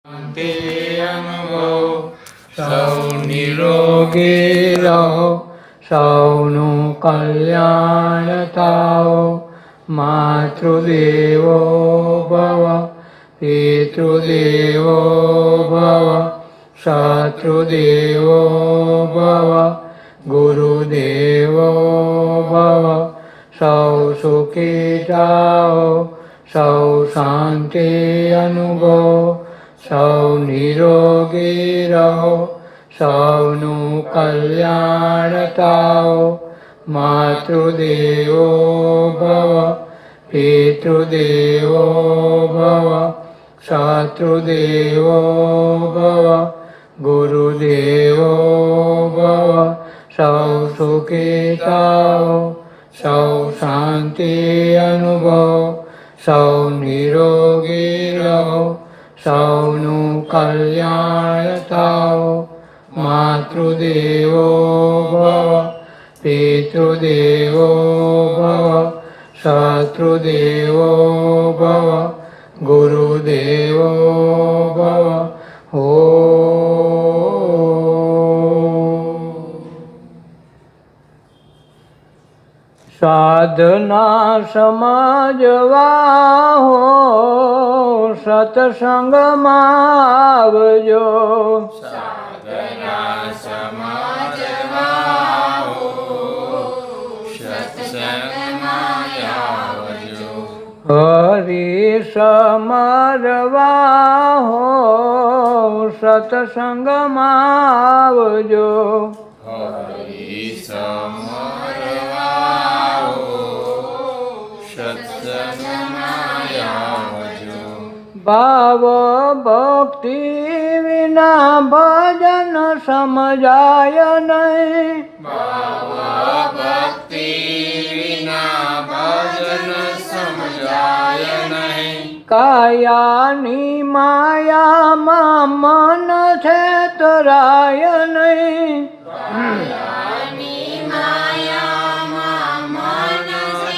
શાંતિ અનુભવ સૌ નિરોગી રહો, સૌનું કલ્યાણ થાઓ. માતૃદેવો ભવ, પિતૃદેવો ભવ, શત્રુદેવો ભવ, ગુરુદેવો ભવ. સૌ સુખી થાઓ, સૌ શાંતિ અનુભવ, સૌ નિરોગી રહો, સૌનું કલ્યાણ થાઓ. માતૃદેવો ભવ, પિતૃદેવો ભવ, શત્રુદેવો ભવ, ગુરુદેવો ભવ. સૌ સુખી થાઓ, સૌ શાંતિ અનુભવ, સૌ નિરોગી રહો, સૌનું કલ્યાણ થાઓ. માતૃદેવો ભવ, પિતૃદેવો ભવ, શત્રુદેવો ભવ, ગુરુદેવો ભવ. સાધના સમજવા હો, સત્સંગમાં આવજો. સાધના સમજવા હો, સત્સંગમાં આવજો. હરિ સમરવા હો, સત્સંગમાં આવજો. હરિ સમરવા હો, સત્સંગમાં આવજો. ભાવ ભક્તિ વિના ભજન સમજાય નહીં. ભાવ ભક્તિ વિના ભજન સમજાય નહીં. કાયાની માયામાં મન છેતરાય નહીં. કાયાની માયામાં મન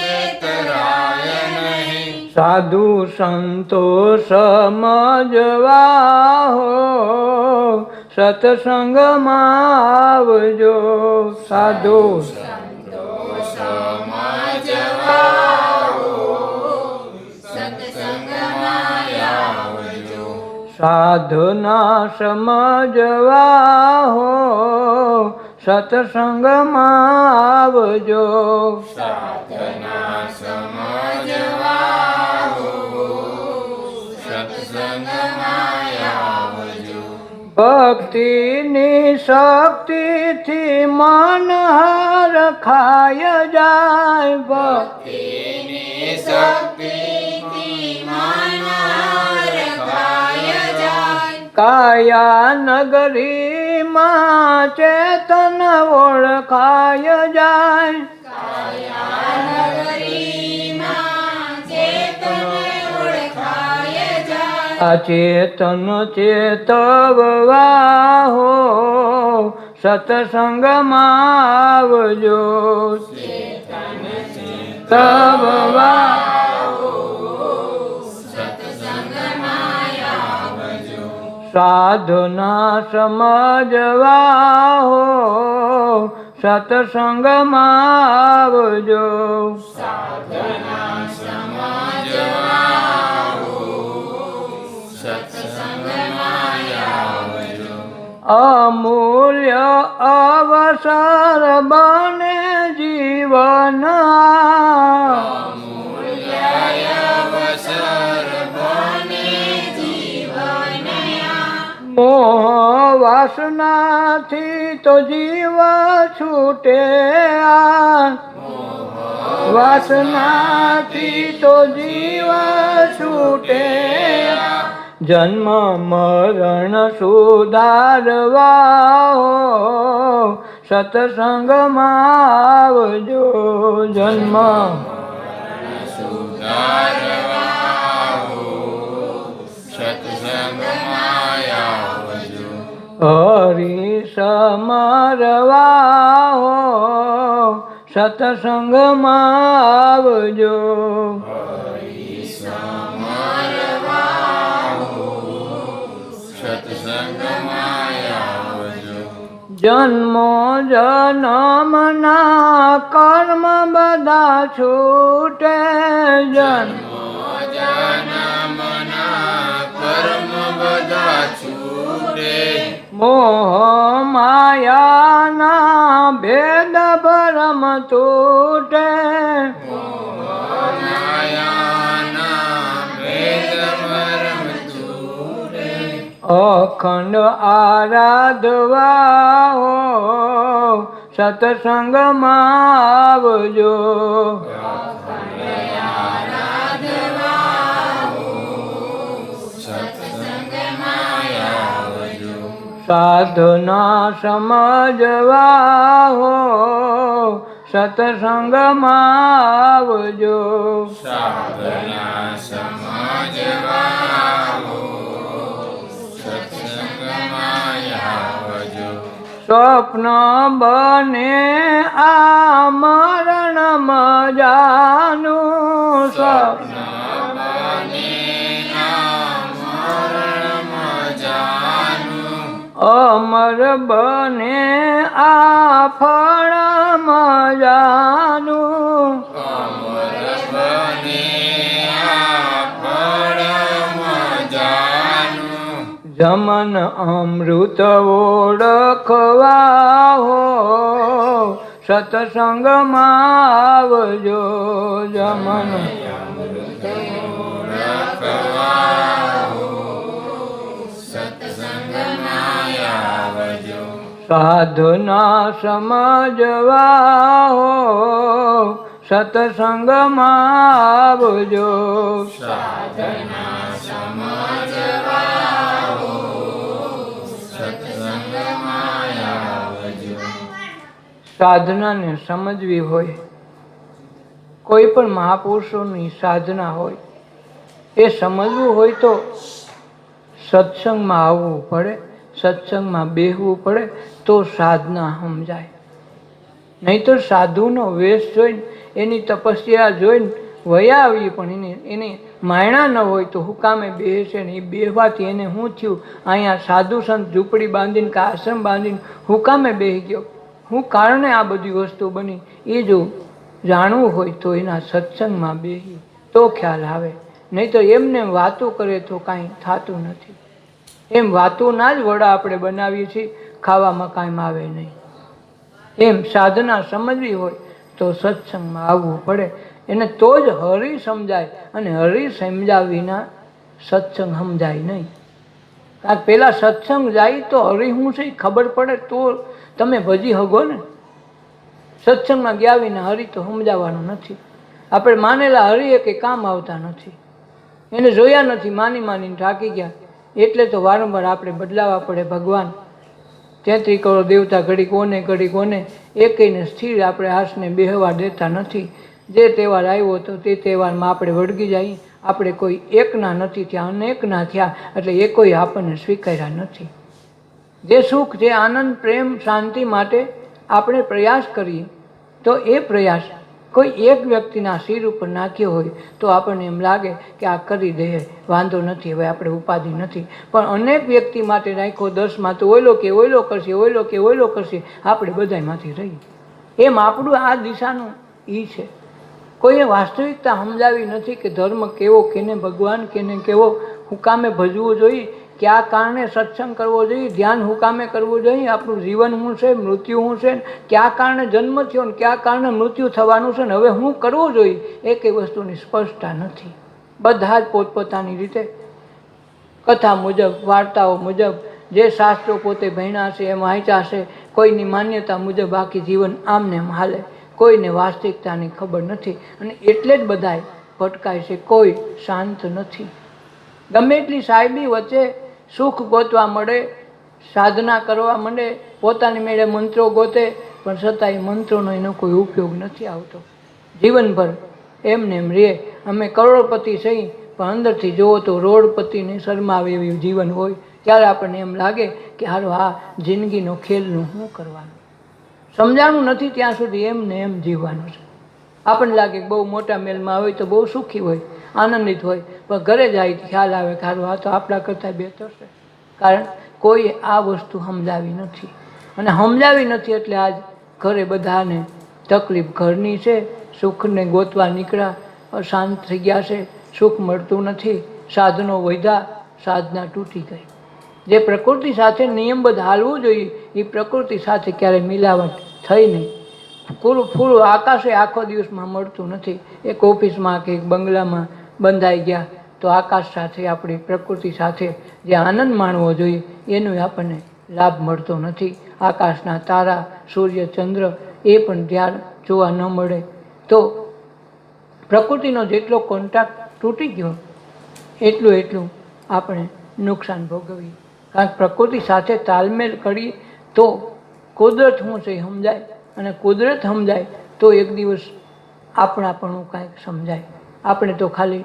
છેતરાય નહીં. સાધુ સંતો સમજવા હો, સત્સંગમાં આવજો. સાધુ સંતો સમજવા હો, સત્સંગમાં આવજો. સાધના સમજવા હો, સત્સંગમાં આવજો. સાધના સમજવા હો, સત્સંગમાં આવજો. ભક્તિની શક્તિથી મન હરખાય જાય. ભક્તિની શક્તિથી મન હરખાય જાય. કાયા નગરીમાં ચેતન ઓળખાય જાય. કાયાનગરીમાં ચેતન ઓળખાય જાય. આ ચેતન ચેતવવા હો, સત્સંગમાં આવજો. ચેતન ચેતવવા સત્સંગમાં આવજો. સાધના સમજવા હો, સત્સંગમાં આવજો. સાધના સમજવા હો, સત્સંગમાં આવજો. અમૂલ્ય અવસર બને જીવન. અમૂલ્ય અવસર બને જીવન. મોહ વાસનાથી તો જીવ છૂટે. વાસનાથી તો જીવ છૂટે. જન્મ મરણ સુધારવા હો, સત્સંગમાં આવજો. જન્મ સુધારવા હો, સત્સંગમાં આવજો. હરિ સમરવા હો, સત્સંગમાં આવજો. હરિ સમરવા હો, જન્મો જન્મના કર્મ બધા છૂટે જન્મો જન્મના કર્મ બધા છૂટે મોહ માયાના ભેદ ભરમ તૂટે માયાના ભેદ ભરમ તૂટે અખંડ આરાધવા હો સત્સંગમાં આવજો સાધના સમજવા હો સત્સંગમાં આવજો સાધના સમજવા સત્સંગમાં આવજો સ્વપ્ન બને આ મરણ મજાનું સ્વપ્ન અમર બને આ ફળ મજાનું અમર બને આ ફળ મજાનું જમન અમૃત ઓળખવા હો સત્સંગમાં આવજો જમન સાધના સમજવા હો સત્સંગમાં આવજો સાધના સમજવા સત્સંગમાં આવજો સાધનાને સમજવી હોય કોઈ પણ મહાપુરુષોની સાધના હોય એ સમજવું હોય તો સત્સંગમાં આવવું પડે સત્સંગમાં બેહવું પડે તો સાધના સમજાય. નહીંતર સાધુનો વેશ જોઈને એની તપસ્યા જોઈને વયા આવીએ પણ એને માયણા ન હોય તો હું કામે બેસે ને એ બેહવાથી એને શું થયું અહીંયા સાધુ સંત ઝૂંપડી બાંધીને કે આશ્રમ બાંધીને હું કામે બેસી ગયો હું કારણે આ બધી વસ્તુ બની એ જો જાણવું હોય તો એના સત્સંગમાં બેસી તો ખ્યાલ આવે. નહીં તો એમને વાતો કરે તો કાંઈ થતું નથી. એમ વાતોના જ વડા આપણે બનાવીએ છીએ ખાવામાં કાંઈ આવે નહીં. એમ સાધના સમજવી હોય તો સત્સંગમાં આવવું પડે એને તો જ હરિ સમજાય અને હરિ સમજાવ વિના સત્સંગ સમજાય નહીં. કારણ પેલા સત્સંગ જાય તો હરિ શું છે ખબર પડે તો તમે ભજી હગો ને. સત્સંગમાં ગયા વિના હરિ તો સમજાવવાનું નથી. આપણે માનેલા હરિએ કે કામ આવતા નથી. એને જોયા નથી માનીને થાકી ગયા એટલે તો વારંવાર આપણે બદલાવા પડે. ભગવાન 33 કરોડ દેવતા ઘડી કોને એકેયને સ્થિર આપણે હાથને બેહવા દેતા નથી. જે તહેવાર આવ્યો હતો તે તહેવારમાં આપણે વળગી જઈએ. આપણે કોઈ એકના નથી થયા અનેકના થયા એટલે એ કોઈ આપણને સ્વીકાર્યા નથી. જે સુખ જે આનંદ પ્રેમ શાંતિ માટે આપણે પ્રયાસ કરીએ તો એ પ્રયાસ કોઈ એક વ્યક્તિના શિર ઉપર નાખ્યો હોય તો આપણને એમ લાગે કે આ કરી દે વાંધો નથી હવે આપણે ઉપાધિ નથી. પણ અનેક વ્યક્તિ માટે રાખ્યો 10માં તો ઓયલો કરશે આપણે બધામાંથી રહીએ. એમ આપણું આ દિશાનું એ છે. કોઈએ વાસ્તવિકતા સમજાવી નથી કે ધર્મ કેવો કેને ભગવાન કેને કેવો હુકામે ભજવું જોઈએ કયા કારણે સત્સંગ કરવો જોઈએ ધ્યાન હુકામે કરવું જોઈએ આપણું જીવન શું છે મૃત્યુ શું છે કયા કારણે જન્મ થયો ને કયા કારણે મૃત્યુ થવાનું છે ને હવે શું કરવું જોઈએ એ કઈ વસ્તુની સ્પષ્ટતા નથી. બધા જ પોતપોતાની રીતે કથા મુજબ વાર્તાઓ મુજબ જે શાસ્ત્રો પોતે ભણ્યા છે એમ વાંચ્યા છે કોઈની માન્યતા મુજબ આખી જીવન આમને એમ હાલે. કોઈને વાસ્તવિકતાની ખબર નથી અને એટલે જ બધાય ભટકાય છે. કોઈ શાંત નથી. ગમે એટલી સાહેબી વચ્ચે સુખ ગોતવા મળે સાધના કરવા માંડે પોતાની મેળે મંત્રો ગોતે પણ છતાં એ મંત્રોનો એનો કોઈ ઉપયોગ નથી આવતો. જીવનભર એમને એમ રે અમે કરોડપતિ થઈ પણ અંદરથી જુઓ તો રોડપતિને શરમાવે એવું જીવન હોય. ત્યારે આપણને એમ લાગે કે હારો આ જિંદગીનો ખેલનું શું કરવાનું. સમજાણું નથી ત્યાં સુધી એમને એમ જીવવાનું છે. આપણને લાગે કે બહુ મોટા મેલમાં હોય તો બહુ સુખી હોય આનંદિત હોય પણ ઘરે જાય ખ્યાલ આવે કે હારું આ તો આપણા કરતાં બહેતર છે. કારણ કોઈ આ વસ્તુ સમજાવી નથી. અને સમજાવી નથી એટલે આજ ઘરે બધાને તકલીફ ઘરની છે. સુખને ગોતવા નીકળ્યા, અશાંત થઈ ગયા છે, સુખ મળતું નથી, સાધનો વધ્યા, સાધના તૂટી ગઈ. જે પ્રકૃતિ સાથે નિયમબદ્ધ હાલવું જોઈએ એ પ્રકૃતિ સાથે ક્યારેય મિલાવટ થઈ નહીં. પૂરું પૂરું આકાશે આખો દિવસમાં મળતું નથી. એક ઓફિસમાં કે એક બંગલામાં બંધાઈ ગયા તો આકાશ સાથે આપણી પ્રકૃતિ સાથે જે આનંદ માણવો જોઈએ એનો આપણને લાભ મળતો નથી. આકાશના તારા, સૂર્ય, ચંદ્ર એ પણ ધ્યાન જોવા ન મળે. તો પ્રકૃતિનો જેટલો કોન્ટેક્ટ તૂટી ગયો એટલું આપણે નુકસાન ભોગવીએ. કારણ કે પ્રકૃતિ સાથે તાલમેલ કરીએ તો કુદરત શું છે એ સમજાય, અને કુદરત સમજાય તો એક દિવસ આપણાપણું કાંઈક સમજાય. આપણે તો ખાલી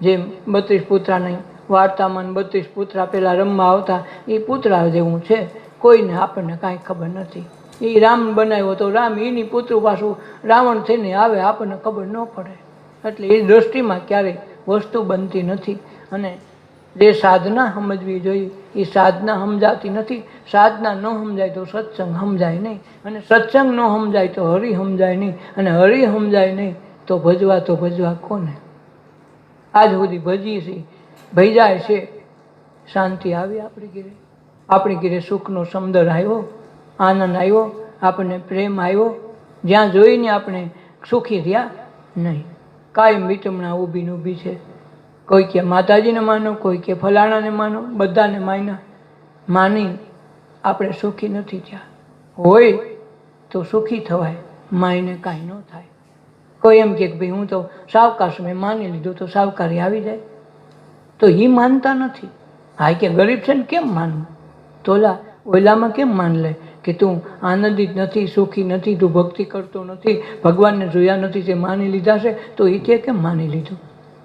જેમ 32 પુત્રાની વાર્તામાં 32 પુત્રા પહેલાં રમવા આવતા એ પુતળા જેવું છે. કોઈને આપણને કાંઈ ખબર નથી. એ રામ બનાવ્યો તો રામ, એની પુત્ર પાછું રાવણ થઈને આવે, આપણને ખબર ન પડે. એટલે એ દૃષ્ટિમાં ક્યારેય વસ્તુ બનતી નથી. અને જે સાધના સમજવી જોઈએ એ સાધના સમજાતી નથી. સાધના ન સમજાય તો સત્સંગ સમજાય નહીં, અને સત્સંગ ન સમજાય તો હરિ સમજાય નહીં, અને હરિ સમજાય નહીં તો ભજવા કોને? આજ સુધી ભજીએ છીએ, ભજાય છે, શાંતિ આવી આપણી ઘરે સુખનો સમદર આવ્યો, આનંદ આવ્યો, આપણને પ્રેમ આવ્યો. જ્યાં જોઈને આપણે સુખી રહ્યા નહીં. કાયમ વિટમણા ઊભી છે. કોઈ કે માતાજીને માનો, કોઈ કે ફલાણાને માનો, બધાને માની આપણે સુખી નથી થયા. હોય તો સુખી થવાય, માયને કાંઈ ન થાય. કોઈ એમ કે ભાઈ હું તો સાવકાશ મેં માની લીધું તો સાવકારી આવી જાય, તો એ માનતા નથી. હા કે ગરીબ છે ને કેમ માનવું? તોલા ઓલામાં કેમ માન લે કે તું આનંદિત નથી, સુખી નથી, તું ભક્તિ કરતો નથી, ભગવાનને જોયા નથી, તે માની લીધા છે, તો એ તે કેમ માની લીધું?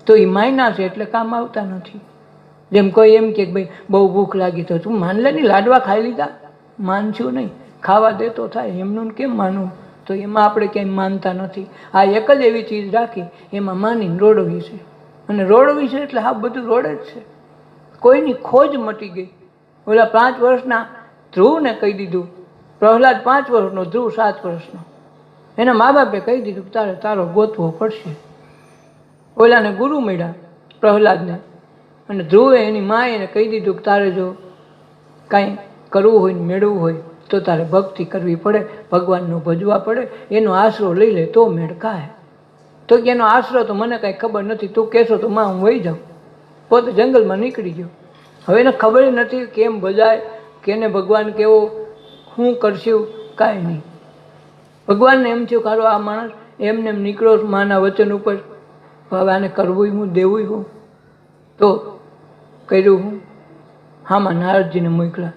તો એ માયના છે એટલે કામ આવતા નથી. જેમ કોઈ એમ કે ભાઈ બહુ ભૂખ લાગી તો તું માન લે નહીં, લાડવા ખાઈ લીધા, માનશું નહીં, ખાવા દે તો થાય, એમનું કેમ માનવું? તો એમાં આપણે ક્યાંય માનતા નથી. આ એક જ એવી ચીજ રાખી એમાં માનીને રોડવી છે, અને રોડવી છે એટલે હા બધું રોડે જ છે. કોઈની ખોજ મટી ગઈ. ઓલા 5 વર્ષના ધ્રુવને કહી દીધું, પ્રહલાદ 5 વર્ષનો, ધ્રુવ 7 વર્ષનો. એના મા બાપે કહી દીધું કે તારો ગોતવો પડશે. ઓલાને ગુરુ મળ્યા પ્રહલાદને, અને ધ્રુવે એની માએ એને કહી દીધું કે તારે જો કાંઈ કરવું હોય ને મેળવવું હોય તો તારે ભક્તિ કરવી પડે, ભગવાનનો ભજવા પડે, એનો આશરો લઈ લે તો મેળ ખાય. તો કે એનો આશરો તો મને કાંઈ ખબર નથી, તું કહેશો તો માં હું વહી જાઉં. પોતે જંગલમાં નીકળી ગયો. હવે એને ખબર નથી કેમ ભજાય, કેને ભગવાન કેવો, શું કરશું, કાંઈ નહીં. ભગવાનને એમ થયું કારો આ માણસ એમને એમ નીકળો માના વચન ઉપર, હવે આને કરવું હું, દેવું હું. તો કર્યું હું, હામાં નારદજીને મોકલા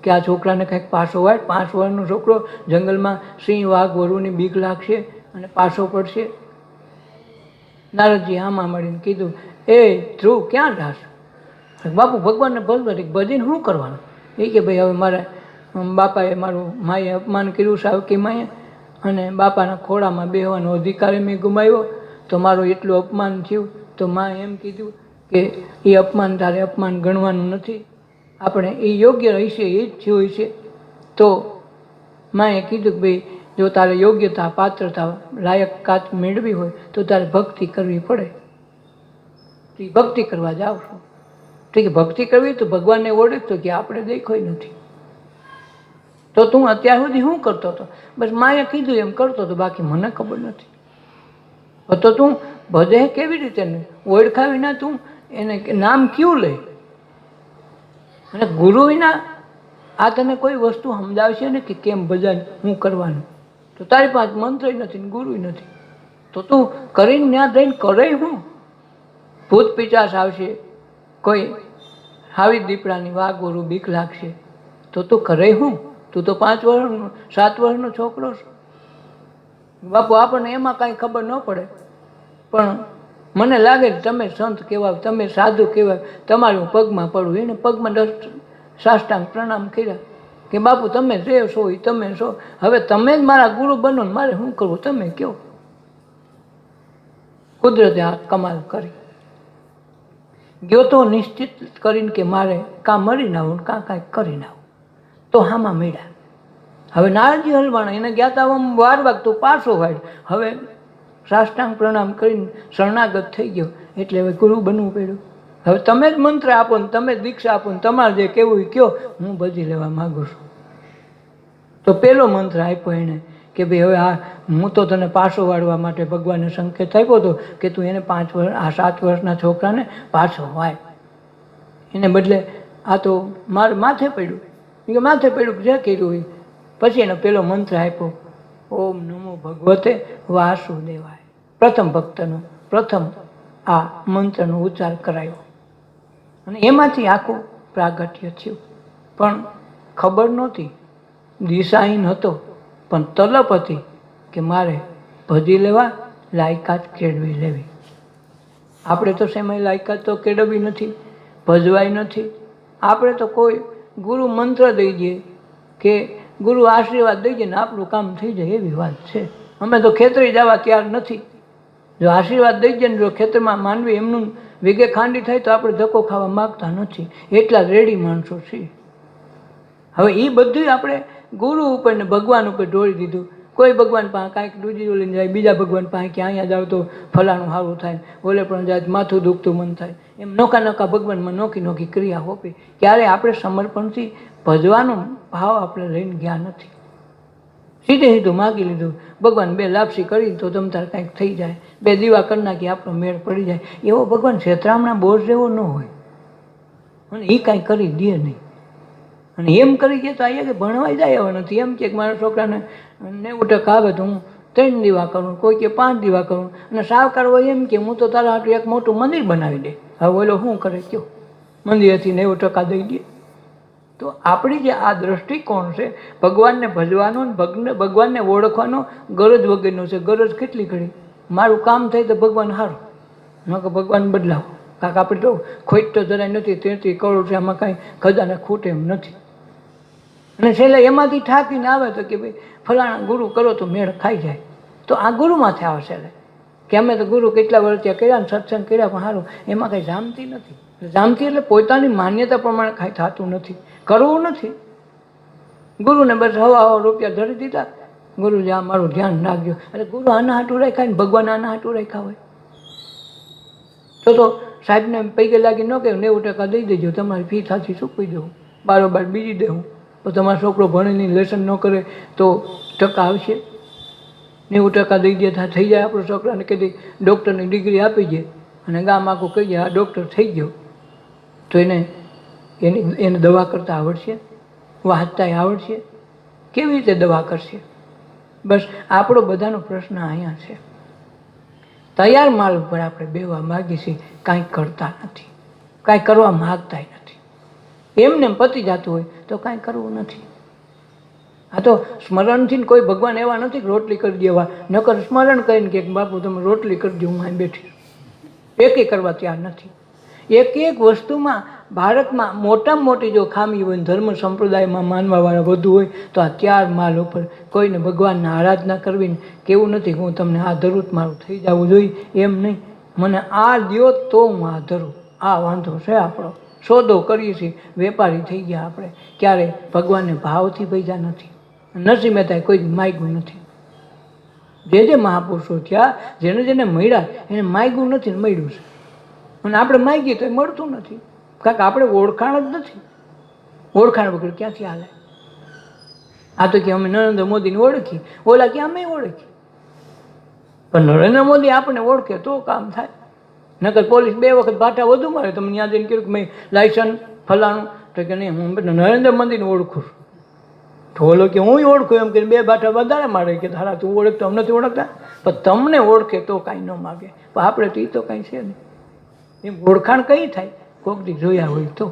કે આ છોકરાને કંઈક પાછો વાય. 5 વર્ષનો છોકરો, જંગલમાં સિંહ વાઘ વરુની બીક લાગશે અને પાછો પડશે. નારદજી હામાં મળીને કીધું, એ ધ્રુવ ક્યાં જાશ? બાપુ ભગવાનને ભજીને શું કરવાનું? એ કે ભાઈ હવે મારા બાપાએ મારું માએ અપમાન કર્યું, સાવકી માએ, અને બાપાના ખોળામાં બેહવાનો અધિકાર મેં ગુમાવ્યો, તો મારું એટલું અપમાન થયું. તો માએ એમ કીધું કે એ અપમાન તારે અપમાન ગણવાનું નથી, આપણે એ યોગ્ય હશે એ જ થયું હશે. તો માએ કીધું કે ભાઈ જો તારે યોગ્યતા, પાત્રતા, લાયકાત મેળવી હોય તો તારે ભક્તિ કરવી પડે. તો ભક્તિ કરવા જાવ છો. તો કે ભક્તિ કરવી તો ભગવાનને ઓળખતો કે આપણે દેખોય નથી. તો તું અત્યાર સુધી શું કરતો હતો? બસ માએ કીધું એમ કરતો હતો, બાકી મને ખબર નથી. તો તું ભજે કેવી રીતે ને ઓળખાવી ના, તું એને નામ ક્યું લે? અને ગુરુ વિના આ તને કોઈ વસ્તુ સમજાવશે ને કે કેમ ભજાય, શું કરવાનું? તો તારી પાસે મંત્ર નથી ને ગુરુ નથી, તો તું કરીને ત્યાં જઈને કરે હું? ભૂત પિચાસ આવશે, કોઈ હાવી દીપડાની વાઘોરું બીક લાગશે, તો તું કરે હું? તું તો 5 વર્ષનો 7 વર્ષનો છોકરો છો. બાપુ આપણને એમાં કાંઈ ખબર ન પડે, પણ મને લાગે તમે સંત કહેવાય, તમે સાધુ કહેવાય, તમારે હું પગમાં પડું. એને પગમાં 10 સાષ્ટાંગ પ્રણામ કર્યા કે બાપુ તમે જે છો એ તમે છો, હવે તમે જ મારા ગુરુ બનો ને મારે શું કરવું તમે કહો. કુદરતે આ કમાલ કરી. ગયો તો નિશ્ચિત કરીને કે મારે કાં મરીને આવું કાં કાંઈક કરીને આવું, તો હામાં મળ્યા. હવે નારજી હલવાણા એને ગયા તા આમ વાર વાગતો પાછો વાળ. હવે સાષ્ટાંગ પ્રણામ કરીને શરણાગત થઈ ગયો એટલે હવે ગુરુ બનવું પડ્યું. હવે તમે જ મંત્ર આપો ને તમે જ દીક્ષા આપો ને તમારે જે કેવું એ કયો, હું બધી લેવા માગું છું. તો પેલો મંત્ર આપ્યો એને કે ભાઈ હવે હું તો તને પાછો વાળવા માટે ભગવાને સંકેત આપ્યો હતો કે તું એને 5 વર્ષ 7 વર્ષના છોકરાને પાછો વાય. એને બદલે આ તો મારે માથે પડ્યું કે માથે પડ્યું જે કર્યું હોય. પછી એનો પેલો મંત્ર આપ્યો, ઓમ નમો ભગવતે વાસુદેવાય. પ્રથમ ભક્તનો પ્રથમ આ મંત્રનો ઉચ્ચાર કરાયો અને એમાંથી આખું પ્રાગટ્ય થયું. પણ ખબર નહોતી, દિશાહીન હતો, પણ તલપ હતી કે મારે ભજી લેવા લાયકાત કેળવી લેવી. આપણે તો સમય લાયકાત તો કેળવવી નથી, ભજવાય નથી. આપણે તો કોઈ ગુરુ મંત્ર દઈ દઈએ કે ગુરુ આશીર્વાદ દઈ દઈએ ને આપણું કામ થઈ જાય એવી વાત છે. અમે તો ખેતરે જવા તૈયાર નથી. જો આશીર્વાદ દઈ દઈએ ને જો ખેતરમાં માનવી એમનું વિગે ખાંડી થાય તો આપણે ધક્કો ખાવા માગતા નથી, એટલા રેડી માણસો છીએ. હવે એ બધું આપણે ગુરુ ઉપર ને ભગવાન ઉપર ઢોળી દીધું. કોઈ ભગવાન પાસે કાંઈક દૂજી લઈને જાય, બીજા ભગવાન પાસે કે અહીંયા જાવ તો ફલાણું સારું થાય, ઓલે પણ જાય માથું દુખતું મન થાય. એમ નોખા નોખા ભગવાનમાં નોખી નોખી ક્રિયા હોપી. ક્યારે આપણે સમર્પણથી ભજવાનો ભાવ આપણે લઈને ગયા નથી. સીધે સીધું માગી લીધું, ભગવાન 2 લાપસી કરી તો તમતાર કાંઈક થઈ જાય, 2 દીવા કરી નાખી આપણો મેળ પડી જાય. એવો ભગવાન છેતરામણા બોજ જેવો ન હોય અને એ કાંઈ કરી દે નહીં. અને એમ કરી દે તો અહીંયા કે ભણવાય જાય એવા નથી. એમ કે મારા છોકરાને 90% આવે તો હું 3 દીવા કરું, કોઈ કે 5 દીવા કરું. અને સાવકાર હોય એમ કે હું તો તારા હાટું એક મોટું મંદિર બનાવી દે. હવે ઓલો શું કરે કયો, મંદિરેથી 90% દઈ દે. તો આપણી જે આ દ્રષ્ટિકોણ છે ભગવાનને ભજવાનો ને ભગવાનને ઓળખવાનો ગરજ વગરનો છે. ગરજ કેટલી ઘડી મારું કામ થાય તો ભગવાન સારું, ન કે ભગવાન બદલાવો. કાંક આપણે તો ખોટ તો જરાય નથી, 33 કરોડ છે, આમાં કાંઈ ખજાને ખૂટે એમ નથી. અને છેલ્લે એમાંથી ઠાકીને આવે તો કે ભાઈ ફલાણા ગુરુ કરો તો મેળ ખાઈ જાય. તો આ ગુરુમાંથી આવે છેલ્લે કે અમે તો ગુરુ કેટલા વર્ષ ત્યાં કર્યા ને સત્સંગ કર્યા પણ સારું, એમાં કંઈ જામતી નથી. જામતી એટલે પોતાની માન્યતા પ્રમાણે કાંઈ થતું નથી, કરવું નથી. ગુરુને બસ હવા રૂપિયા ધરી દીધા, ગુરુજી આ મારું ધ્યાન રાખજો. એટલે ગુરુ આના હાટું રાખ્યા ને ભગવાન આના હાટું રાખ્યા હોય તો સાહેબને પૈકે લાગી ન કહે 90% દઈ દેજો, તમારી ફી થાથી ચૂકવી દઉં, બારોબાર બીજી દેવું. તો તમારો છોકરો ભણીને લેસન ન કરે તો ટકા આવશે. 90% દઈ દે થઈ જાય. આપણો છોકરાને કીધી ડૉક્ટરની ડિગ્રી આપી દે અને ગામ આખું કહી જાય આ ડૉક્ટર થઈ ગયો, તો એને દવા કરતાં આવડશે, વાંચતાય આવડશે, કેવી રીતે દવા કરશે? બસ આપણો બધાનો પ્રશ્ન અહીંયા છે. તૈયાર માલ ઉપર આપણે બેવા માગીએ છીએ, કાંઈ કરતા નથી, કાંઈ કરવા માગતા નથી. એમને પતી જતું હોય તો કાંઈ કરવું નથી. આ તો સ્મરણથી કોઈ ભગવાન એવા નથી કે રોટલી કરી દેવા, નકર સ્મરણ કરીને કે બાપુ તમે રોટલી કરી દો, હું અહીં બેઠી. એકે કરવા તૈયાર નથી. એક એક વસ્તુમાં ભારતમાં મોટામાં મોટી જો ખામી હોય, ધર્મ સંપ્રદાયમાં માનવાવાળા વધુ હોય તો આ 4 માલ ઉપર કોઈને ભગવાનને આરાધના કરવી. કેવું નથી કે હું તમને આ ધરું મારું થઈ જવું જોઈએ, એમ નહીં. મને આ દ્યો તો હું આ ધરું. આ વાંધો છે આપણો. સોદો કરીએ છીએ, વેપારી થઈ ગયા આપણે. ક્યારે ભગવાનને ભાવથી ભેજા નથી. નરસિંહ મહેતાએ કોઈ માગ્યું નથી. જે મહાપુરુષો થયા, જેને જેને મળ્યા એને માગ્યું નથી ને મળ્યું છે. અને આપણે માગીએ તો એ મળતું નથી, કારણ કે આપણે ઓળખાણ જ નથી. ઓળખાણ વગર ક્યાંથી હાલે? આ તો કે અમે નરેન્દ્ર મોદીને ઓળખી, ઓલા કે અમે ઓળખી. પણ નરેન્દ્ર મોદી આપણને ઓળખે તો કામ થાય. નકર પોલીસ 2 વખત ભાટા વધુ મારે. તમે ત્યાં જઈને કહ્યું કે મેં લાયસન્સ ફલાણું, તો કે નહીં હું નરેન્દ્ર મોદીને ઓળખું છું. તો ઓલો કે હું ઓળખું એમ કે 2 ભાટા વધારે મારે કે તારા તું ઓળખતો અમ નથી ઓળખતા. પણ તમને ઓળખે તો કાંઈ ન માગે. પણ આપણે તો એ તો કાંઈ છે નહીં. એમ ઓળખાણ કઈ થાય? કોકથી જોયા હોય તો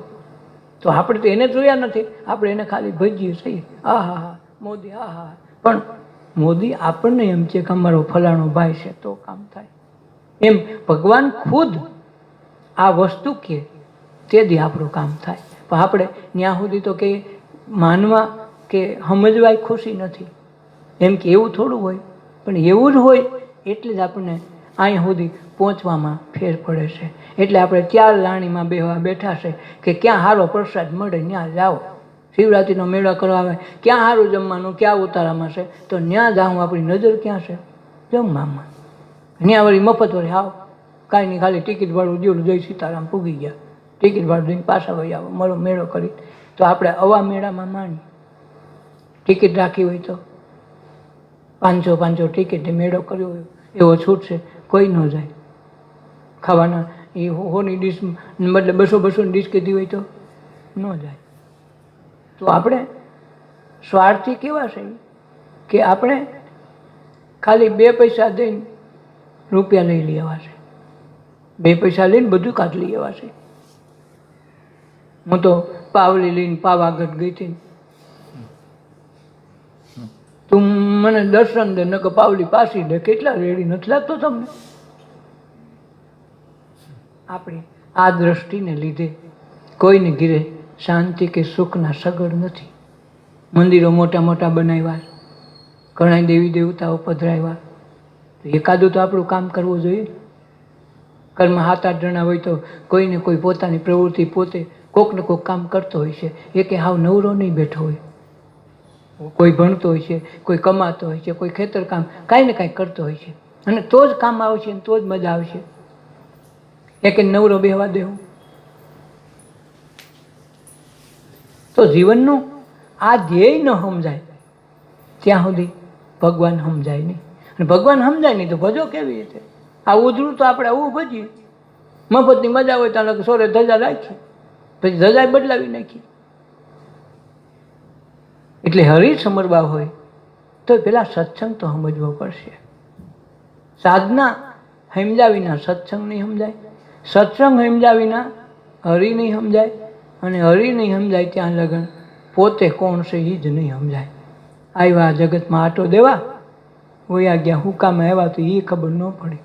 આપણે તો એને જોયા નથી, આપણે એને ખાલી ભજીએ છીએ. હા હા હા મોદી, હા હા. પણ મોદી આપણને એમ છે કે અમારો ફલાણો ભાઈ છે તો કામ થાય. એમ ભગવાન ખુદ આ વસ્તુ કે તેથી આપણું કામ થાય. પણ આપણે ત્યાં સુધી તો કે માનવા કે સમજવાય ખુશી નથી. એમ કે એવું થોડું હોય, પણ એવું જ હોય એટલે જ આપણને અહીંયા સુધી પહોંચવામાં ફેર પડે છે. એટલે આપણે 4 લાણીમાં બેઠા છે કે ક્યાં સારો પ્રસાદ મળે ત્યાં જાઓ. શિવરાત્રિનો મેળો કરવા આવે, ક્યાં સારું જમવાનું, ક્યાં ઉતારામાં છે, તો ત્યાં જાઉં આપણી નજર ક્યાં છે? જમવામાં. ત્યાં વળી મફત વળી આવો, કાંઈ નહીં, ખાલી ટિકિટ ભાડું જેવું જઈ સીતારામ પૂગી ગયા, ટિકિટ ભાડું દઈને પાછા વળી આવો, મારો મેળો કરી. તો આપણે આવા મેળામાં માણી. ટિકિટ રાખી હોય તો 500 ટિકિટ મેળો કર્યો હોય એવો છૂટ છે, કોઈ ન જાય. ખાવાના એ હોની ડીશ બદલે 200-200ની ડીશ કીધી હોય તો ન જાય. તો આપણે સ્વાર્થી કેવા છે કે આપણે ખાલી 2 પૈસા દઈને રૂપિયા લઈ લેવા છે, 2 પૈસા લઈને બધું કાઢ લઈ લેવા છે. હું તો પાવલી લઈને પાવાગઢ ગઈ હતી, તું મને દર્શન દે નકર પાવલી પાસી દે, કેટલા રેડી નથી લાગતો તમને? આપણી આ દ્રષ્ટિને લીધે કોઈને ઘીરે શાંતિ કે સુખના સગડ નથી. મંદિરો મોટા મોટા બનાવ્યા, ઘણા દેવી દેવતાઓ પધરાવ્યા, તો એકાદું તો આપણું કામ કરવું જોઈએ. ઘરમાં 7-8 જણા હોય તો કોઈને કોઈ પોતાની પ્રવૃત્તિ પોતે કોક ને કોક કામ કરતો હોય છે. એ કે હાવ નવરો નહીં બેઠો હોય, કોઈ ભણતો હોય છે, કોઈ કમાતો હોય છે, કોઈ ખેતર કામ કાંઈ ને કાંઈ કરતો હોય છે, અને તો જ કામ આવશે ને તો જ મજા આવશે. એ કે નવરો બેહવા દેવું? તો જીવનનું આ ધ્યેય ન સમજાય ત્યાં સુધી ભગવાન સમજાય નહીં. અને ભગવાન સમજાય નહીં તો ભજો કેવી રીતે? આ ઉધરું તો આપણે આવું ભજીએ, મફતની મજા હોય ત્યાં સોરે ધજા રાખી, પછી ધજા બદલાવી નાખી. એટલે હરી સમરવા હોય તો પેલા સત્સંગ તો સમજવો પડશે. સાધના સમજ્યા વિના સત્સંગ નહીં સમજાય, સત્સંગ સમજ્યા વિના હરી નહીં સમજાય, અને હરી નહીં સમજાય ત્યાં લગન પોતે કોણ છે એ જ નહીં સમજાય. આવ્યા જગતમાં આટો દેવા, વયા ગયા હુકામે આવ્યા તો એ ખબર ન પડી.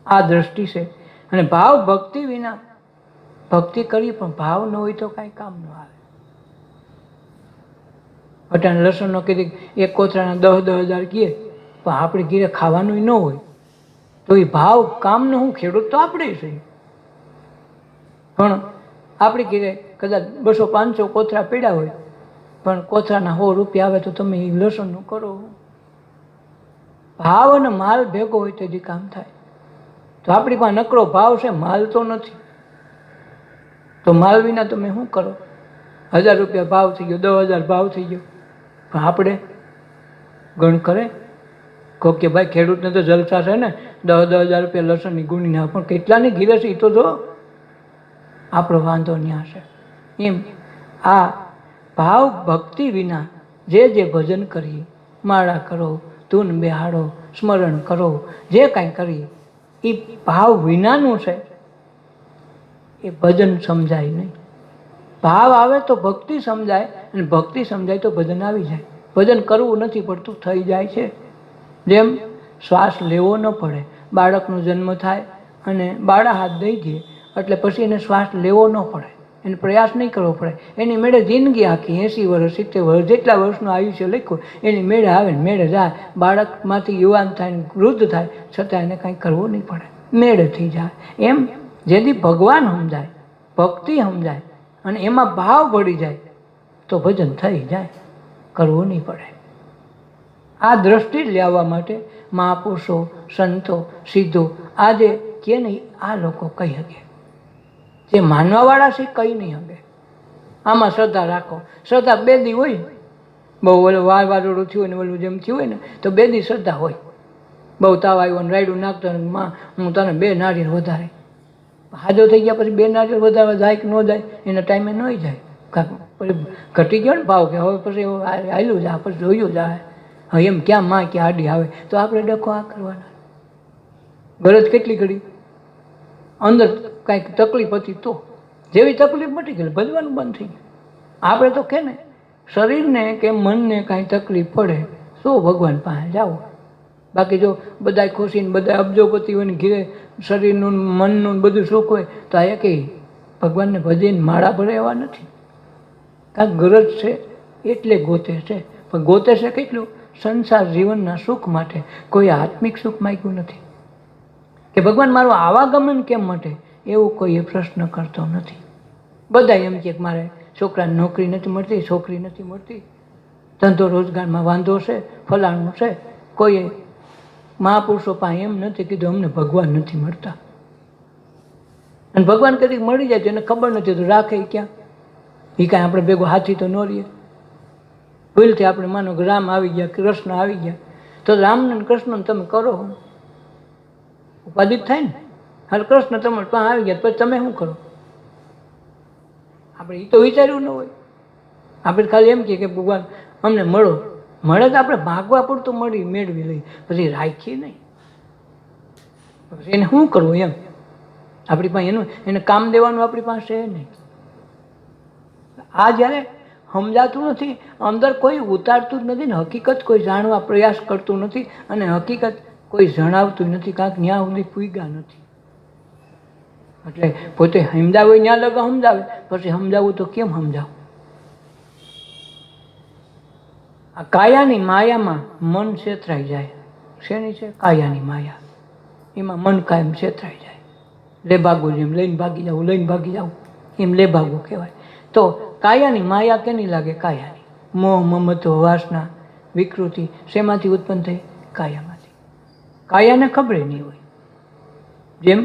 આ દ્રષ્ટિ છે. અને ભાવ ભક્તિ વિના, ભક્તિ કરી પણ ભાવ ન હોય તો કાંઈ કામ ન આવે. અટાણે લસણનો કીધી એક કોથળાના 10,000 કીએ, પણ આપણે ઘીરે ખાવાનું ન હોય તો એ ભાવ કામનો હું? ખેડૂત તો આપણે છે, પણ આપણી ઘીરે કદાચ 200-500 કોથળા પડ્યા હોય, પણ કોથળાના 100 રૂપિયા આવે તો તમે એ લસણનું કરો. ભાવ અને માલ ભેગો હોય તેથી કામ થાય. તો આપણી પાસે નકરો ભાવ છે, માલ તો નથી. તો માલ વિના તમે શું કરો? 1000 રૂપિયા ભાવ થઈ ગયો, 10,000 ભાવ થઈ ગયો, પણ આપણે ગણ કરે કહો કે ભાઈ ખેડૂતને તો જલસા છે ને, 10,000 રૂપિયા લસણની ગુણી ના, પણ કેટલાની ઘીરે છે એ તો જો. આપણો વાંધો ન્યા છે. એમ આ ભાવ ભક્તિ વિના જે ભજન કરીએ, માળા કરો, ધૂન બેહાડો, સ્મરણ કરો, જે કાંઈ કરીએ એ ભાવ વિનાનું છે, એ ભજન સમજાય નહીં. ભાવ આવે તો ભક્તિ સમજાય, અને ભક્તિ સમજાય તો ભજન આવી જાય. ભજન કરવું નથી પડતું, થઈ જાય છે. જેમ શ્વાસ લેવો ન પડે, બાળકનો જન્મ થાય અને બાળા હાથ દઈ દે એટલે પછી એને શ્વાસ લેવો ન પડે, એને પ્રયાસ નહીં કરવો પડે. એની મેળે જિંદગી આખી 80 વર્ષ 70 વર્ષ જેટલા વર્ષનું આયુષ્ય લખ્યું એની મેળે આવે ને મેળે જાય. બાળકમાંથી યુવાન થાય ને વૃદ્ધ થાય છતાં એને કાંઈ કરવું નહીં પડે, મેળે થઈ જાય. એમ જેથી ભગવાન સમજાય, ભક્તિ સમજાય અને એમાં ભાવ ભળી જાય તો ભજન થઈ જાય, કરવું નહીં પડે. આ દ્રષ્ટિ લાવવા માટે મહાપુરુષો, સંતો, સિદ્ધો આજે કે નહીં આ લોકો કહી શકે. જે માનવાવાળા છે કંઈ નહીં શકે. આમાં શ્રદ્ધા રાખો. શ્રદ્ધા 2 દી હોય, બહુ ઓલું વારોડું થયું હોય ને ઓલું જેમ થયું હોય ને તો 2 દી શ્રદ્ધા હોય. બહુ તાવ આવ્યો ને રાયડું નાખતો ને માં હું તને 2 નારિયેળ વધારે, હાજો થઈ ગયા પછી 2 નારિયેળ વધારવા જાય કે ન જાય એના ટાઈમે ન જાય. ઘટી ગયો ને ભાવ કે હવે પછી હાલ્યું જાય, પછી જોયું જાય. હવે એમ ક્યાં માં ક્યાં આડી આવે તો આપણે ડખો આ કરવાના. ગરજ કેટલી ઘડી અંદર કાંઈક તકલીફ હતી તો જેવી તકલીફ મટી ગઈ ભજવાનું બંધ થઈ ગયું. આપણે તો કે ને શરીરને કે મનને કાંઈ તકલીફ પડે તો ભગવાન પાસે જાઓ. બાકી જો બધા ખુશીને બધા અબજોપતિ હોય ને ઘીરે શરીરનું મનનું બધું સુખ હોય તો આ એકે ભગવાનને ભજીને માળા ભરે એવા નથી. કાંઈક ગરજ છે એટલે ગોતે છે, પણ ગોતે છે કેટલું? સંસાર જીવનના સુખ માટે. કોઈ આત્મિક સુખ માગ્યું નથી કે ભગવાન મારું આવાગમન કેમ માટે, એવું કોઈ પ્રશ્ન કરતો નથી. બધા એમ કે મારે છોકરાને નોકરી નથી મળતી, છોકરી નથી મળતી, ધંધો રોજગારમાં વાંધો છે, ફલાણું છે. કોઈએ મહાપુરુષો પાસે એમ નથી કીધું અમને ભગવાન નથી મળતા. અને ભગવાન કદી મળી જાય તો એને ખબર નથી તો રાખે ક્યાં? એ કાંઈ આપણે ભેગો હાથી તો ન રહીએ. ભૂલથી આપણે માનો કે રામ આવી ગયા, કૃષ્ણ આવી ગયા, તો રામને અને કૃષ્ણને તમે કરો ઉપાધિત થાય ને. હાલ કૃષ્ણ તમારે પાસે આવી ગયા પછી તમે શું કરો? આપણે એ તો વિચાર્યું ન હોય. આપણે ખાલી એમ કહીએ કે ભગવાન અમને મળો. મળે તો આપણે ભાગવા પૂરતું મેળવી લઈએ, પછી રાખીએ નહીં. પછી એને શું કરવું એમ? આપણી પાસે એને કામ દેવાનું આપણી પાસે નહીં. આ જ્યારે સમજાતું નથી, અંદર કોઈ ઉતારતું જ નથી ને હકીકત કોઈ જાણવા પ્રયાસ કરતું નથી, અને હકીકત કોઈ જણાવતું નથી, કાંક ન્યા સુધી પૂગ્યા નથી. એટલે પોતે સમજાવે ત્યાં લગા સમજાવે, પછી સમજાવવું તો કેમ સમજાવું? આ કાયાની માયામાં મન છેતરાઈ જાય. શેની છે? કાયાની માયા. એમાં મન કાયમ છેતરાઈ જાય. લેભાગું જેમ લઈને ભાગી જાઉં એમ લેભાગું કહેવાય. તો કાયાની માયા કેની લાગે? કાયાની. મોહ, મમત્વ, વાસના, વિકૃતિ શેમાંથી ઉત્પન્ન થઈ? કાયામાંથી. કાયાને ખબર નહીં હોય. જેમ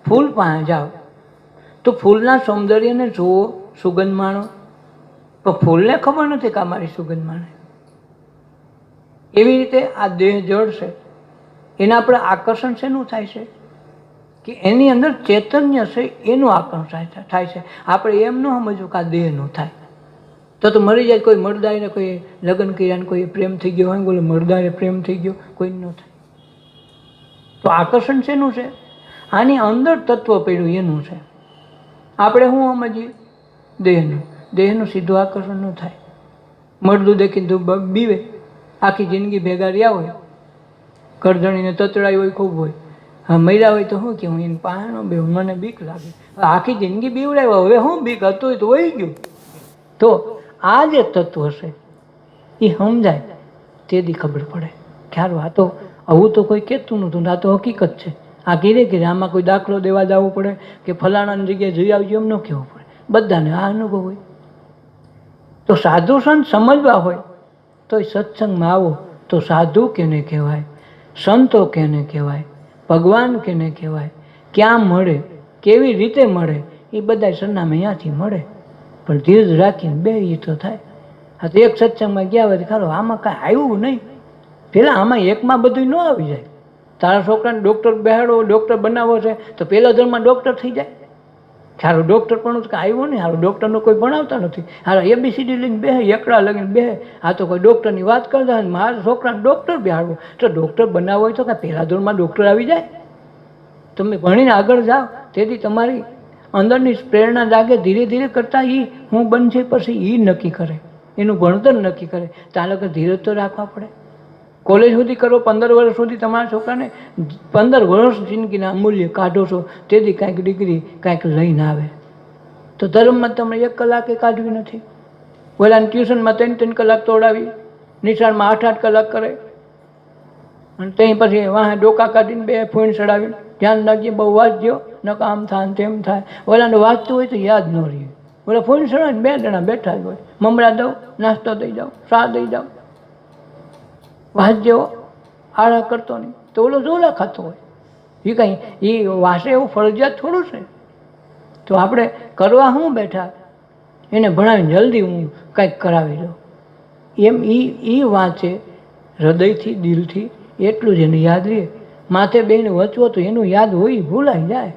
ફૂલ પાસે જાઓ તો ફૂલના સૌંદર્યને જુઓ, સુગંધ માણો, પણ ફૂલને ખબર નથી કે આ મારી સુગંધ માણે. એવી રીતે આ દેહ જળ છે, એના આપણે આકર્ષણ શેનું થાય છે? કે એની અંદર ચૈતન્ય છે એનું આકર્ષણ થાય છે. આપણે એમ ન સમજવું કે આ દેહનું થાય. તો મરી જાય. કોઈ મરદાને કોઈ લગ્ન કર્યા ને કોઈ પ્રેમ થઈ ગયો હોય, બોલે મરદાને પ્રેમ થઈ ગયો, કોઈ ન થાય. તો આકર્ષણ શેનું છે? આની અંદર તત્વ પડ્યું એનું છે. આપણે શું સમજીએ? દેહનું. દેહનું સીધું આકર્ષણ ન થાય. મરદું દેખીને બીવે, આખી જિંદગી ભેગા રહ્યા હોય, કરજણીને તતડાઈ હોય, ખૂબ હોય, હા મર્યા હોય તો શું કે હું એને પાનો બે મને બીક લાગે. આખી જિંદગી બીવડાવ્યા, હવે શું બીક હતું તો વહી ગયું. તો આ જે તત્વ છે એ સમજાય તેથી ખબર પડે. ખ્યાલ આ તો આવું તો કોઈ કહેતું નહોતું, આ તો હકીકત છે. આ ઘીરે ઘીરે આમાં કોઈ દાખલો દેવા જવું પડે કે ફલાણાની જગ્યાએ જઈ આવજો એમ ન કહેવું પડે. બધાને આ અનુભવ હોય. તો સાધુ સંત સમજવા હોય તો સત્સંગમાં આવો તો સાધુ કેને કહેવાય, સંતો કેને કહેવાય, ભગવાન કેને કહેવાય, ક્યાં મળે, કેવી રીતે મળે, એ બધા સરનામે અહીંયાથી મળે. પણ ધીરજ રાખીને બે એ તો થાય. હા તો એક સત્સંગમાં ગયા હોય ખાલો આમાં કાંઈ આવ્યું નહીં. પેલા આમાં એકમાં બધું ન આવી જાય. તારા છોકરાને ડૉક્ટર બેહાડો, ડૉક્ટર બનાવો છે તો પહેલા ધર્મમાં ડૉક્ટર થઈ જાય. સારું ડૉક્ટર પણ કાંઈ આવ્યું નહીં. સારું ડૉક્ટરનું કોઈ ભણાવતા નથી. સારું ABCD લઈને બેહે, એકડા લઈને બેહે. આ તો કોઈ ડૉક્ટરની વાત કરતા હોય, મારા છોકરાને ડૉક્ટર બેહાડવો તો ડૉક્ટર બનાવવો હોય તો કાંઈ પહેલા ધોરણમાં ડૉક્ટર આવી જાય? તમે ભણીને આગળ જાઓ તેથી તમારી અંદરની પ્રેરણા જાગે. ધીરે ધીરે કરતાં એ હું બનશે પછી એ નક્કી કરે, એનું ભણતર નક્કી કરે. તો આ લોકો ધીરજ તો રાખવા પડે. કોલેજ સુધી કરો, 15 વર્ષ સુધી તમારા છોકરાને 15 વર્ષ જિંદગીના અમૂલ્ય કાઢો છો, તેથી કાંઈક ડિગ્રી કાંઈક લઈને આવે. તો ધર્મમાં તમે 1 કલાકે કાઢવી નથી. ઓલાને ટ્યુશનમાં 3 કલાક તોડાવી, નિશાળમાં 8 કલાક કરે, અને ત્યાં પછી વાહ ડોકા કાઢીને બે ફોઈન ચડાવીને ધ્યાન રાખજે બહુ વાંચજો, ન આમ થાય તેમ થાય. ઓલાને વાંચતું હોય તો યાદ ન રહે. ઓલા ફોઈન ચડાવીને 2 જણા બેઠા જ હોય, મમરા દઉં, નાસ્તો દઈ જાઉં, ચા દઈ જાઉં, વાંચજો, આળા કરતો નહીં. તો ઓલો ઝોલા ખાતો હોય. એ કાંઈ એ વાંચે એવું ફરજિયાત થોડું છે. તો આપણે કરવા શું બેઠા, એને ભણાવીને જલ્દી હું કંઈક કરાવી દઉં એમ. એ વાંચે હૃદયથી, દિલથી, એટલું જ એને યાદ રહે. માથે બેને વચવો તો એનું યાદ હોય, ભૂલાઈ જાય.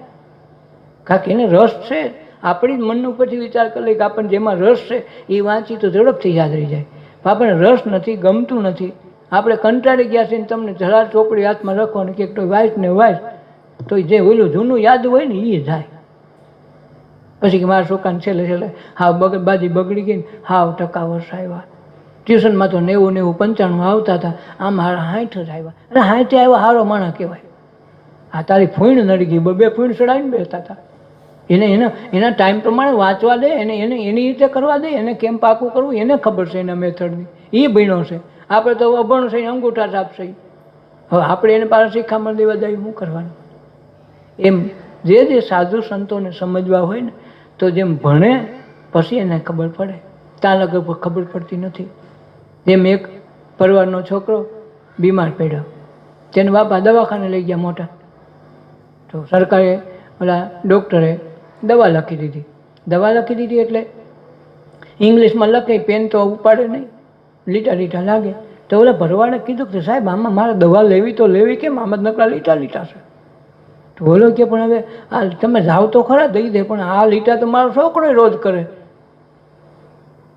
કારણ કે એને રસ છે. આપણી જ મન ઉપરથી વિચાર કરી લઈએ કે આપણને જેમાં રસ છે એ વાંચી તો ઝડપથી યાદ રહી જાય. આપણને રસ નથી, ગમતું નથી, આપણે કંટાળી ગયા છે ને તમને જરા ચોપડી હાથમાં રાખવાની કે તો વાંચ ને વાંચ, તો જે ઓલું જૂનું યાદ હોય ને એ જાય. પછી કે મારા છોકરાને છેલ્લે હાવ બાજી બગડી ગઈ ને હાવ ટકા વર્ષ આવ્યા. ટ્યુશનમાં તો 90, 90, 95 આવતા હતા, આમ હારા 60 જ આવ્યા. અરે 60 આવ્યા હારો માણા કહેવાય. આ તારી ફૂણ નડી ગઈ, 2 ફૂણ ચડાવીને બેસતા હતા. એના ટાઈમ પ્રમાણે વાંચવા દે, એની રીતે કરવા દે, એને કેમ પાકું કરવું એને ખબર છે એના મેથડની. એ ભીણો છે. આપણે તો અભણ છે, અંગૂઠા છાપ છે. હવે આપણે એને પાસે શિખામણ દેવા જાય શું કરવાનું? એમ જે સાધુ સંતોને સમજવા હોય ને તો જેમ ભણે પછી એને ખબર પડે. ત્યાં લગભગ ખબર પડતી નથી. જેમ એક પરિવારનો છોકરો બીમાર પડ્યો, તેને બાપા દવાખાને લઈ ગયા મોટા, તો સરકારે ઓલા ડૉક્ટરે દવા લખી દીધી. દવા લખી દીધી એટલે ઇંગ્લિશમાં લખે, પેન તો ઉપાડે નહીં, લીટા લીટા લાગે. તો ઓલા ભરવાડે કીધું કે સાહેબ આમાં મારે દવા લેવી તો લેવી કેમ, આમાં નકરા લીટા લીટા છે. તો બોલો કે પણ હવે આ તમે જાઓ તો ખરા દઈ દે, પણ આ લીટા તો મારો છોકરો રોજ કરે.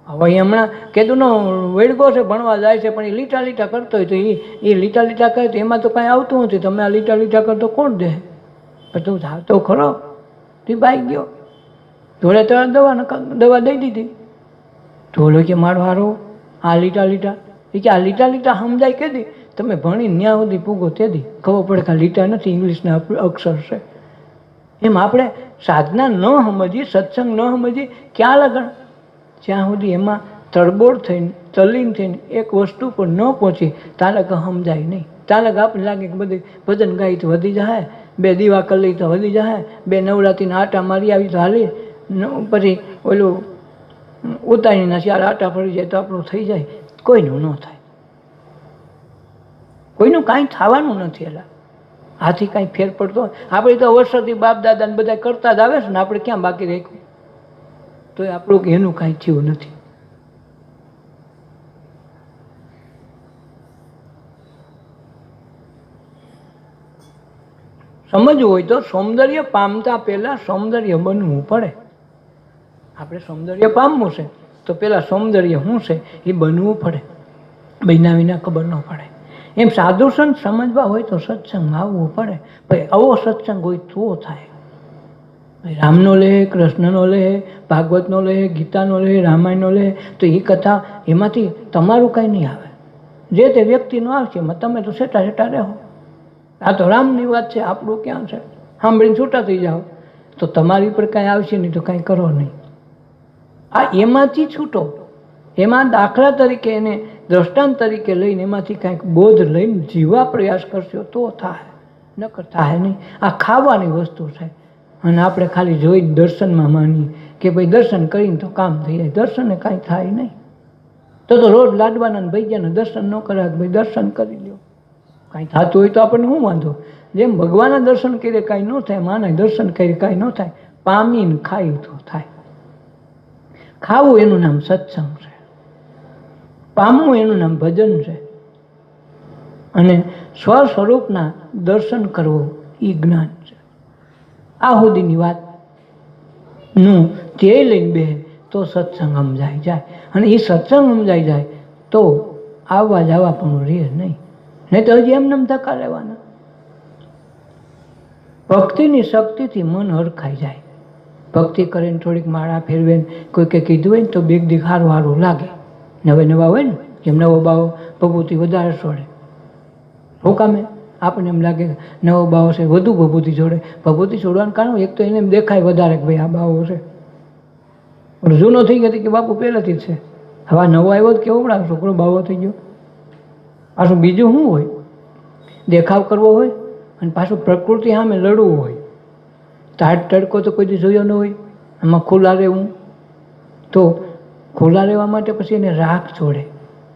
હવે હમણાં કીધું ને વેડગો છે, ભણવા જાય છે, પણ એ લીટા લીટા કરતો હોય તો એ લીટા લીટા કરે તો એમાં તો કાંઈ આવતું નથી. તમે આ લીટા લીટા કરતો કોણ દે? પણ તું જાવ તો ખરો. તે બાઈ ગયો, જોડે તરત દવા દઈ દીધી. તો બોલો કે મારો હારો આ લીટા લીટા, એ કે આ લીટા લીટા સમજાય કેદી? તમે ભણી ન્યા સુધી પૂગો તેથી ખબર પડે કે આ લીટા નથી, ઇંગ્લિશના અક્ષર છે. એમ આપણે સાધના ન સમજીએ, સત્સંગ ન સમજીએ, ક્યાં લગણ? જ્યાં સુધી એમાં તરબોળ થઈને તલ્લીન થઈને એક વસ્તુ પર ન પહોંચી ત્યાં લગા સમજાય નહીં. ત્યાં લગા આપણને લાગે કે બધી ભજન ગાઈ તો વધી જાય, 2 દીવા કરી લઈ તો વધી જાય, 2 નવરાત્રિના આટા મારી આવી તો હાલી, પછી ઓલું ઉતારીના 4 આટા ફરી જાય તો આપણું થઈ જાય. કોઈનું ન થાય, કોઈનું કાંઈ થવાનું નથી. એલા આથી કાંઈ ફેર પડતો આપણે તો વર્ષોથી બાપ દાદાને બધા કરતા જ આવે છે ને, આપણે ક્યાં બાકી રાખ્યું? તો આપણું એનું કાંઈ થયું નથી. સમજવું હોય તો સૌંદર્ય પામતા પહેલા સૌંદર્ય બનવું પડે. આપણે સૌંદર્ય પામવું છે તો પેલા સૌંદર્ય શું છે એ બનવું પડે. બન્યા વિના ખબર ન પડે. એમ સાધુ સંત સમજવા હોય તો સત્સંગમાં આવવું પડે. ભાઈ આવો સત્સંગ હોય તો થાય. રામનો લે, કૃષ્ણનો લે, ભાગવતનો લે, ગીતાનો લે, રામાયણનો લે, તો એ કથા એમાંથી તમારું કાંઈ નહીં આવે. જે તે વ્યક્તિનો આવશે એમાં તમે તો સેટા સેટા રહો. આ તો રામની વાત છે, આપણું ક્યાં છે? સાંભળીને છૂટા થઈ જાઓ તો તમારી પર કાંઈ આવશે નહીં તો કાંઈ કરો નહીં. આ એમાંથી છૂટો, એમાં દાખલા તરીકે એને દ્રષ્ટાંત તરીકે લઈને એમાંથી કાંઈક બોધ લઈને જીવવા પ્રયાસ કરશો તો થાય, નકર થાય નહીં. આ ખાવાની વસ્તુ છે અને આપણે ખાલી જોઈ દર્શનમાં માનીએ કે ભાઈ દર્શન કરીને તો કામ થઈ જાય. દર્શને કાંઈ થાય નહીં. તો રોજ લાડવાના ભૈયાના દર્શન ન કરાય, ભાઈ દર્શન કરી લ્યો. કાંઈ થતું હોય તો આપણને શું વાંધો? જેમ ભગવાનના દર્શન કરીએ કાંઈ ન થાય, માના દર્શન કરીએ કાંઈ ન થાય, પામીને ખાય તો થાય. ખાવું એનું નામ સત્સંગ છે, પામવું એનું નામ ભજન છે, અને સ્વ સ્વરૂપના દર્શન કરવું એ જ્ઞાન છે. આ સુધીની વાતનું ધ્યેય લઈને બે તો સત્સંગ સમજાઈ જાય. અને એ સત્સંગ સમજાઈ જાય તો આવવા જવા પણ રહે નહીં તો હજી એમને ધક્કા લેવાના. ભક્તિની શક્તિથી મન હરખાઈ જાય. ભક્તિ કરીને થોડીક માળા ફેરવે, કોઈકે કીધું હોય ને તો બેગ દી સારું સારું લાગે. નવે નવા હોય ને, જેમ નવો બાવો ભભૂતિ વધારે છોડે. શું કામે? આપણને એમ લાગે નવો બાવો છે વધુ ભભૂતિ છોડે. ભભૂતિ છોડવાનું કારણ એક તો એને એમ દેખાય વધારે કે ભાઈ આ બાવો છે. પણ જૂનો થઈ ગયો કે બાપુ પહેલેથી જ છે. હવે નવો આવ્યો તો કેવો પડે છોકરો બાવો થઈ ગયો. પાછું બીજું શું હોય? દેખાવ કરવો હોય અને પાછું પ્રકૃતિ સામે લડવું હોય. તાટ તડકો તો કોઈ દી જોયો ન હોય. આમાં ખુલ્લા રહેવું, તો ખુલ્લા રહેવા માટે પછી એને રાખ છોડે,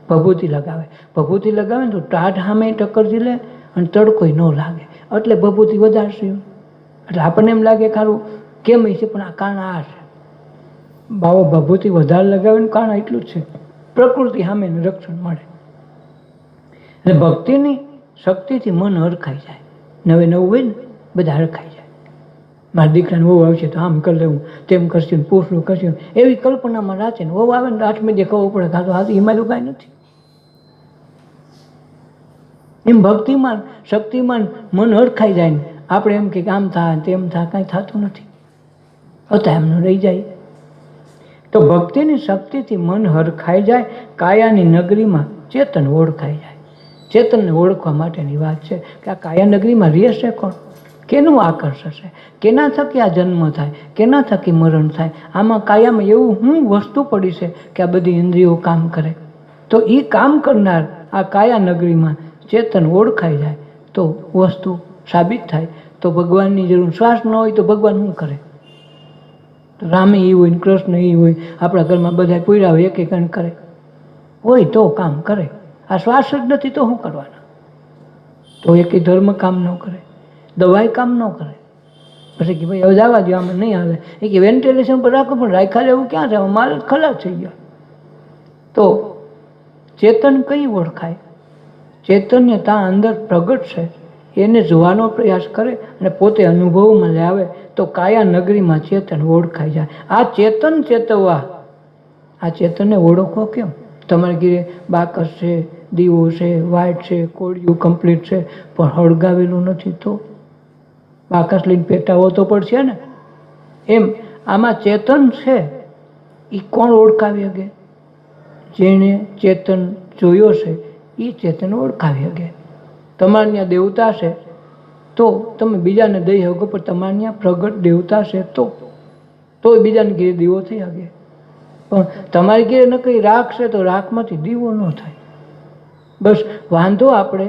ભભૂતિ લગાવે. ભભૂતિ લગાવે ને તો ટાઢ સામે ટક્કરથી લે અને તડકોય ન લાગે, એટલે ભભૂતિ વધારશે. એટલે આપણને એમ લાગે ખારું કેમ છે, પણ આ કારણ આ છે. બાવો ભભૂતિ વધારે લગાવે ને કારણ એટલું જ છે, પ્રકૃતિ સામે રક્ષણ મળે. એટલે ભક્તિની શક્તિથી મન હરખાઈ જાય. નવે નવું હોય ને બધા હરખાઈ જાય. મારા દીકરાને વહુ આવશે તો આમ કરી લેવું, તેમ કરશે, પૂછવું કરશે, એવી કલ્પનામાં રાખે ને વહુ આવે ને આઠમી દે ખબર પડે કાં તો હાથ એમાં તો કાંઈ નથી. એમ ભક્તિમાન શક્તિમાન મન હરખાઈ જાય ને આપણે એમ કે આમ થાય તેમ થાય, કાંઈ થતું નથી, હતા એમનું રહી જાય. તો ભક્તિની શક્તિથી મન હરખાઈ જાય. કાયાની નગરીમાં ચેતન ઓળખાઈ જાય. ચેતનને ઓળખવા માટેની વાત છે કે આ કાયા નગરીમાં રહેશે કોણ? કેનું આકર્ષણ છે? કેના થકી આ જન્મ થાય? કેના થકી મરણ થાય? આમાં કાયામાં એવું શું વસ્તુ પડી છે કે આ બધી ઇન્દ્રિયો કામ કરે? તો એ કામ કરનાર આ કાયા નગરીમાં ચેતન ઓળખાઈ જાય તો વસ્તુ સાબિત થાય. તો ભગવાનની જરૂર શ્વાસ ન હોય તો ભગવાન શું કરે? તો રામે એ હોય ને કૃષ્ણ એ હોય, આપણા ઘરમાં બધા પૂર્યા હોય, એક એક કરે હોય તો કામ કરે. આ શ્વાસ જ નથી તો શું કરવાના? તો એક ધર્મ કામ ન કરે, દવાઈ કામ ન કરે. પછી કે ભાઈ હવે જવા દો, આમાં નહીં આવે. એ કે વેન્ટિલેશન પર રાખો, પણ રાખ્યા એવું ક્યાં છે? માલ ખલાસ થઈ ગયા. તો ચેતન કઈ ઓળખાય? ચૈતન્ય ત્યાં અંદર પ્રગટ છે, એને જોવાનો પ્રયાસ કરે અને પોતે અનુભવમાં લાવે તો કાયા નગરીમાં ચેતન ઓળખાઈ જાય. આ ચેતન ચેતવવા, આ ચેતનને ઓળખવો કેમ? તમારે ઘરે બાકસ છે, દીવો છે, વાઇટ છે, કોળિયું કમ્પ્લીટ છે, પણ હળગાવેલું નથી તો બાકસ લઈને પેટાવો તો પડશે ને. એમ આમાં ચેતન છે, એ કોણ ઓળખાવી શકે? જેણે ચેતન જોયો છે એ ચેતન ઓળખાવી શકે. તમારે ત્યાં દેવતા છે તો તમે બીજાને દઈ શકો, પણ તમારે ત્યાં પ્રગટ દેવતા છે તો બીજાને ઘેર દીવો થઈ શકે. પણ તમારી ઘેર નકરી રાખ છે તો રાખમાંથી દીવો ન થાય. બસ વાંધો આપણે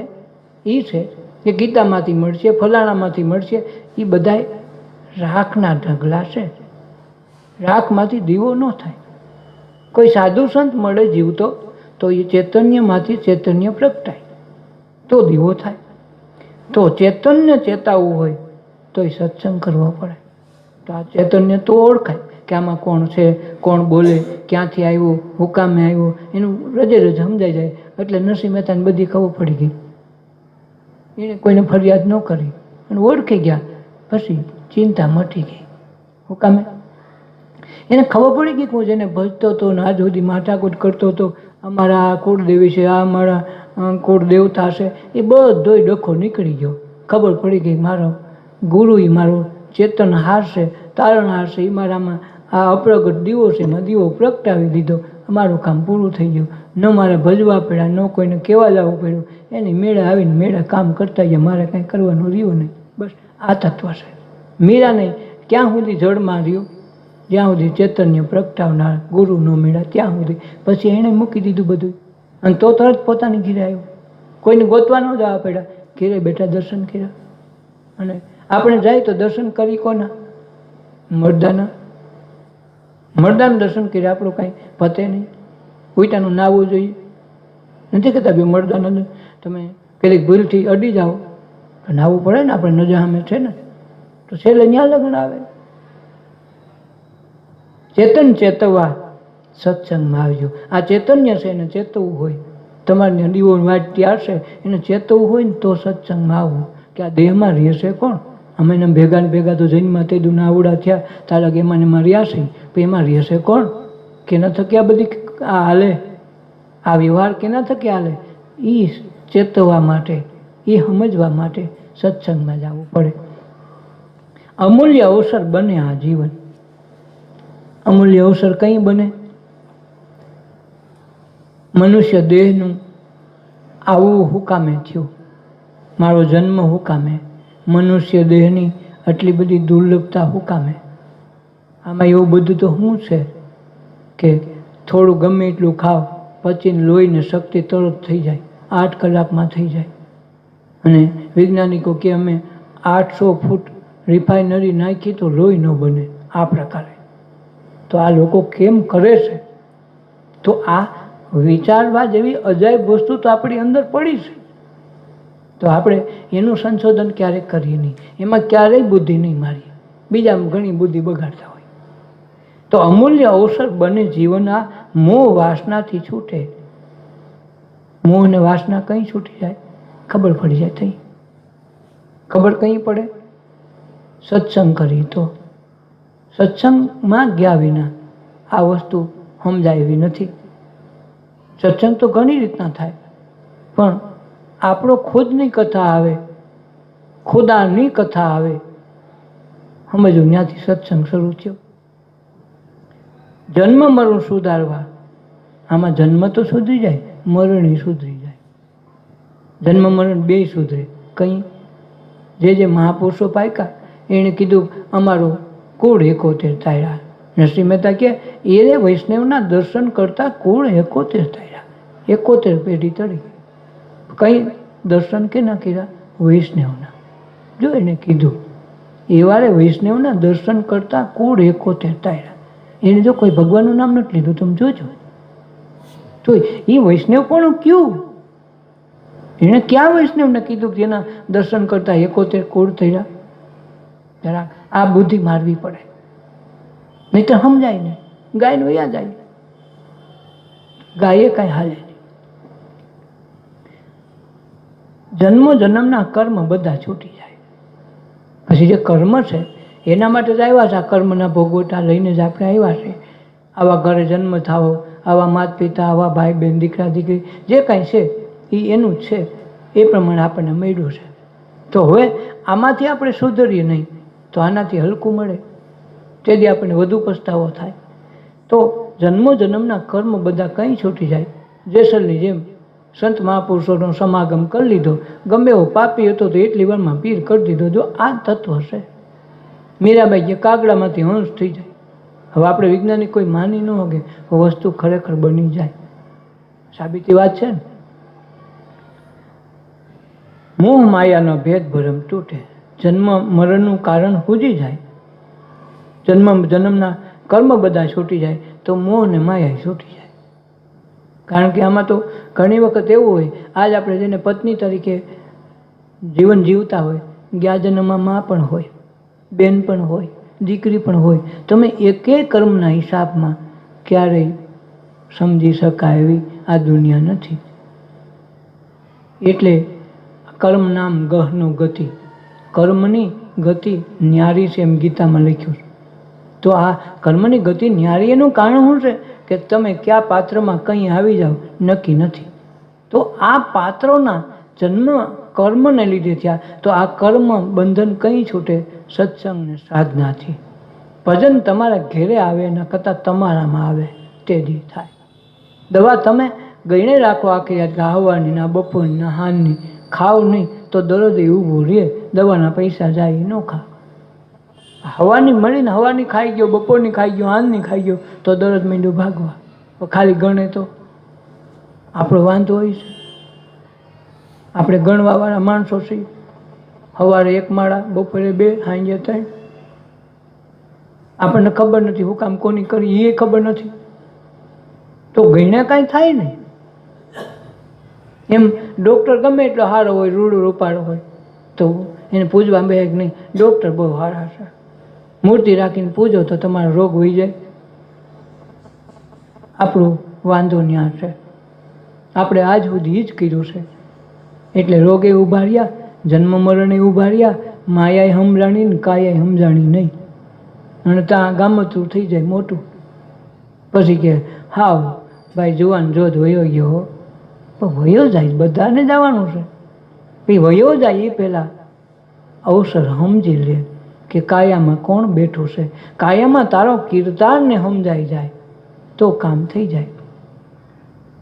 એ છે કે ગીતામાંથી મળશે, ફલાણામાંથી મળશે, એ બધા રાખના ઢગલા છે, રાખમાંથી દીવો ન થાય. કોઈ સાધુ સંત મળે જીવતો તો એ ચૈતન્યમાંથી ચૈતન્ય પ્રગટાય તો દીવો થાય. તો ચેતનને ચેતાવવું હોય તો એ સત્સંગ કરવો પડે. તો આ ચૈતન્ય તો ઓળખાય કે આમાં કોણ છે, કોણ બોલે, ક્યાંથી આવ્યું, હુકામે આવ્યું, એનું રજે રજ સમજાઈ જાય. એટલે નરસિંહ મહેતાને બધી ખબર પડી ગઈ, એણે કોઈને ફરિયાદ ન કરી અને ઓળખી ગયા. પછી ચિંતા મટી ગઈ. હુકામે એને ખબર પડી ગઈ કે હું જેને ભજતો હતો ને આજ સુધી માથાકૂટ કરતો હતો, અમારા આ કુળદેવી છે, આ અમારા કુળ દેવતા છે, એ બધોય ડખો નીકળી ગયો. ખબર પડી ગઈ મારો ગુરુ એ મારો ચેતન હાર છે, તારણ હાર છે, એ મારામાં આ અપ્રગટ દીવો છે, એમાં દીવો પ્રગટાવી દીધો. અમારું કામ પૂરું થઈ ગયું. ન મારે ભજવા પડ્યા, ન કોઈને કહેવા જવું પડ્યું. એની મેળે આવીને મેળે કામ કરતા ગયા, મારે કાંઈ કરવાનું રહ્યું નહીં. બસ આ તત્વ છે. મીરાને ક્યાં સુધી જળમાં રહ્યું? જ્યાં સુધી ચૈતન્ય પ્રગટાવનાર ગુરુ ન મળ્યા ત્યાં સુધી. પછી એણે મૂકી દીધું બધું અને તો તરત પોતાની ઘીરે આવ્યો. કોઈને ગોતવા ન જવા પડ્યા, ઘીરે બેઠા દર્શન કર્યા. અને આપણે જાય તો દર્શન કરી કોના? મરદાના. મરદાનું દર્શન કર્યા, આપણું કાંઈ પતે નહીં. ઉલટાનું નાવું જોઈએ. નથી કહેતા ભાઈ મરદાના તમે કદીક ભૂલથી અડી જાઓ તો નાવું પડે ને, આપણે નજર સામે છે ને, તો છેલ્લે ત્યાં લગ્ન આવે. ચેતન ચેતવવા સત્સંગમાં આવજો. આ ચૈતન્ય છે એને ચેતવવું હોય, તમારે ત્યાં દીવો વાટ ત્યાર છે એને ચેતવવું હોય ને તો સત્સંગમાં આવવું. કે આ દેહમાં રહેશે કોણ? અમે એને ભેગા ને ભેગા તો જન્મમાં તે દુના આવડા થયા, તારા એમાં એમાં રહ્યા છે, પણ એમાં રહેશે કોણ? કેના થકી આ બધી આ હાલે, આ વ્યવહાર કેના થકી હાલે? એ ચેતવવા માટે, એ સમજવા માટે સત્સંગમાં જવું પડે. અમૂલ્ય અવસર બને આ જીવન. અમૂલ્ય અવસર કંઈ બને? મનુષ્ય દેહનું આવું હુકામે થયું, મારો જન્મ હુકામે, મનુષ્ય દેહની આટલી બધી દુર્લભતા હુકામે. આમાં એવું બધું તો શું છે કે થોડું ગમે એટલું ખાવ, પચીને લોહીને શક્તિ તરત થઈ જાય, 8 કલાકમાં થઈ જાય. અને વૈજ્ઞાનિકો કે અમે 800 ફૂટ રિફાઇનરી નાખી તો લોહી ન બને, આ પ્રકારે. તો આ લોકો કેમ કરે છે? તો આ વિચારવા જેવી અજાયબ વસ્તુ તો આપણી અંદર પડી છે. તો આપણે એનું સંશોધન ક્યારેય કરીએ નહીં, એમાં ક્યારેય બુદ્ધિ નહીં મારીએ, બીજામાં ઘણી બુદ્ધિ બગાડતા હોય. તો અમૂલ્ય અવસર બને જીવન. આ મોહ વાસનાથી છૂટે. મોહ ને વાસના કઈ છૂટી જાય? ખબર પડી જાય. થઈ ખબર કઈ પડે? સત્સંગ કરી તો. સત્સંગમાં ગયા વિના આ વસ્તુ સમજાય એવી નથી. સત્સંગ તો ઘણી રીતના થાય, પણ આપણો ખુદની કથા આવે, ખુદાની કથા આવે, સમજવું ત્યાંથી સત્સંગ શરૂ થયો. જન્મ મરણ સુધારવા, આમાં જન્મ તો સુધરી જાય, મરણ સુધરી જાય. જન્મ મરણ બે સુધરે. કંઈ જે મહાપુરુષો પાક્યા એણે કીધું અમારું કુળ 71 તાર્યા. નરસિંહ મહેતા કે એને વૈષ્ણવના દર્શન કરતા કુળ 71 તાર્યા. 71 પેઢી તળી. કંઈ દર્શન કે ના કર્યા? વૈષ્ણવના. જો એને કીધું એ વારે વૈષ્ણવના દર્શન કરતા કુળ 71 તાર્યા. એને જો કોઈ ભગવાનનું નામ નથી લીધું, તમે જોજો. તો એ વૈષ્ણવ પણ ક્યું? એને ક્યાં વૈષ્ણવને કીધું કે એના દર્શન કરતા 71 કુળ થયા? જરા આ બુદ્ધિ મારવી પડે, નહીં તો સમજાય ને. ગાયને વયા જાય, ગાયે કાંઈ હાલે નહીં. જન્મ જન્મના કર્મ બધા છૂટી જાય. પછી જે કર્મ છે એના માટે જ આવ્યા છે. આ કર્મના ભોગવટા લઈને જ આપણે આવ્યા છે. આવા ઘરે જન્મ થાવો, આવા માતા પિતા, આવા ભાઈ બહેન, દીકરા દીકરી, જે કાંઈ છે એ એનું જ છે. એ પ્રમાણે આપણને મળ્યું છે. તો હવે આમાંથી આપણે સુધરીએ નહીં તો આનાથી હલકું મળે, તેથી આપણને વધુ પસ્તાવો થાય. તો જન્મો જન્મના કર્મ બધા કંઈ છૂટી જાય. જેસલની જેમ સંત મહાપુરુષોનો સમાગમ કરી લીધો. ગમે એવો પાપી હતો તો એટલી વારમાં પીર કરી દીધો. જો આ તત્વ છે. મીરાબાઈ જે કાગડામાંથી હંસ થઈ જાય. હવે આપણે વૈજ્ઞાનિક કોઈ માની ન શકે, વસ્તુ ખરેખર બની જાય. સાબિતી વાત છે ને. મોહ માયાનો ભેદ ભરમ તૂટે. જન્મ મરણનું કારણ પૂજી જાય. જન્મ જન્મના કર્મ બધા છૂટી જાય તો મોહ ને માયા છૂટી જાય. કારણ કે આમાં તો ઘણી વખત એવું હોય, આજ આપણે જેને પત્ની તરીકે જીવન જીવતા હોય, ગયા જન્મમાં મા પણ હોય, બેન પણ હોય, દીકરી પણ હોય. તમે એકે કર્મના હિસાબમાં ક્યારેય સમજી શકાય એવી આ દુનિયા નથી. એટલે કર્મ નામ ગહનો ગતિ, કર્મની ગતિ ન્યારી છે એમ ગીતામાં લખ્યું છે. તો આ કર્મની ગતિ ન્યારી એનું કારણ શું છે કે તમે કયા પાત્રમાં કંઈ આવી જાઓ નક્કી નથી. તો આ પાત્રોના જન્મ કર્મને લીધે થયા. તો આ કર્મ બંધન કંઈ છૂટે? સત્સંગ ને સાધનાથી. ભજન તમારા ઘેરે આવે એના કરતાં તમારામાં આવે તે દી થાય. દવા તમે ગઈને રાખો આખી રાત, હવાની ના બપોરની ના હાનની, ખાવ નહીં તો દરરોજ ઊભું રહે, દવાના પૈસા જાય ન ખા. હવાની મળીને હવાની ખાઈ ગયો, બપોરની ખાઈ ગયો, હાનની ખાઈ ગયો તો દરરોજ મીંડું ભાગવા. ખાલી ગણે તો આપણો વાંધો હોય છે. આપણે ગણવાવાળા માણસો છીએ. સવારે 1 માળા, બપોરે 2, સાંજે 3. આપણને ખબર નથી હું કામ કોની કરી એ ખબર નથી. તો ગઈને કાંઈ થાય નહીં. એમ ડૉક્ટર ગમે એટલો સારો હોય, રૂડો રૂપાળો હોય, તો એને પૂજવા બે કે નહીં ડૉક્ટર બહુ સારા છે, મૂર્તિ રાખીને પૂજો તો તમારો રોગ હોઈ જાય. આપણું વાંધો ન્યા છે. આપણે આજ સુધી જ કર્યું છે. એટલે રોગે ઊભા રહ્યા, જન્મ મરણે ઊભા રહ્યા, માયાએ સમજાણી ને કાયાએ સમજાણી નહીં. અને ત્યાં ગામતું થઈ જાય મોટું. પછી કે હાવ ભાઈ જુવાન જોધ વયો ગયો. પણ વયો જાય, બધાને જવાનું છે. એ વયો જાય એ પહેલાં અવસર સમજી લે કે કાયામાં કોણ બેઠું છે. કાયામાં તારો કીર્તારને સમજાઈ જાય તો કામ થઈ જાય.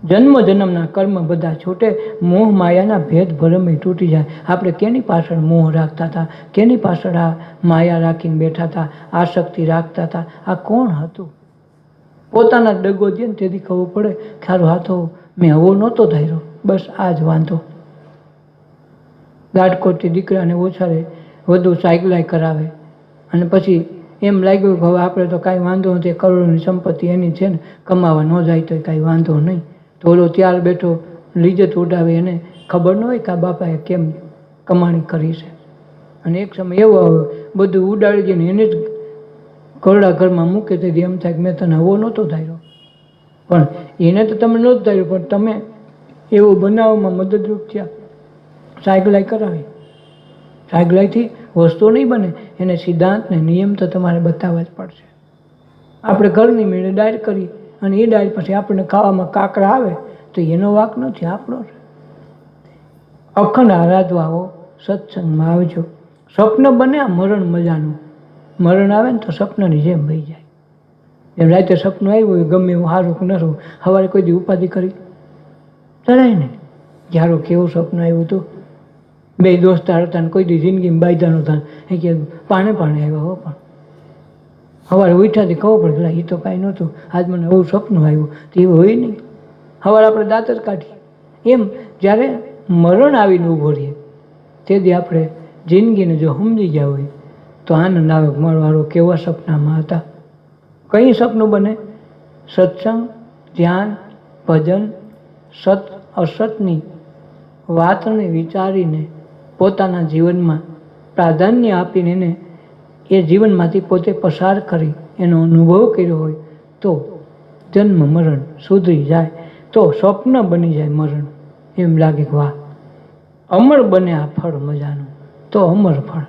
જન્મ જન્મના કર્મ બધા છૂટે. મોહ માયાના ભેદ ભરમે તૂટી જાય. આપણે કેની પાછળ મોહ રાખતા હતા, કેની પાછળ આ માયા રાખીને બેઠા હતા, આસક્તિ રાખતા હતા. આ કોણ હતું? પોતાના ડગો દે ને તેથી ખબર પડે કે સારું હાથો મેં હવો નહોતો ધાર્યો. બસ આ જ વાંધો. ગાટકોટથી દીકરાને ઓછારે વધુ સાયકલાઈ કરાવે અને પછી એમ લાગ્યું કે હવે આપણે તો કાંઈ વાંધો નથી, કરોડોની સંપત્તિ એની છે ને, કમાવા ન જાય તો કાંઈ વાંધો નહીં. તો ઓલો ત્યાર બેઠો લિજ્જત ઉડાવે, એને ખબર ન હોય કે આ બાપાએ કેમ કમાણી કરી છે. અને એક સમય એવો આવે બધું ઉડાડી દે ને એને જ ઘરડા ઘરમાં મૂકે તેથી એમ થાય કે મેં તને હવો નહોતો ધાર્યો. પણ એને તો તમે નહોતું ધાર્યું, પણ તમે એવું બનાવવામાં મદદરૂપ થયા. સાયકલાઈ કરાવી. સાયકલાઈથી વસ્તુ નહીં બને, એને સિદ્ધાંત ને નિયમ તો તમારે બતાવવા જ પડશે. આપણે ઘરની મેળે ડાયર કરી અને એ ડાયર પછી આપણને ખાવામાં કાકરા આવે તો એનો વાંક નથી, આપણો છે. અખંડ આરાધવા હો, સત્સંગમાં આવજો. સ્વપ્ન બને આ મરણ મજાનું. મરણ આવે ને તો સ્વપ્નની જેમ વહી જાય. એમ રાતે સપનું આવ્યું હોય ગમે એવું સારું કે નરું, સવારે કોઈ દી ઉપાધિ કરી ચડાય ને જ્યારે કેવું સપનું આવ્યું હતું. 2 દોસ્તાર હતા ને કોઈ દી જિંદગીમાં બાયદાનું થાય એ કે પાણે આવ્યા હો. પણ સવારે ઉઠ્યાથી ખબર પડે એ તો કાંઈ નહોતું, આજ મને એવું સપનું આવ્યું તો એવું હોય નહીં. સવારે આપણે દાંત જ કાઢીએ. એમ જ્યારે મરણ આવીને ઊભો રહીએ તેથી આપણે જિંદગીને જો સમજી ગયા હોય તો આનંદ આવે. મળવાળો કેવા સપનામાં હતા. કઈ સપનું બને? સત્સંગ, ધ્યાન, ભજન, સત અસતની વાતને વિચારીને પોતાના જીવનમાં પ્રાધાન્ય આપીને એને એ જીવનમાંથી પોતે પસાર કરી એનો અનુભવ કર્યો હોય તો જન્મ મરણ સુધરી જાય. તો સ્વપ્ન બની જાય મરણ. એમ લાગે કે વાહ, અમર બને આ ફળ મજાનું. તો અમર ફળ.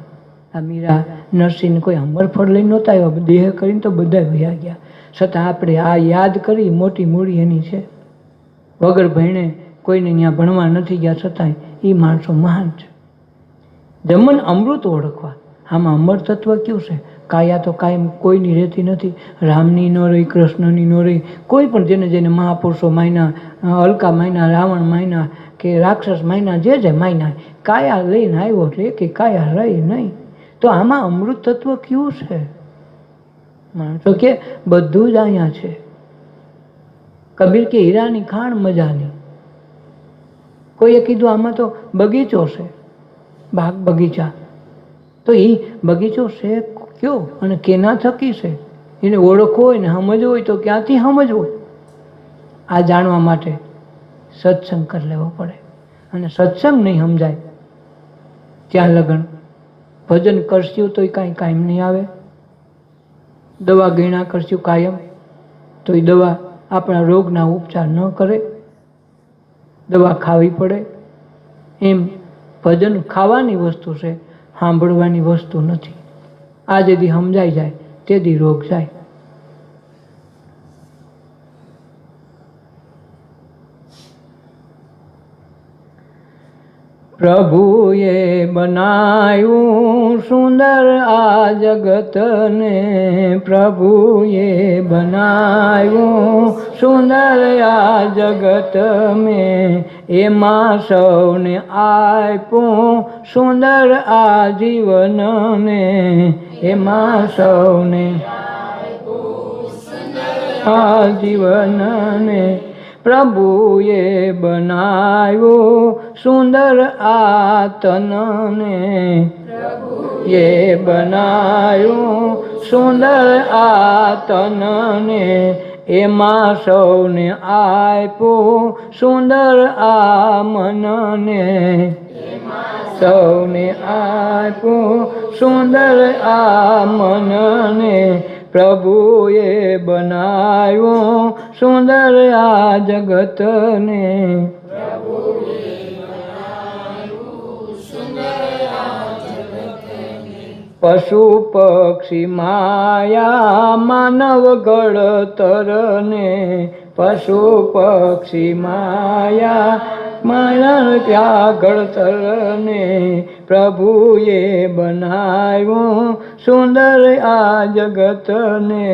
આ મીરા નરસિંહ કોઈ અમર ફળ લઈને નહોતા આવ્યા, દેહ કરીને તો બધા વયા ગયા. છતાં આપણે આ યાદ કરી મોટી મૂડી એની છે. વગર ભણે કોઈને ત્યાં ભણવા નથી ગયા છતાંય એ માણસો મહાન છે. જમન અમૃત ઓળખવા. આમાં અમર તત્વ કયું છે? કાયા તો કાયમ કોઈની રહેતી નથી. રામની ન રહી, કૃષ્ણની ન રહી, કોઈ પણ જેને જેને મહાપુરુષો માયના, અલકા માયના, રાવણ માયના કે રાક્ષસ માયના, જે માયના કાયા લઈને આવ્યો એટલે કે કાયા રહી નહીં. તો આમાં અમૃત તત્વ કયું છે? માણસો કે બધું જ અહીંયા છે. કબીર કે હીરાની ખાણ મજાની. કોઈએ કીધું આમાં તો બગીચો છે, બાગ બગીચા. તો એ બગીચો છે કયો અને કેના થકી છે? એને ઓળખવો હોય ને સમજવો હોય તો ક્યાંથી સમજવો? આ જાણવા માટે સત્સંગ કરી લેવો પડે. અને સત્સંગ નહીં સમજાય ત્યાં લગન ભજન કરશું તોય કાંઈ કાયમ નહીં આવે. દવા ગણ્યા કરશું કાયમ તો એ દવા આપણા રોગના ઉપચાર ન કરે. દવા ખાવી પડે. એમ ભજન ખાવાની વસ્તુ છે, સાંભળવાની વસ્તુ નથી. આ જેથી સમજાઈ જાય તેથી રોગ જાય. પ્રભુએ બનાવ્યું સુંદર આ જગતને, પ્રભુએ બનાવ્યું સુંદર આ જગત મેં, એમાં સૌને આપ્યું સુંદર આ જીવનને, એમાં સૌને આ જીવનને. પ્રભુએ બનાવ્યું સુંદર આ તનને, પ્રભુએ બનાવ્યું સુંદર આ તનને, એમાં સૌને આપ્યું સુંદર આ મનને, સૌને આપ્યું સુંદર આ મનને. પ્રભુએ બનાવ્યું સુંદર આ જગતને, પશુ પક્ષી માયા માનવ ઘડતરને, પશુ પક્ષી માયા માનવ ત્યાં ઘડતરને. પ્રભુએ બનાવ્યું સુંદર આ જગતને,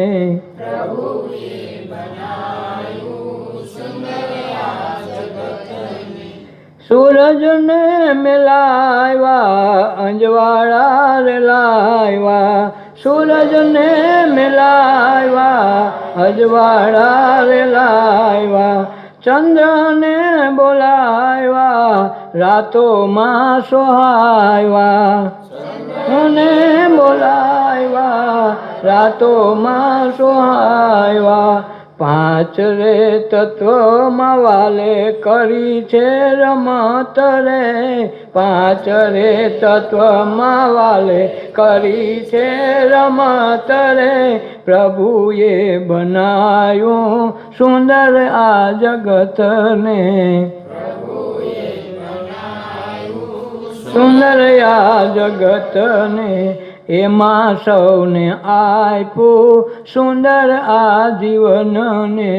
સૂરજને મેલાવ્યા અંજવાળા રે લાવ્યા, સૂરજને મેલાવ્યા અજવાળા રે લાવ્યા, ચંદ્રને બોલાવ્યા રાતોમાં સોહાવ્યા, ચંદ્રને બોલાવ્યા રાતોમાં સોહાવ્યા. પાંચ રે તત્વમાં વાલે કરી છે રમત રે, પાંચ રે તત્વમાં વાલે કરી છે રમત રે. પ્રભુએ બનાવ્યું સુંદર આ જગતને, સુંદર આ જગતને, એમાં સૌને આપ્યું સુંદર આ જીવનને,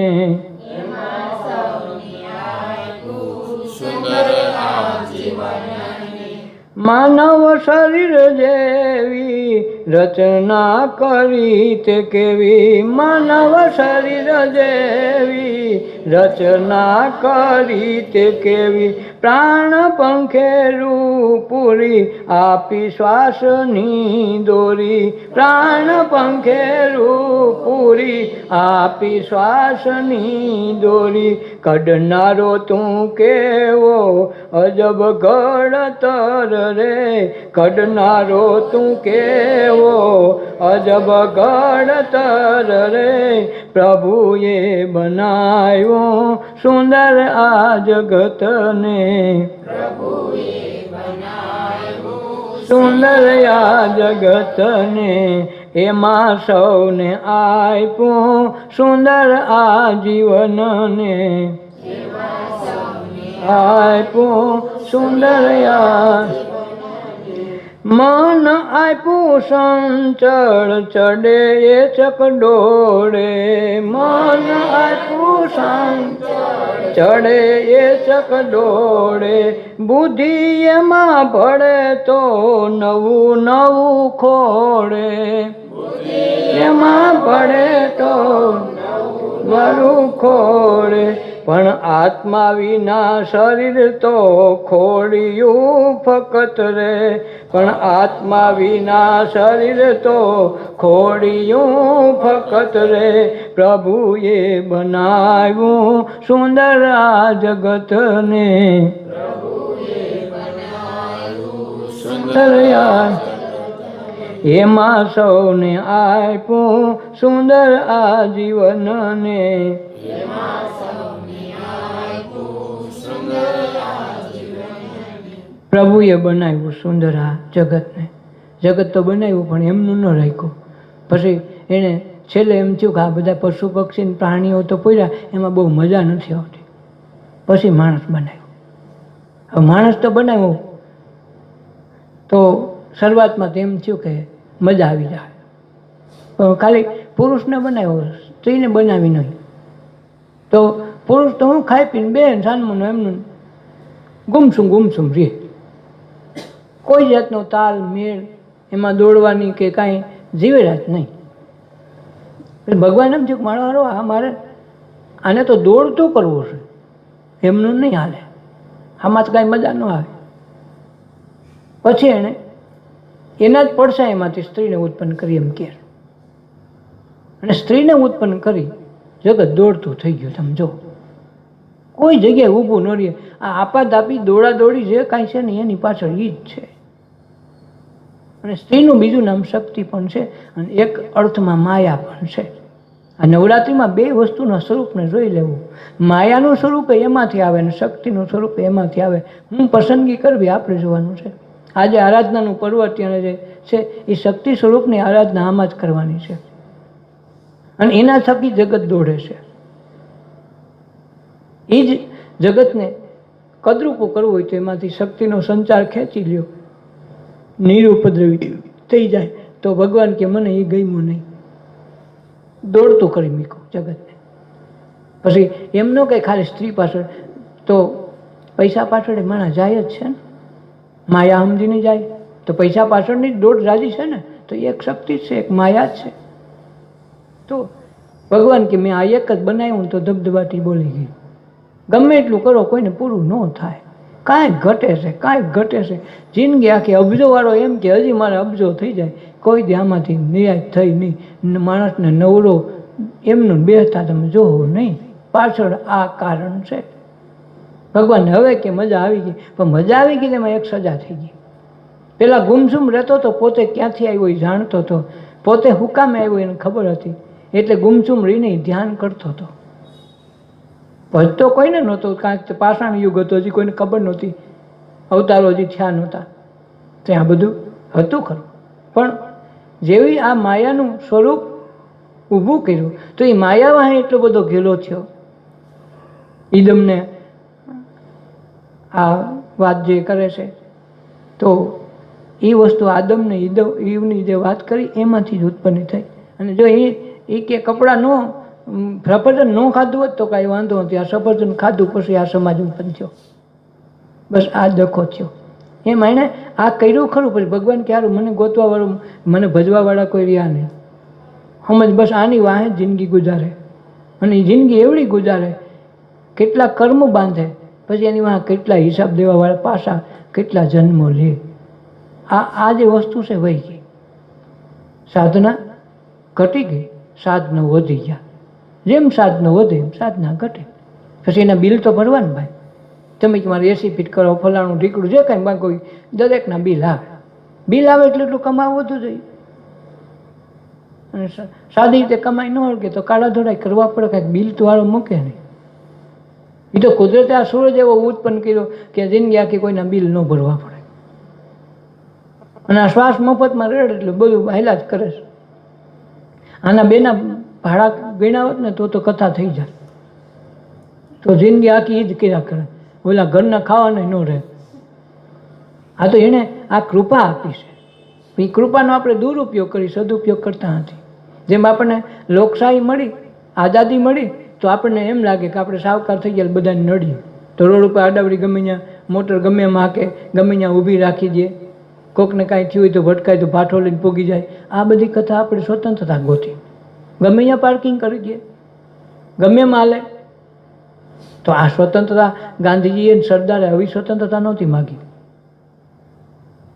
માનવ શરીર જેવી રચના કરી તે કેવી, માનવ શરીર જેવી રચના કરી તે કેવી. પ્રાણ પંખેરું પૂરી આપી શ્વાસની દોરી પ્રાણ પંખેરું પૂરી આપી શ્વાસની દોરી કડનારો તું કેવો અજબ ઘડતર રે કડનારો તું કેવો અજબ ઘડતર રે પ્રભુએ બનાવ્યો સુંદર આ જગતને સુંદર આ જગતને એમાં સૌને આપ્યું સુંદર આ જીવનને આપ્યું સુંદર આ મન આપ્યું સંચળ ચડે એ ચકડોળે મન આપ્યું સંચળ ચડે એ ચકડોળે બુદ્ધિ એમાં ભળે તો નવું નવું ખોળે એમાં ભળે તો નવું ખોળે પણ આત્મા વિના શરીર તો ખોડિયું ફકત રે પણ આત્મા વિના શરીર તો ખોડિયું ફકત રે પ્રભુએ બનાવ્યું સુંદર આ જગતને સુંદર આ એમાં સૌને આપ્યું સુંદર આ જીવનને પ્રભુએ બનાવ્યું સુંદર આ જગતને જગત તો બનાવ્યું પણ એમનું ન રાખ્યું પછી એણે છેલ્લે એમ થયું કે આ બધા પશુ પક્ષી પ્રાણીઓ તો પડ્યા એમાં બહુ મજા નથી આવતી પછી માણસ બનાવ્યો હવે માણસ તો બનાવ્યો તો શરૂઆતમાં તો એમ થયું કે મજા આવી જાય પણ ખાલી પુરુષને બનાવ્યો સ્ત્રીને બનાવી નહીં તો પુરુષ તો હું ખાઈ પીને બે સાનમું એમનું ગુમસુમ રે કોઈ જાતનો તાલ મેળ એમાં દોડવાની કે કાંઈ જીવેરા જ નહીં ભગવાન એમ થયું કે મારો હારો આ મારે આને તો દોડતું કરવું છે એમનું નહીં હાલે આમાં જ કાંઈ મજા ન આવે પછી એણે એના જ પડછાયામાંથી સ્ત્રીને ઉત્પન્ન કરી એમ કે અને સ્ત્રીને ઉત્પન્ન કરી જગત દોડતું થઈ ગયું તમે જો કોઈ જગ્યાએ ઊભું ન રહે આ આપાધાપી દોડાદોડી જે કાંઈ છે ને એની પાછળ એ જ છે અને સ્ત્રીનું બીજું નામ શક્તિ પણ છે અને એક અર્થમાં માયા પણ છે આ નવરાત્રિમાં બે વસ્તુના સ્વરૂપને જોઈ લેવું માયાનું સ્વરૂપ એમાંથી આવે અને શક્તિનું સ્વરૂપ એમાંથી આવે હું પસંદગી કરવી આપણે જોવાનું છે આજે આરાધનાનું પર્વ અત્યારે જે છે એ શક્તિ સ્વરૂપની આરાધના આમાં જ કરવાની છે અને એના થકી જગત દોડે છે એ જ જગતને કદરૂપું કરવું હોય તો એમાંથી શક્તિનો સંચાર ખેંચી લ્યો નિરુપદ્રવી થઈ જાય તો ભગવાન કે મને એ ગમ્યું નહીં દોડતું કરી મૂકો જગતને પછી એમનો કંઈ ખાલી સ્ત્રી પાછળ તો પૈસા પાછળ માણસ જાય જ છે ને માયા સમજીને જાય તો પૈસા પાછળની જ દોડ રાજી છે ને તો એક શક્તિ છે એક માયા જ છે તો ભગવાન કે મેં આ એક જ બનાવ્યું તો ધબધબાટી બોલી ગઈ ગમે એટલું કરો કોઈને પૂરું ન થાય કાંઈ ઘટે છે જિંદગી આખી અબજોવાળો એમ કે હજી મારે અબજો થઈ જાય કોઈ દી આમાંથી નિરાશ થઈ નહીં માણસને નવરો એમનું બેસતા તમે જોવો નહીં પાછળ આ કારણ છે ભગવાન હવે કે મજા આવી ગઈ પણ મજા આવી ગઈ એમાં એક સજા થઈ ગઈ પેલા ગુમસુમ રહેતો તો પોતે ક્યાંથી આવ્યો એ જાણતો હતો પોતે હુકામે આવ્યો એને ખબર હતી એટલે ગુમસુમ રહીને ધ્યાન કરતો હતો ભજતો કોઈને નહોતો કારણ કે પાષાણ યુગ હતો હજી કોઈને ખબર નહોતી અવતારો હજી થયા નહોતા ત્યાં બધું હતું ખરું પણ જેવી આ માયાનું સ્વરૂપ ઊભું કર્યું તો એ માયામાં એટલો બધો ઘેલો થયો ઈદમને આ વાત જે કરે છે તો એ વસ્તુ આદમને ઈવની જે વાત કરી એમાંથી જ ઉત્પન્ન થઈ અને જો એ કે કપડાં સફરજન ન ખાધું હોત તો કાંઈ વાંધો નથી આ સફરજન ખાધું પછી આ સમાજ ઉત્પન્ન થયો બસ આ દખો થયો એમ એણે આ કર્યું ખરું પછી ભગવાન ક્યારું મને ગોતવાવાળું મને ભજવાવાળા કોઈ રહ્યા નહીં સમજ બસ આની વાહે જિંદગી ગુજારે અને એ જિંદગી એવડી ગુજારે કેટલા કર્મ બાંધે પછી એની વાં કેટલા હિસાબ દેવાવાળા પાછા કેટલા જન્મો લે. આ જે વસ્તુ છે વહી ગઈ. સાધના ઘટી ગઈ, સાધનો વધી ગયા. જેમ સાધનો વધે એમ સાધના ઘટે. પછી એના બિલ તો ભરવાનું ભાઈ. તમે તમારે એસી ફીટ કરો, ફલાણું ઢીકડું જે કાંઈ બાકી કોઈ દરેકના બિલ આવે. બિલ આવે એટલે એટલું કમાવવું વધુ જોઈએ. અને સાદી રીતે કમાઈ ન હોય તો કાળા ધોળાઈ કરવા પડે, કાંઈક બિલ તો વાળો મૂકે નહીં. એ તો કુદરતે આ સૂરજ એવો ઉત્પન્ન કર્યો કે જિંદગી આખી કોઈના બિલ ન ભરવા પડે. અને આ શ્વાસ મફતમાં રેડ એટલે બધું હાલ્યા જ કરે છે. આના બેના ભાડા ગણ્યા હોત ને તો કથા થઈ જાય. તો જિંદગી આખી એ જ કર્યા કરે. ઓલા ઘરના ખાવાના ન રહે. આ તો એણે આ કૃપા આપી છે. એ કૃપાનો આપણે દુરુપયોગ કરી, સદુપયોગ કરતા નથી. જેમ આપણને લોકશાહી મળી, આઝાદી મળી, તો આપણને એમ લાગે કે આપણે સાવકાર થઈ ગયા બધાને નડીએ. તો રોડ ઉપર આડાવડી ગમે ત્યાં મોટર ગમે એમ હાકે, ગમે ત્યાં ઊભી રાખી દે. કોકને કાંઈ થયું હોય તો ભટકાય તો ભાઠો લઈને પૂગી જાય. આ બધી કથા આપણે સ્વતંત્રતા ગોતી. ગમે ત્યાં પાર્કિંગ કરી દે, ગમે એમ હાલે. તો આ સ્વતંત્રતા ગાંધીજીએ સરદારે આવી સ્વતંત્રતા નહોતી માગી.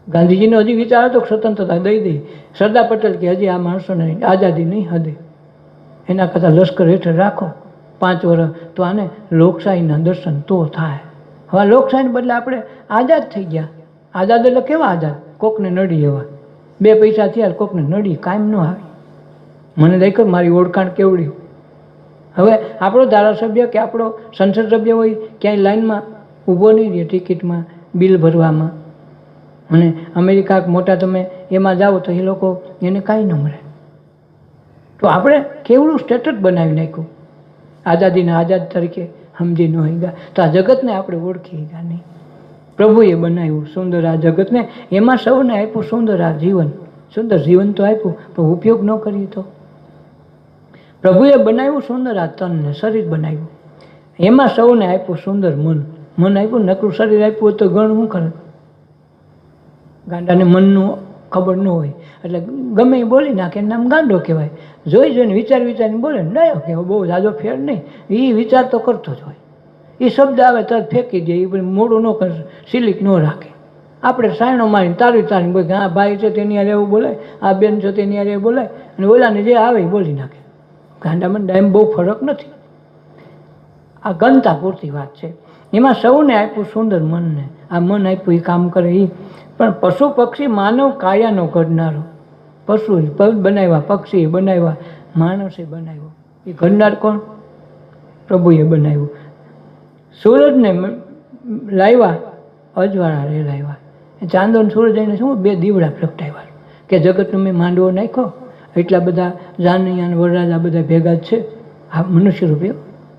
ગાંધીજીનો હજી વિચાર હતો કે સ્વતંત્રતા દઈ દઈ. સરદાર પટેલ કે હજી આ માણસોને આઝાદી નહીં હદે, એના કરતાં લશ્કર હેઠળ રાખો 5 વર્ષ, તો આને લોકશાહીના દર્શન તો થાય. હવે લોકશાહીને બદલે આપણે આઝાદ થઈ ગયા. આઝાદ એટલે કેવા આઝાદ? કોકને નડી એવા. 2 પૈસા થયા કોકને નડી, કાયમ ન આવે. મને દેખો મારી ઓળખાણ કેવડી. હવે આપણો ધારાસભ્ય કે આપણો સંસદ સભ્ય હોય ક્યાંય લાઈનમાં ઊભો નહીં રહે ટિકિટમાં, બિલ ભરવામાં. અને અમેરિકા મોટા તમે એમાં જાઓ તો એ લોકો એને કાંઈ ન મળે. તો આપણે કેવડું સ્ટેટસ બનાવી નાખ્યું. આઝાદીના આઝાદ તરીકે સમજી ન હોય ગયા. તો આ જગતને આપણે ઓળખી ગયા નહીં. પ્રભુએ બનાવ્યું સુંદર આ જગતને, એમાં સૌને આપ્યું સુંદર આ જીવન. સુંદર જીવન તો આપ્યું, પણ ઉપયોગ ન કરીએ તો. પ્રભુએ બનાવ્યું સુંદર આ તનને, શરીર બનાવ્યું, એમાં સૌને આપ્યું સુંદર મન. મન આપ્યું, નકરું શરીર આપ્યું તો ગણ શું કરે? ગાંડાને મનનું ખબર ન હોય એટલે ગમે એ બોલી નાખે, નામ ગાંડો કહેવાય. જોઈ જોઈને વિચારીને બોલે ને ડાયો કે બહુ જાજો ફેર નહીં. એ વિચાર તો કરતો જ હોય. એ શબ્દ આવે તરત ફેંકી દે. એ મોડું ન કરે, સિલિક ન રાખે. આપણે સાયણો મારીને તારીને બોલે કે આ ભાઈ છે તેની હારે એવું બોલાય, આ બેન છે તેની હારે બોલાય, અને ઓલાને જે આવે એ બોલી નાખે. ગાંડામાં ડાયમ બહુ ફરક નથી. આ ગણતા પૂરતી વાત છે. એમાં સૌને આપ્યું સુંદર મનને. આ મન આપ્યું એ કામ કરે. એ પણ પશુ પક્ષી માનવ કાયાનો ઘડનારો. પશુ બનાવ્યા, પક્ષી બનાવ્યા, માણસે બનાવ્યો. એ ઘડનાર કોણ? પ્રભુએ બનાવ્યું. સૂરજને લાવ્યા, અજવાળા રે લાવ્યા. ચાંદો ને સૂરજ એને શું 2 દીવડા પ્રગટાવ્યા કે જગતનો મેં માંડવો નાખ્યો. એટલા બધા જાનૈયા અને વરરાજા બધા ભેગા જ છે. આ મનુષ્ય રૂપે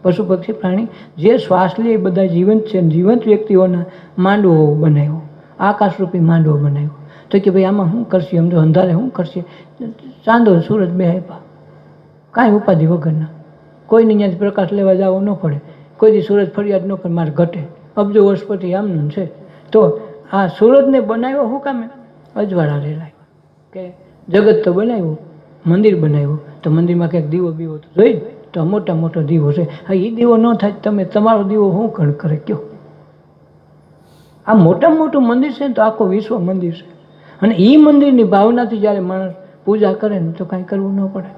પશુ પક્ષી પ્રાણી જે શ્વાસ લે એ બધા જીવંત છે. જીવંત વ્યક્તિઓના માંડવો બનાવ્યો, આકાશરૂપી માંડવો બનાવ્યો. તો કે ભાઈ આમાં શું કરશે? એમ તો અંધારે શું કરશે? ચાંદો સૂરજ 2 આપ્યા, કાંઈ ઉપાધિ વગરના. કોઈને ત્યાંથી પ્રકાશ લેવા જવો ન પડે. કોઈ દી સૂરજ ફરિયાદ ન કરે મારે ઘટે. અબજો વર્ષ પછી આમનું છે. તો આ સૂરજને બનાવ્યો શું કામે? અજવાળા રે લાવ્યા. કે જગત તો બનાવ્યું, મંદિર બનાવ્યું, તો મંદિરમાં કંઈક દીવો બીવો તો જોઈ, તો મોટો દીવો છે. હા, એ દીવો ન થાય તમે તમારો દીવો શું કણ કરે કયો? આ મોટામાં મોટું મંદિર છે ને તો આખું વિશ્વ મંદિર છે. અને એ મંદિરની ભાવનાથી જ્યારે માણસ પૂજા કરે ને તો કાંઈ કરવું ન પડે.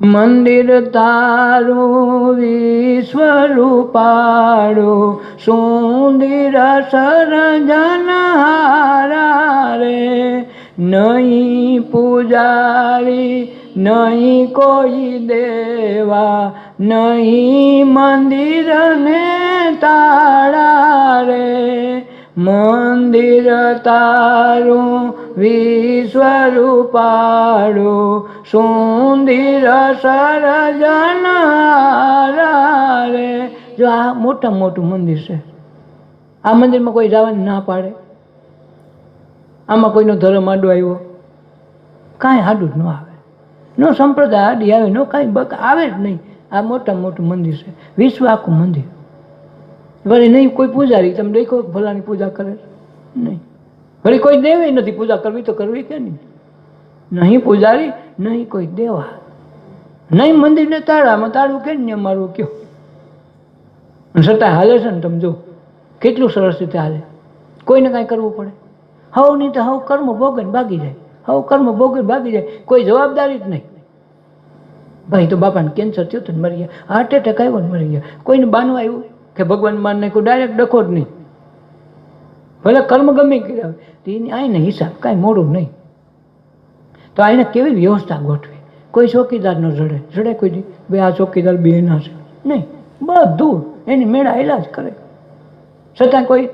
મંદિર તારું વિશ્વરૂપાળું, સુંદર સર્જનહારા રે. નહીં પૂજારી, નહીં કોઈ દેવા, નહીં મંદિરને તાળા રે. મંદિર તારું વિશ્વરૂપાળું, સુંદર સર્જનહારા રે. જો આ મોટું મંદિર છે. આ મંદિરમાં કોઈ જવાની ના પાડે? આમાં કોઈનો ધર્મ આડો આવ્યો? કાંઈ આડું જ ન આવે. નો સંપ્રદાય આડી આવે, નો કાંઈ બક આવે જ નહીં. આ મોટું મંદિર છે, વિશ્વ આખું મંદિર. વળી નહીં કોઈ પૂજારી તમે દેખો ભલાની પૂજા કરે નહીં. વળી કોઈ દેવે નથી પૂજા કરવી તો કરવી કે નહીં. નહીં પૂજારી, નહીં કોઈ દેવા, નહીં મંદિરને તાળામાં તાળું કે ને મારું કયો. અને છતાં હાલે છે ને, તમે જો કેટલું સરસ રીતે હાલે. કોઈને કાંઈ કરવું પડે, હવ નહીં તો હવ કર્મ ભોગવીને ભાગી જાય, હવ કર્મ ભોગવીને ભાગી જાય, કોઈ જવાબદારી જ નહીં. ભાઈ તો બાપાને કેન્સર થયું હતું ને મરી ગયા, હાર્ટ એટેક આવ્યો ને મરી ગયા, કોઈને બાનું આવ્યું કે ભગવાન માન નાખ્યું, ડાયરેક્ટ ડખો જ નહીં. ભલે કર્મ ગમે કર્યા હોય તો એની આઈને હિસાબ કાંઈ મોડું નહીં. તો આને કેવી વ્યવસ્થા ગોઠવી. કોઈ ચોકીદાર ન જડે કોઈ દી બે આ ચોકીદાર બે ના છે નહીં, બધું એની મેળા ઇલાજ કરે. છતાં કોઈ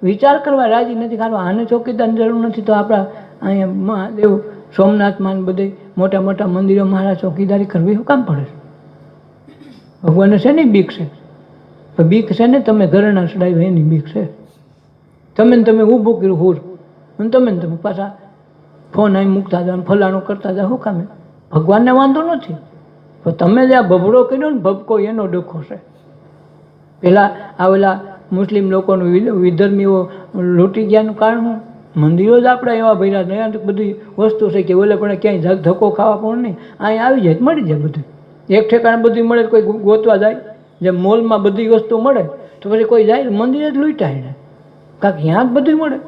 વિચાર કરવા રાજી નથી. કારણ આને ચોકીદારની જરૂર નથી તો આપણા અહીંયા મહાદેવ સોમનાથમાં બધે મોટા મોટા મંદિરો મારા ચોકીદારી કરવી શું કામ પડે છે? ભગવાનને છે ને બીક છે, તો બીક છે ને તમે ઘરના ચડાવી એની બીક છે. તમે ને તમે ઊભું કર્યું હુર અને તમે ને તમે પાછા ફોન અહીં મૂકતા જાઓ ફલાણું કરતા જાઓ, શું કામે? ભગવાનને વાંધો નથી, તો તમે જે આ ભભરો કર્યો ને ભબકો એનો ડખો છે. પેલા આવેલા મુસ્લિમ લોકોનું વિધર્મીઓ લૂંટી ગયાનું કારણ શું? મંદિરો જ આપણે એવા ભર્યા નહીં, બધી વસ્તુ છે કે ઓલે પણ ક્યાંય ધક્કો ખાવા પણ નહીં, અહીંયા આવી જાય મળી જાય બધું એક ઠેકાણે બધું મળે. કોઈ ગોતવા જાય, જેમ મોલમાં બધી વસ્તુ મળે તો પછી કોઈ જાય મંદિરે જ લૂંટાય ને, કારણ કે ત્યાં જ બધું મળે.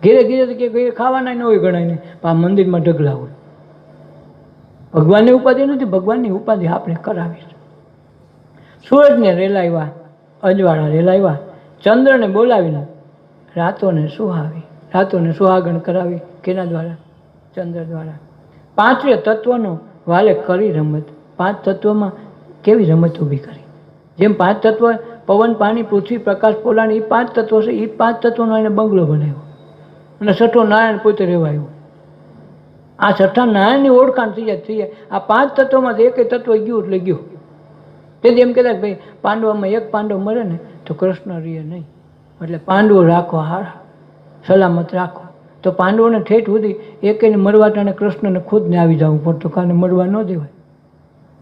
ઘેરે ઘેરે કે ઘેરે ખાવાના ન હોય ગણાય નહીં, પણ આ મંદિરમાં ઢગલા હોય. ભગવાનની ઉપાધિ નથી, ભગવાનની ઉપાધિ આપણે કરાવી છે. સૂરજને રેલાવ્યા, અજવાળા રેલાવ્યા, ચંદ્રને બોલાવીને રાતોને સુહાવી, રાતોને સુહાગણ કરાવી. કેના દ્વારા? ચંદ્ર દ્વારા. પાંચે તત્વનો વાલે કરી રમત. પાંચ તત્વમાં કેવી રમત ઊભી કરી. જેમ પાંચ તત્વ પવન, પાણી, પૃથ્વી, પ્રકાશ, પોલાણ, એ પાંચ તત્વો છે. એ પાંચ તત્વોનો એને બંગલો બનાવ્યો અને છઠ્ઠો નારાયણ પોતે રહેવાયો. આ છઠ્ઠા નારાયણની ઓળખાણ થઈ જાય. આ પાંચ તત્વોમાંથી એક તત્વ ગયું એટલે ગયું. તેથી એમ કહેતા કે ભાઈ પાંડવોમાં એક પાંડવ મરે ને તો કૃષ્ણ રીએ નહીં, એટલે પાંડવો રાખો હારા, સલામત રાખો. તો પાંડવોને ઠેઠ સુધી એકેને મરવા ટાણે કૃષ્ણને ખુદને આવી જવું પડતું, કારણ મરવા ન દેવાય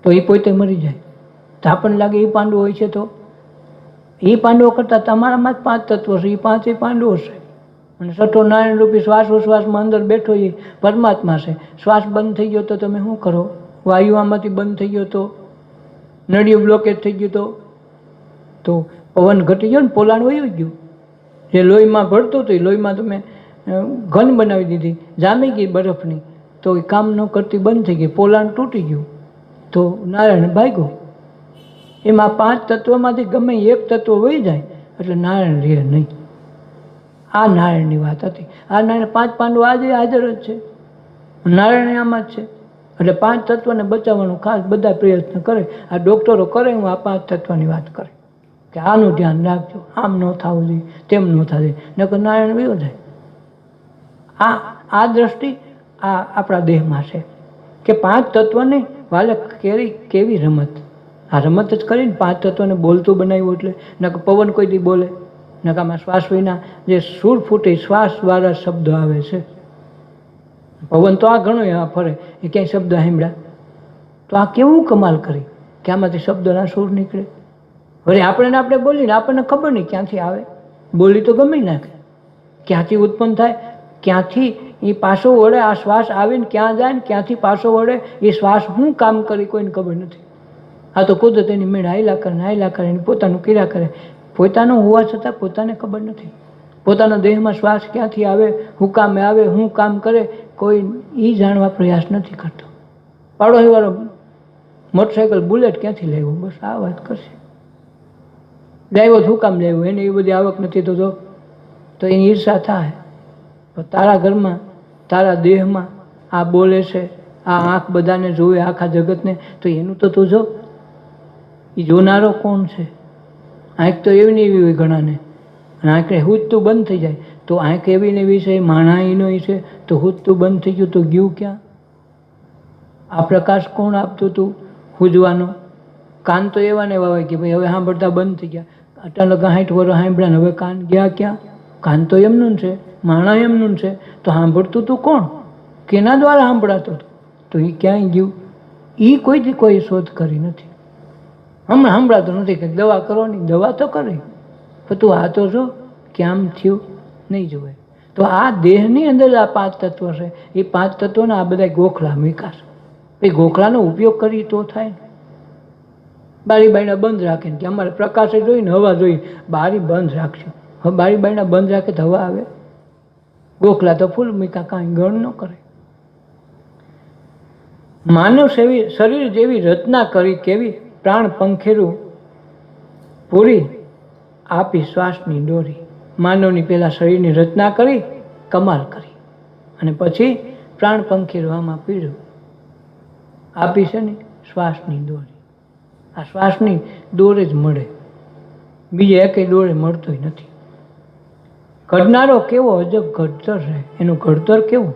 તો એ પોતે મરી જાય. તો આપણને લાગે એ પાંડવો હોય છે, તો એ પાંડવો કરતાં તમારામાં જ પાંચ તત્વો છે, એ પાંચે પાંડવો છે. અને છઠ્ઠો નારાયણ રૂપી શ્વાસ ઉશ્વાસમાં અંદર બેઠો એ પરમાત્મા છે. શ્વાસ બંધ થઈ ગયો તો તમે શું કરો? વાયુ આમાંથી બંધ થઈ ગયો તો, નળીઓ બ્લોકેજ થઈ ગયું તો પવન ઘટી ગયો ને, પોલાણ વયું ગયું. જે લોહીમાં ભળતું હતું એ લોહીમાં તમે ઘન બનાવી દીધી, જામી ગઈ બરફની, તો એ કામ ન કરતી બંધ થઈ ગઈ, પોલાણ તૂટી ગયું, તો નારાયણ ભાગ્યો. એમાં પાંચ તત્વમાંથી ગમે એક તત્વ વહી જાય એટલે નારાયણ રહે નહીં. આ નારાયણની વાત હતી. આ નારાયણ પાંચ પાંડવો આજે હાજર જ છે, નારાયણ આમાં જ છે. એટલે પાંચ તત્વને બચાવવાનું ખાસ બધા પ્રયત્ન કરે. આ ડૉક્ટરો કરે, હું આ પાંચ તત્વની વાત કરે કે આનું ધ્યાન રાખજો, આમ ન થવું જોઈએ, તેમ ન થવું જોઈએ, નકર નારાયણ વયો જાય. આ દ્રષ્ટિ આ આપણા દેહમાં છે કે પાંચ તત્વને વાલે કેવી રમત. આ રમત જ કરીને પાંચ તત્વને બોલતું બનાવ્યું. એટલે નકર પવન કોઈ દી બોલે, નકામાં શ્વાસ વિના જે સૂર ફૂટે શ્વાસ દ્વારા શબ્દ આવે છે. પવન તો આ ઘણો આ ફરે, એ ક્યાંય શબ્દ સાંભળ્યા? તો આ કેવું કમાલ કરી કે આમાંથી શબ્દોના સૂર નીકળે. વળી આપણે બોલીને આપણને ખબર નહીં ક્યાંથી આવે. બોલી તો ગમે નાખે, ક્યાંથી ઉત્પન્ન થાય, ક્યાંથી એ પાછો વળે, આ શ્વાસ આવીને ક્યાં જાય ને ક્યાંથી પાછો વળે, એ શ્વાસ શું કામ કરી કોઈને ખબર નથી. આ તો કુદરત એની મેળ હાયલા કરે, એની પોતાનું ક્રિયા કરે. પોતાનું હોવા છતાં પોતાને ખબર નથી. પોતાના દેહમાં શ્વાસ ક્યાંથી આવે, હું કામે આવે, શું કામ કરે, કોઈ એ જાણવા પ્રયાસ નથી કરતો. પાડોશીવાળો મોટરસાઇકલ બુલેટ ક્યાંથી લેવું, બસ આ વાત કરશે. ડ્રાઈવર શું કામ લેવું, એને એ બધી આવક નથી તો એની ઈર્ષા થાય. તો તારા ઘરમાં, તારા દેહમાં આ બોલે છે, આ આંખ બધાને જોવે, આખા જગતને, તો એનું તો તું જો. એ જોનારો કોણ છે? આંખ તો એવી ને એવી હોય ઘણાને, અને આંખને હુજતું બંધ થઈ જાય તો આંખ એવી ને એવી છે, માણાઈનો છે, તો હુજતું બંધ થઈ ગયું તો ગયું ક્યાં? આ પ્રકાશ કોણ આપતું હતું હુજવાનો? કાન તો એવા ને એવા હોય કે ભાઈ હવે સાંભળતા બંધ થઈ ગયા, અચાનક 60 વર્ષ સાંભળ્યા ને હવે કાન ગયા ક્યાં? કાન તો એમનું છે, માણા એમનું છે, તો સાંભળતું તું કોણ? કેના દ્વારા સાંભળાતું હતું? તો એ ક્યાંય ગયું? એ કોઈ શોધ કરી નથી. હમણાં સાંભળાતું નથી કે દવા કરવાની, દવા તો કરી, પણ તું આ તો જો કે આમ થયું નહીં જોવે. તો આ દેહની અંદર આ પાંચ તત્વો છે. એ પાંચ તત્વોના આ બધા ગોખલા મૂક્યા છે. એ ગોખલાનો ઉપયોગ કરી તો થાય ને. બારી બાયણા બંધ રાખે ને કે અમારે પ્રકાશ જોઈએ ને હવા જોઈએ, બારી બંધ રાખશું. હવે બારી બાયણા બંધ રાખે તો હવા આવે? ગોખલા તો ફૂલ મૂક્યા, કાંઈ ગણ ન કરે. માનવ શરીર જેવી રચના કરી કેવી, પ્રાણ પંખેરું પૂરી આપી શ્વાસની દોરી. માનવની પહેલા શરીરની રચના કરી, કમાલ કરી, અને પછી પ્રાણ પંખેરવામાં પીડ્યું આપી છે ને શ્વાસની દોરી. આ શ્વાસની દોરે જ મળે, બીજે એકેય દોરે મળતોય નથી. ઘડનારો કેવો અજબ ઘડતર છે, એનું ઘડતર કેવું.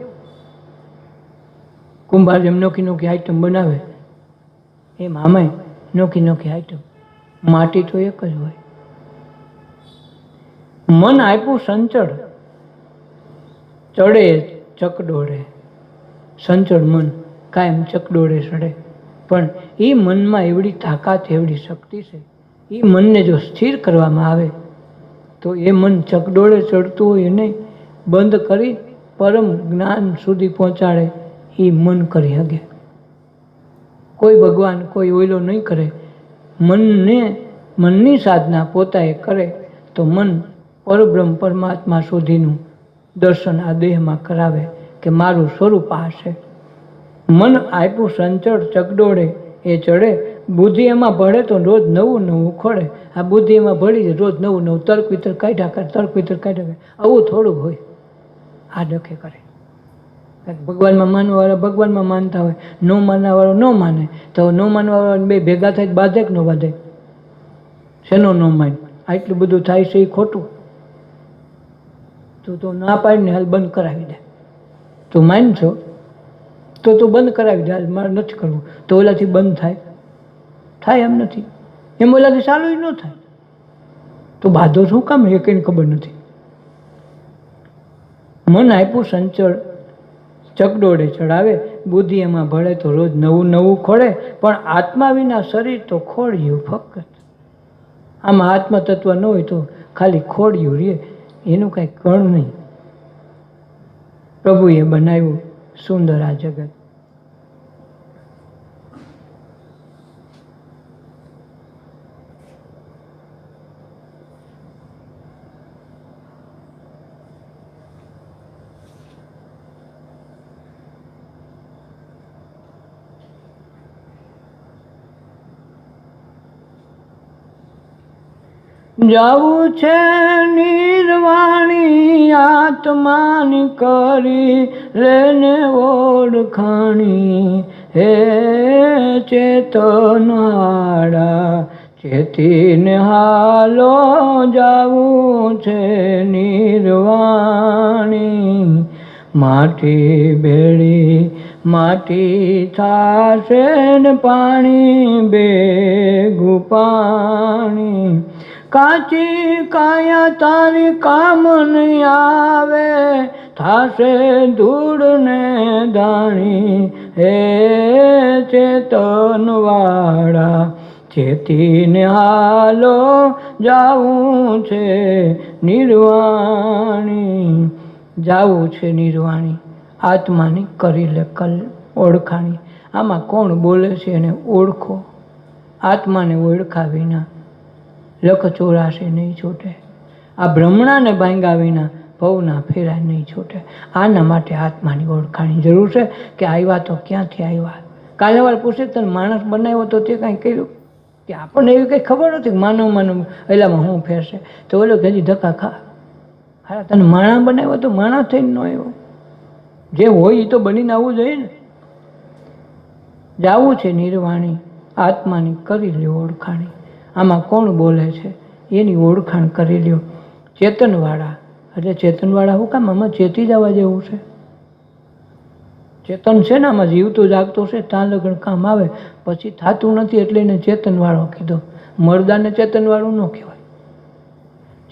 કુંભાર જેમ નોખી નોખી આઈટમ બનાવે એમ આમાંય નોખી નોખી આઈટમ. માટી તો એક જ હોય. મન આપ્યું સંચળ, ચડે ચકડોળે. સંચળ મન કાયમ ચકડોળે ચડે, પણ એ મનમાં એવડી તાકાત, એવડી શક્તિ છે. એ મનને જો સ્થિર કરવામાં આવે તો એ મન ચકડોળે ચડતું હોય એને બંધ કરી પરમ જ્ઞાન સુધી પહોંચાડે એ મન કરી શકે. કોઈ ભગવાન કોઈ ઓયલો નહીં કરે. મનની સાધના પોતાએ કરે તો મન પરબ્રહ્મ પરમાત્મા સુધીનું દર્શન આ દેહમાં કરાવે કે મારું સ્વરૂપ આ છે. મન આપ્યું સંચળ, ચકડોળે એ ચડે. બુદ્ધિ એમાં ભળે તો રોજ નવું નવું ખોડે. આ બુદ્ધિ એમાં ભળી જાય, રોજ નવું નવું તર્ક વિતર્ક કાઢ્યા કરે, તર્ક વિતર્ક કાઢ્યા કરે. આવું થોડું હોય, આ ડખે કરે. ભગવાનમાં માનવાવાળા ભગવાનમાં માનતા હોય, ન માનવાવાળો ન માને, તો ન માનવાવાળા બે ભેગા થાય બાંધે કે ન બાંધે? શેનો ન માન? આટલું બધું થાય છે એ ખોટું. તું તો ના પાડીને હાલ બંધ કરાવી દે. તું માન છો તો તું બંધ કરાવી દે, હાલ મારે નથી કરવું. તો ઓલાથી બંધ થાય? થાય એમ નથી. એમ ઓલાથી ચાલુ ન થાય. તો બાંધો શું કામ? એ કંઈ ખબર નથી. મન આપ્યું સંચળ, ચકડોળે ચડાવે. બુદ્ધિ એમાં ભળે તો રોજ નવું નવું ખોડે. પણ આત્મા વિના શરીર તો ખોડિયું ફક્ત. આમાં આત્મ તત્વ ન હોય તો ખાલી ખોડિયું રે, એનું કાંઈ કણ નહીં. પ્રભુએ બનાવ્યું સુંદર આ જગત. જાવું છે નિર્વાણી, આત્માની કરી લેને ઓળખાણી. હે ચેતનવાળા ચેતીને હાલો, જાવું છે નિર્વાણી. માટી ભેળી માટી થાશે ને પાણી ભેગું પાણી. કાચી કાયા તારી કામ નહીં આવે, થાશે ધૂળ ને દાણી. હે ચેતનવાળા ચેતીને હાલો, જાવું છે નિર્વાણી. જાવું છે નિર્વાણી, આત્માની કરી લે ઓળખાણી. આમાં કોણ બોલે છે એને ઓળખો. આત્માને ઓળખા વિના લખ 84 નહીં છૂટે. આ ભ્રમણાને ભાંગ્યા વિના ભવના ફેરા નહીં છૂટે. આના માટે આત્માની ઓળખાણી જરૂર છે કે આવ્યા તો ક્યાંથી આવ્યા. કાલે વાર પૂછે તને માણસ બનાવ્યો તો તે કાંઈ કર્યું કે આપણને એવી કંઈ ખબર નથી. માનવ એલામાં શું ફેરશે? તો ઓલો હજી ધક્કા ખા. હા, તને માણસ બનાવ્યો તો માણસ થઈને ન આવ્યો. જે હોય એ તો બનીને આવવું જોઈએ ને. જાવું છે નિર્વાણી, આત્માની કરી લ્યો ઓળખાણી. આમાં કોણ બોલે છે એની ઓળખાણ કરી લ્યો. ચેતનવાળા એટલે ચેતનવાળા શું કામ? આમાં ચેતી જવા જેવું છે. ચેતન છે ને, આમાં જીવતું જાગતું છે, ત્યાં લગણ કામ આવે. પછી થતું નથી એટલે એને ચેતનવાળો કીધો. મરદાને ચેતનવાળું ન કહેવાય.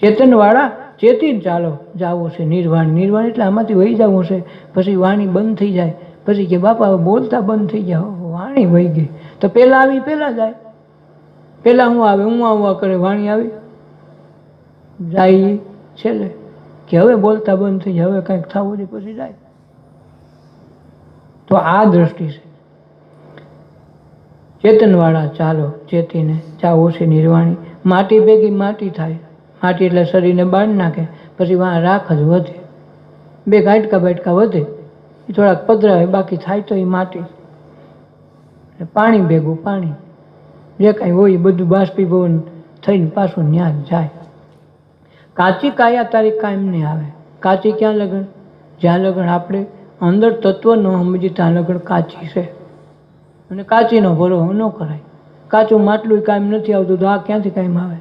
ચેતનવાળા ચેતી ચાલો, જાવું છે નિર્વાણ. નિર્વાણ એટલે આમાંથી વહી જવું છે. પછી વાણી બંધ થઈ જાય. પછી કે બાપા બોલતા બંધ થઈ ગયા, વાણી વહી ગઈ. તો પહેલાં આવી પહેલાં જાય. પહેલાં હું આવે હું આવવા કરે, વાણી આવી જાય છેલ્લે કે હવે બોલતા બંધ થઈ જાય, હવે કંઈક થવું છે પછી જાય. તો આ દ્રષ્ટિ છે. ચેતનવાળા ચાલો ચેતીને ચા ઓછી નિર્વાણી. માટી ભેગી માટી થાય, માટી એટલે શરીરને બાંધી નાખે, પછી વાં રાખ જ વધે, બે ગાંઠકા બાટકા વધે, એ થોડાક પધરાવે, બાકી થાય તો એ માટી. પાણી ભેગું પાણી, જે કાંઈ હોય એ બધું બાષ્પીભવન થઈને પાછું ન્યા જ જાય. કાચી કાયા તારી કાયમ નહીં આવે. કાચી ક્યાં લગન? જ્યાં લગન આપણે અંદર તત્વ ન સમજી ત્યાં લગન કાચી છે. અને કાચીનો ભરોસો ન કરાય. કાચું માટલું કાયમ નથી આવતું તો આ ક્યાંથી કાયમ આવે?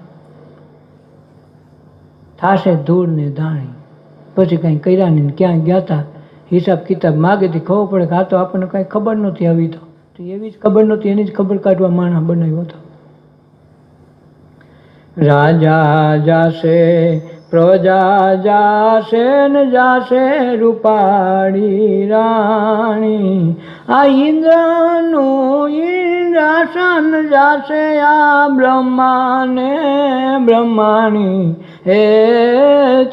થાશે ધૂળ ને ધાણી, પછી કાંઈ કર્યા નહીં, ક્યાં ગયા હતા હિસાબ કિતાબ માગેથી ખબર પડે કે આ તો આપણને કાંઈ ખબર નહોતી આવી તો એવી જ ખબર નહોતી, એની જ ખબર કાઢવા માણસ બનાવ્યો હતો. રાજા જાશે પ્રજા જાશે ને જાશે રૂપાળી રાણી, આ ઇન્દ્રનું ઇન્દ્રાસન જાશે આ બ્રહ્માને બ્રહ્માણી. હે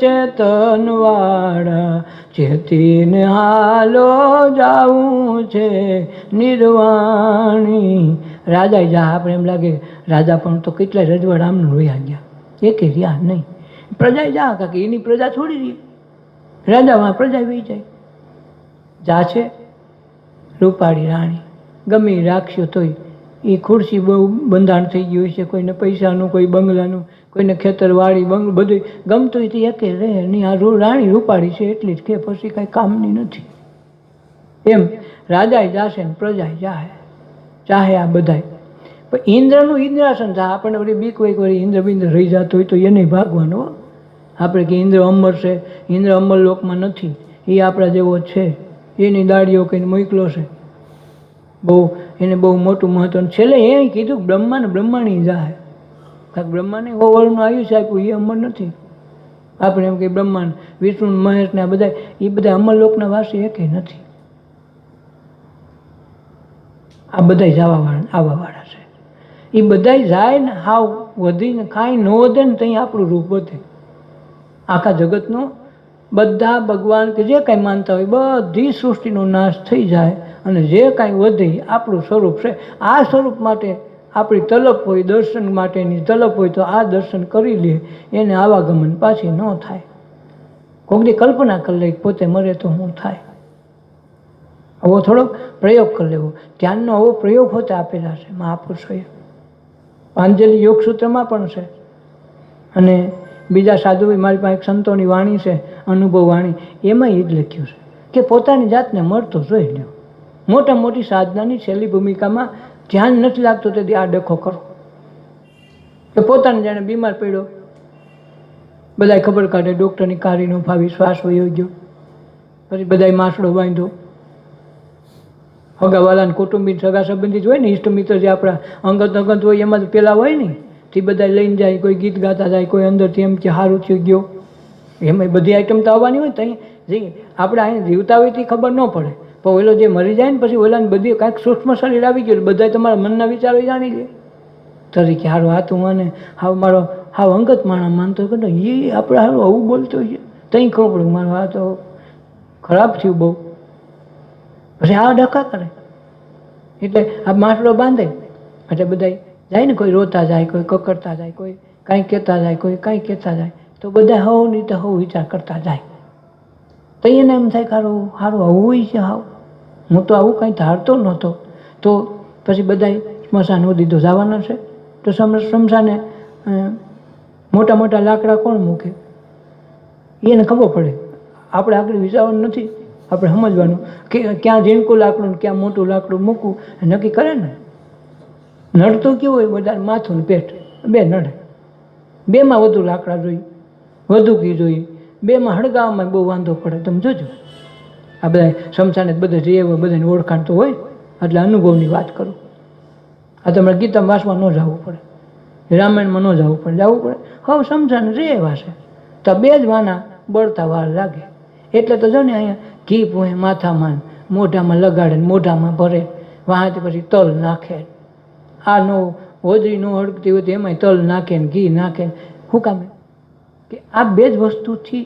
ચેતનવાળા ચેતીને હાલો જાવું છે નિર્વાણી. રાજા જા, આપણે એમ લાગે રાજા પણ તો કેટલાય રજવાડા આમનું રોયા ગયા, એકે રહ્યા નહીં. પ્રજા જા કાંકે એની પ્રજા થોડી રહી, રાજામાં પ્રજા વહી જાય. જા છે રૂપાળી રાણી, ગમે એ રાખ્યો તોય એ ખુરશી બહુ બંધાણ થઈ ગયું છે, કોઈને પૈસાનું, કોઈ બંગલાનું, કોઈને ખેતરવાળી બંગલું, બધું ગમતું હોય તો એકે રહે નહીં. આ રાણી રૂપાળી છે એટલી જ કે પછી કાંઈ કામની નથી. એમ રાજાએ જાશે ને પ્રજાએ જાહે, ચાહે આ બધાય. પણ ઇન્દ્રનું ઇન્દ્રાસન થાય, આપણને બધી બીક હોય વળી ઇન્દ્ર બિંદ્ર રહી જતો હોય તો એને ભાગવાનો. આપણે કે ઇન્દ્ર અમર છે, ઇન્દ્ર અમર લોકમાં નથી, એ આપણા જેવો છે, એની દાડીઓ કહીને મોકલો છે, બહુ એને બહુ મોટું મહત્વ. છેલ્લે એ કીધું બ્રહ્માને બ્રહ્માણી જાહે, કારણ બ્રહ્માને ઓવરનું આયુષ્ય આપ્યું, એ અમર નથી. આપણે એમ કે બ્રહ્માંડ વિષ્ણુ મહેશ ને આ બધા એ બધા અમર લોકના વાસી એકે નથી. આ બધા જવાવાળા આવવાવાળા છે. એ બધા જાય ને હાવ વધીને કાંઈ ન વધે ને ત્યાં આપણું રૂપ વધે. આખા જગતનો બધા ભગવાન કે જે કાંઈ માનતા હોય બધી સૃષ્ટિનો નાશ થઈ જાય અને જે કાંઈ વધે આપણું સ્વરૂપ છે. આ સ્વરૂપ માટે આપણી તલપ હોય, દર્શન માટેની તલપ હોય તો આ દર્શન કરી લે, એને આવાગમન પાછી ન થાય. કોઈની કલ્પના કરી લે પોતે મરે તો શું થાય, આવો થોડોક પ્રયોગ કરી લેવો. ધ્યાનનો આવો પ્રયોગ હોતે આપેલા છે મહાપુરુષોએ. પાંજલી યોગસૂત્રમાં પણ છે અને બીજા સાધુ મારી પાસે એક સંતોની વાણી છે, અનુભવ વાણી, એમાં એ જ લખ્યું છે કે પોતાની જાતને મળતો જોઈ લ્યો. મોટા મોટી સાધનાની છેલ્લી ભૂમિકામાં ધ્યાન નથી લાગતું તેથી આ ડખો કરો કે પોતાને જાણે બીમાર પડ્યો, બધાય ખબર કાઢે, ડૉક્ટરની કારી ન ફાવી, શ્વાસ વયો ગયો, પછી બધાય માસડો બાંધ્યો. હગાવાલાને કુટુંબી સગા સંબંધિત હોય ને, ઇષ્ટ મિત્ર જે આપણા અંગત અંગત હોય એમાં તો પેલા હોય ને, તે બધા લઈને જાય, કોઈ ગીત ગાતા જાય, કોઈ અંદરથી એમ કે સારું થયું ગયો, એમાં બધી આઈટમ તો આવવાની હોય. ત્યાં જે આપણે અહીં જીવતા હોય તે ખબર ન પડે, પણ ઓલો જે મરી જાય ને પછી ઓલાને બધી કાંઈક સૂક્ષ્મ શરીર આવી ગયું, બધા તમારા મનના વિચારો જાણી લે તરીકે હારું આ તું મને હાવ મારો હાવ અંગત માણસ માનતો કે એ આપણે હારું આવું બોલતો હોય, ત્યાં ખબર પડે મારો આ તો ખરાબ થયું બહુ, પછી આ ડખા કરે. એટલે આ માટલો બાંધે એટલે બધા જાય ને, કોઈ રોતા જાય, કોઈ કકડતા જાય, કોઈ કાંઈ કહેતા જાય, કોઈ કાંઈ કહેતા જાય, તો બધા હવ નહીં તો હવ વિચાર કરતા જાય. તો એને એમ થાય સારું સારું આવું હોય છે, હાવ હું તો આવું કાંઈ ધારતો નહોતો. તો પછી બધા સ્મશાન સુધી તો જવાના છે, તો સ્મશાને મોટા મોટા લાકડા કોણ મૂકે એને ખબર પડે. આપણે આગળ વિચારવાનું નથી, આપણે સમજવાનું કે ક્યાં ઝીણકું લાકડું ને ક્યાં મોટું લાકડું મૂકવું નક્કી કરે ને. નડતું કેવું હોય, બધા માથું ને પેટ બે નડે, બેમાં વધુ લાકડા જોઈએ, વધુ ઘી જોઈએ, બેમાં હળગાવવામાં બહુ વાંધો પડે. તમે જોજો આ બધા શમશાને બધા જે હોય બધાને ઓળખાણ તો હોય, એટલે અનુભવની વાત કરું. આ તમારે ગીતામાં વાંચવા ન જવું પડે, રામાયણમાં ન જવું પડે, જવું પડે હવે શમશાન રે એવા છે તો બે જ વાના બળતા વાર લાગે. એટલે તો જો ને અહીંયા ઘી પૂહે માથામાં, મોઢામાં લગાડે, મોઢામાં ભરે, વાંથી પછી તલ નાખે. આ નો હોજરી ન હળગતી હોય તો એમાંય તલ નાખે ને ઘી નાખે. શું કામ કે આ બે જ વસ્તુથી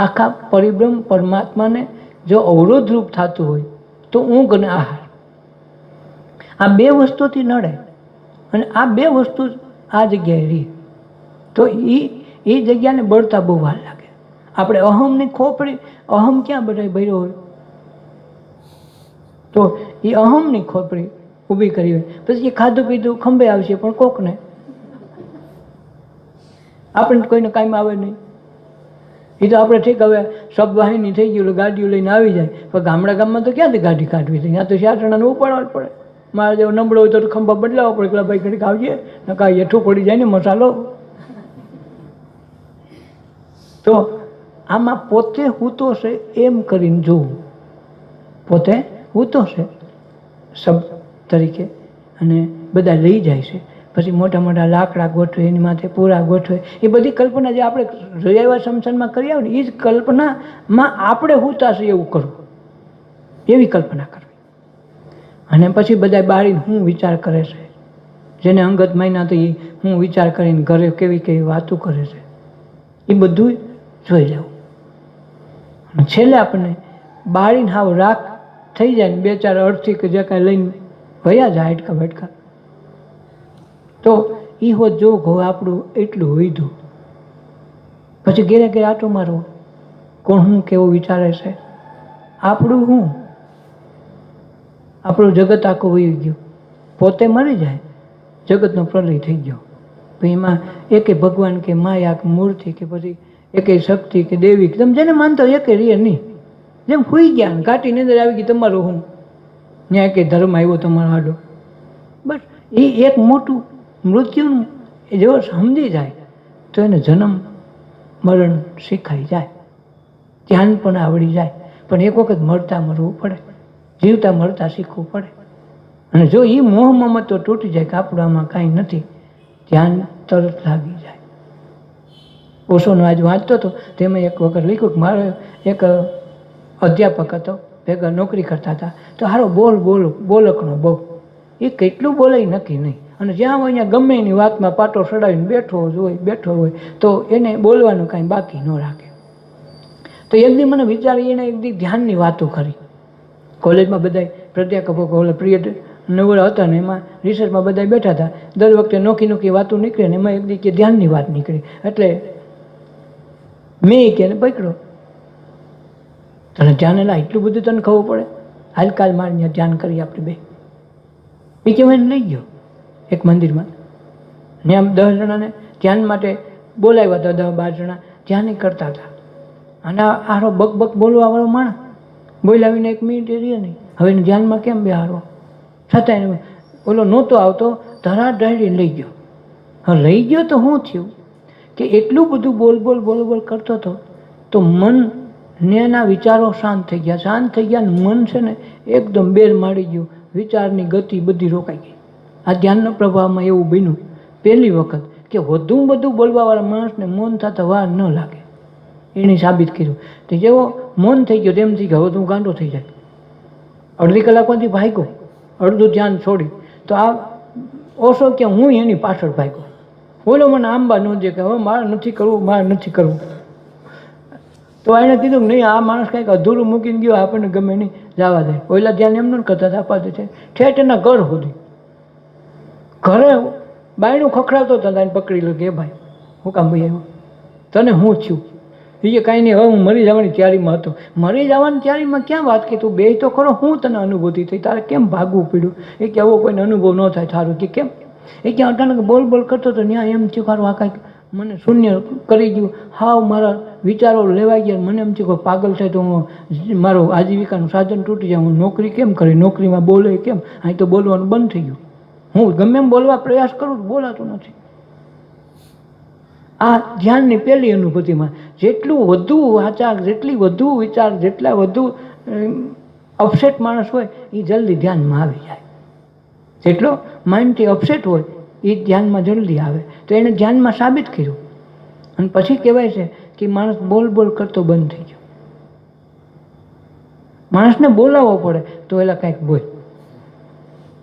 આખા પરિબ્રહ્મ પરમાત્માને જો અવરોધરૂપ થતું હોય તો ઊંઘ અને આહાર, આ બે વસ્તુથી નડે અને આ બે વસ્તુ આ જગ્યાએ રહી તો એ જગ્યાને બળતા બહુ વાર લાગે. આપણે અહમની ખોપડી, અહમ ક્યાં બધા ભર્યો હોય તો એ અહમની ખોપડી ઊભી કરી હોય, પછી એ ખાધું પીધું ખંભે આવશે પણ કોકને, આપણને કોઈને કાંઈ આવે નહીં. એ તો આપણે ઠીક હવે સબવાહિની થઈ ગયું, ગાડીઓ લઈને આવી જાય, પણ ગામમાં તો ક્યાંથી ગાડી કાઢવી છે? ત્યાં તો 4 જણાને ઉપાડવા જ પડે. મારે જેવો નબળો હોય તો ખંભા બદલાવો પડે, પેલા ભાઈ ઘડીક આવજે ને કાંઈ હેઠું પડી જાય ને મસાલો. તો આમાં પોતે હૂતો છે એમ કરીને જોવું, પોતે હૂતો છે શબ્દ તરીકે અને બધા લઈ જાય છે, પછી મોટા મોટા લાકડા ગોઠવે, એની માથે પૂરા ગોઠવે, એ બધી કલ્પના જે આપણે જોયા શમશાનમાં કરી આવે ને એ જ કલ્પનામાં આપણે હૂતા છે એવું કરવું, એવી કલ્પના કરવી. અને પછી બધા બાળીને શું વિચાર કરે છે, જેને અંગત મહિના તો એ હું વિચાર કરીને ઘરે કેવી કેવી વાતો કરે છે, એ બધું જોઈ લેવું. છેલ્લે આપણને બાળીને હાવ રાખ થઈ જાય ને 2-4 અર્થી કે જે કાંઈ લઈને વયા જાય હાડકા બાટકા, તો એ હોત જો હવે આપણું એટલું વીધું. પછી ઘેરે ઘેરે આટો મારવો, કોણ હું કેવું વિચારે છે, આપણું હું, આપણું જગત આખું વહી ગયું, પોતે મરી જાય, જગતનો પ્રલય થઈ ગયો. તો એમાં એકે ભગવાન કે માયા કે મૂર્તિ કે પછી એકે શક્તિ કે દેવી તમે જેને માનતો એકે રે નહીં. જેમ સુઈ ગયા ને ઘાટીની અંદર આવી ગઈ તમારું હું, ત્યાં કે ધર્મ આવ્યો તમારો આડો, બસ એ એક મોટું મૃત્યુનું એ જો સમજી જાય તો એને જન્મ મરણ શીખાઈ જાય, ધ્યાન પણ આવડી જાય. પણ એક વખત મરતા મરવું પડે, જીવતા મરતા શીખવું પડે. અને જો એ મોહ મમતો તૂટી જાય કે આપણું આમાં કાંઈ નથી, ધ્યાન તરત લાગી જાય. ઓશોનો આજ વાંચતો હતો તેમાં એક વખત લખ્યું કે મારો એક અધ્યાપક હતો, ભેગા નોકરી કરતા હતા, તો હારો બોલકનો બહુ, એ કેટલું બોલે નક્કી નહીં, અને જ્યાં હોય ત્યાં ગમે એની વાતમાં પાટો સડાવીને બેઠો હોય તો એને બોલવાનું કાંઈ બાકી ન રાખે. તો એક દી મને વિચારી એને એક દી ધ્યાનની વાતો કરી. કોલેજમાં બધા પ્રાધ્યાપકો પ્રિય નવરા હતા ને એમાં રિસર્ચમાં બધા બેઠા હતા, દર વખતે નોખી વાતો નીકળે ને એમાં એક દી કે ધ્યાનની વાત નીકળી, એટલે મેં કે પકડો તને ધ્યાન એલા એટલું બધું તને ખબર પડે, હાલકાલ મારે ત્યાં ધ્યાન કરી આપણે બે. એ કે મને લઈ ગયો એક મંદિરમાં, ત્યાં 10 જણાને ધ્યાન માટે બોલાવ્યા હતા, 10-12 જણા ધ્યાન કરતા હતા. અને આરો બક બોલવા વાળો માણસ બોલાવીને 1 મિનિટ રહે નહીં, હવે ધ્યાનમાં કેમ બેહારવો? છતાં એને ઓલો નહોતો આવતો, ધરા ઢળીને લઈ ગયો. હવે લઈ ગયો તો શું થયું કે એટલું બધું બોલ કરતો હતો તો મન ને એના વિચારો શાંત થઈ ગયા ને મન છે ને એકદમ બેર મારી ગયું, વિચારની ગતિ બધી રોકાઈ ગઈ. આ ધ્યાનના પ્રભાવમાં એવું બન્યું પહેલી વખત કે વધુ બોલવાવાળા માણસને મૌન થતા વાર ન લાગે. એને સાબિત કર્યું. તો જેવો મૌન થઈ ગયો તેમ થઈ ગયો, હવે તું ગાંડો થઈ જાય. અડધી કલાકમાંથી ભાગ્યો, અડધું ધ્યાન છોડી, તો આ ઓછો કે હું એની પાછળ ભાગ્યો. બોલો મને આંબા ન દે કે હવે મારે નથી કરવું. તો એણે કીધું કે નહીં, આ માણસ કંઈક અધૂરું મૂકીને ગયો, આપણને ગમે નહીં, જવા દે. ઓલા ધ્યાન એમ ન કરતા હતા, અપાતું છે ઠેઠ એના ઘર સુધી, ઘરે બાયણું ખખડાવતો હતા, એને પકડી લો કે ભાઈ હું કામ ભાઈ આવ્યો, તને હું થયું? એ કાંઈ નહીં, હવે હું મરી જવાની તૈયારીમાં હતો. મરી જવાની તૈયારીમાં ક્યાં વાત કે તું બે તો ખરો, હું તને અનુભૂતિ થઈ, તારે કેમ ભાગવું પડ્યું? એ કે આવો કોઈને અનુભવ ન થાય થારું, કે કેમ? એ કે અચાનક બોલ કરતો હતો, ત્યાં એમ થયું ખારું આ કાંઈક મને શૂન્ય કરી ગયું, હાવ મારા વિચારો લેવાઈ ગયા, મને એમ થયું કે પાગલ થાય તો હું મારું આજીવિકાનું સાધન તૂટી જાય, હું નોકરી કેમ કરી, નોકરીમાં બોલે કેમ, અહીં તો બોલવાનું બંધ થઈ ગયું, હું ગમે એમ બોલવા પ્રયાસ કરું બોલાતું નથી. આ ધ્યાનની પહેલી અનુભૂતિમાં જેટલું વધુ વાચાર, જેટલી વધુ વિચાર, જેટલા વધુ અપસેટ માણસ હોય એ જલ્દી ધ્યાનમાં આવી જાય. જેટલો માઇન્ડથી અપસેટ હોય એ ધ્યાનમાં જલ્દી આવે. તો એને ધ્યાનમાં સાબિત કર્યું. અને પછી કહેવાય છે કે માણસ બોલ કરતો બંધ થઈ ગયો. માણસને બોલાવવો પડે તો એલા કંઈક બોલ,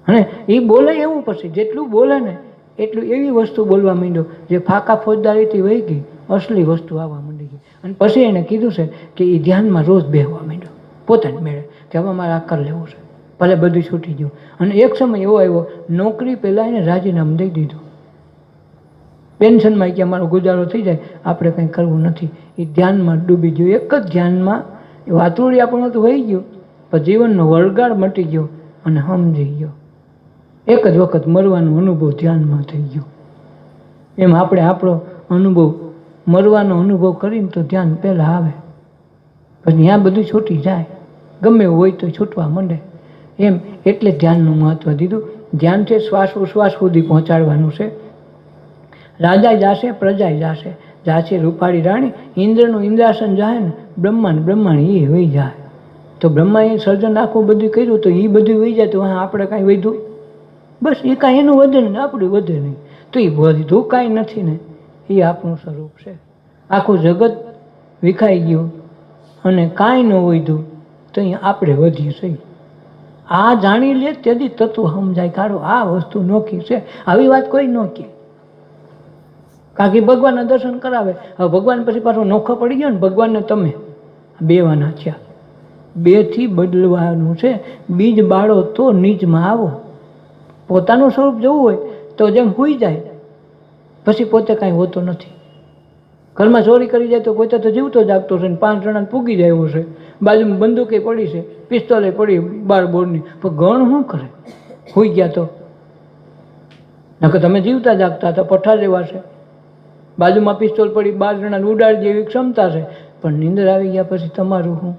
અને એ બોલે એવું પછી જેટલું બોલે ને એટલું એવી વસ્તુ બોલવા માંડ્યો જે ફાકા ફોજદારીથી વહી ગઈ, અસલી વસ્તુ આવવા માંડી ગઈ. અને પછી એને કીધું છે કે એ ધ્યાનમાં રોજ બેહવા માંડ્યો પોતાની મેળે કે હવે મારે આ કરી લેવું છે. ભલે બધું છૂટી ગયું. અને એક સમય એવો આવ્યો, નોકરી પહેલાં એને રાજીનામું દઈ દીધું. પેન્શનમાં કે અમારો ગુજારો થઈ જાય, આપણે કંઈ કરવું નથી. એ ધ્યાનમાં ડૂબી ગયું, એક જ ધ્યાનમાં વાતુડી આપણું તો વહી ગયું, પણ જીવનનો વળગાડ મટી ગયો અને સમજી ગયો. એક જ વખત મરવાનો અનુભવ ધ્યાનમાં થઈ ગયો. એમ આપણે આપણો અનુભવ, મરવાનો અનુભવ કરીને તો ધ્યાન પહેલાં આવે, પછી ત્યાં બધું છૂટી જાય. ગમે એવું હોય તો છૂટવા માંડે. એમ એટલે ધ્યાનનું મહત્ત્વ દીધું. ધ્યાન છે શ્વાસોશ્વાસ સુધી પહોંચાડવાનું છે. રાજા જાશે, પ્રજા જાશે, જાશે રૂપાળી રાણી, ઇન્દ્રનું ઇન્દ્રાસન જાય ને બ્રહ્માંડ એ વહી જાય. તો બ્રહ્માએ સર્જન આખું બધું કર્યું, તો એ બધું વહી જાય તો આપણે કાંઈ વધ્યું? બસ એ કાંઈ એનું વધે ને આપણું વધે નહીં. તો એ વધ્યું કાંઈ નથી ને, એ આપણું સ્વરૂપ છે. આખું જગત વિખાઈ ગયું અને કાંઈ ન વધ્યું તો અહીંયા આપણે વધ્યું છે. આ જાણી લે તેથી તત્વ સમજાય. કાઢો આ વસ્તુ નોખી છે, આવી વાત કોઈ ન કહે. કારણ કે ભગવાનના દર્શન કરાવે. હવે ભગવાન પછી પાછો નોખો પડી ગયો ને, ભગવાનને તમે બેવાના થયા. બેથી બદલવાનું છે. બીજ બાળો તો નીચમાં આવો. પોતાનું સ્વરૂપ જવું હોય તો જેમ હોઈ જાય, પછી પોતે કાંઈ હોતો નથી. ઘરમાં ચોરી કરી જાય તો પોતે તો જીવતો જાગતો છે ને 5 જણાને પૂગી જાય એવો છે. બાજુમાં બંદૂકે પડી છે, પિસ્તોલે પડી 12 બોરની, પણ ગણ શું કરે? હોઈ ગયા તો નકર તમે જીવતા જાગતા તો પઠા જેવા છે. બાજુમાં પિસ્તોલ પડી 12 જણાને ઉડાડી જેવી ક્ષમતા છે, પણ નીંદર આવી ગયા પછી તમારું શું?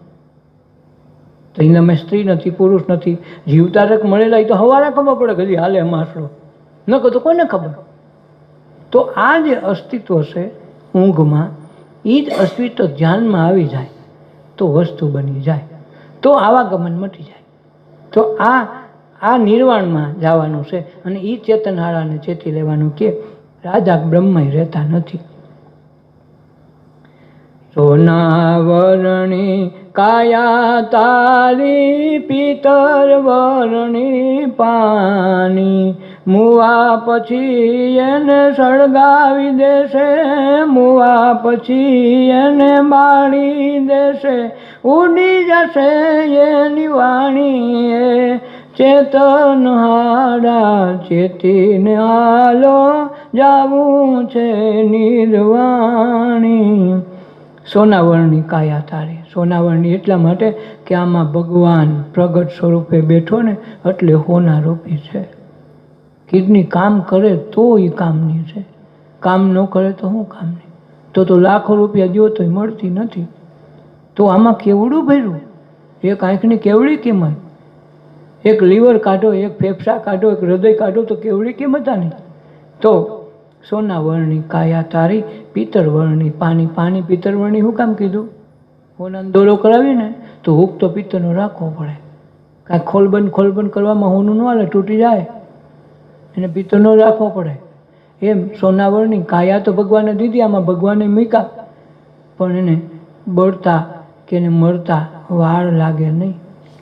તો એને અમે સ્ત્રી નથી, પુરુષ નથી, જીવતા રક મળેલા તો હવારે ખબર પડે કે હજી હાલે માસડો, ન કહો તો કોને ખબર? તો આ જે અસ્તિત્વ છે ઊંઘમાં, એ જ અસ્તિત્વ ધ્યાનમાં આવી જાય તો વસ્તુ બની જાય, તો આવાગમન મટી જાય. તો આ નિર્વાણમાં જવાનું છે. અને એ ચેતનહારાને ચેતી લેવાનું કે રાજા બ્રહ્મય રહેતા નથી. સોનાવરણી કાયા તારી, પિતર વરણી પાની, મુવા પછી એને સળગાવી દેશે, મુવા પછી એને બાળી દેશે, ઉડી જશે એની વાણી. એ ચેતનહારા ચેતીને હાલો, જાવું છે નિર્વાણી. સોનાવરણી કાયા તારી. સોનાવરણી એટલા માટે કે આમાં ભગવાન પ્રગટ સ્વરૂપે બેઠો ને એટલે હોના રૂપી છે. કિડની કામ કરે તો એ કામની છે, કામ ન કરે તો શું કામની? તો લાખો રૂપિયા દો તોય મળતી નથી. તો આમાં કેવડું ભર્યું? એક આંખની કેવડી કિંમત? એક લીવર કાઢો, એક ફેફસા કાઢો, એક હૃદય કાઢો તો કેવડી કિંમત આની? તો સોનાવરણી કાયા તારી, પિત્તરવર્ણી પાણી. પાણી પિત્તરવર્ણી શું કામ કીધું? હોનાનો દોરો કરાવીને તો હુક તો પિત્તરનો રાખવો પડે. કાંઈક ખોલબંધ કરવામાં હોનું ન હાલે, તૂટી જાય, એને પિત્તરનો રાખવો પડે. એમ સોનાવરણી કાયા તો ભગવાને દીધી, આમાં ભગવાને મૂક્યા, પણ એને બળતા કે એને મરતા વાર લાગે નહીં.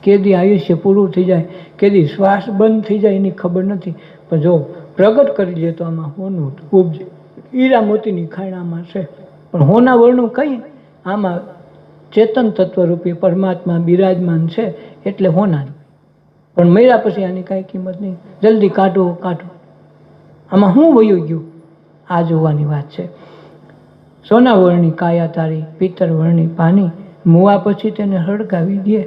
કેદી આયુષ્ય પૂરું થઈ જાય, કેદી શ્વાસ બંધ થઈ જાય એની ખબર નથી. પણ જો પ્રગટ કરી દે તો આમાં હોનું ઉપજે. હીરા મોતીની ખાણામાં છે, પણ હોના વર્ણું કઈ? આમાં ચેતન તત્વરૂપી પરમાત્મા બિરાજમાન છે એટલે હોના. પણ મર્યા પછી આની કાંઈ કિંમત નહીં. જલ્દી કાઢો. આમાં શું વયું ગયું આ જોવાની વાત છે. સોનાવરણી કાયા તારી, પિત્તરવર્ણી પાણી, મુવા પછી તેને સળગાવી દે,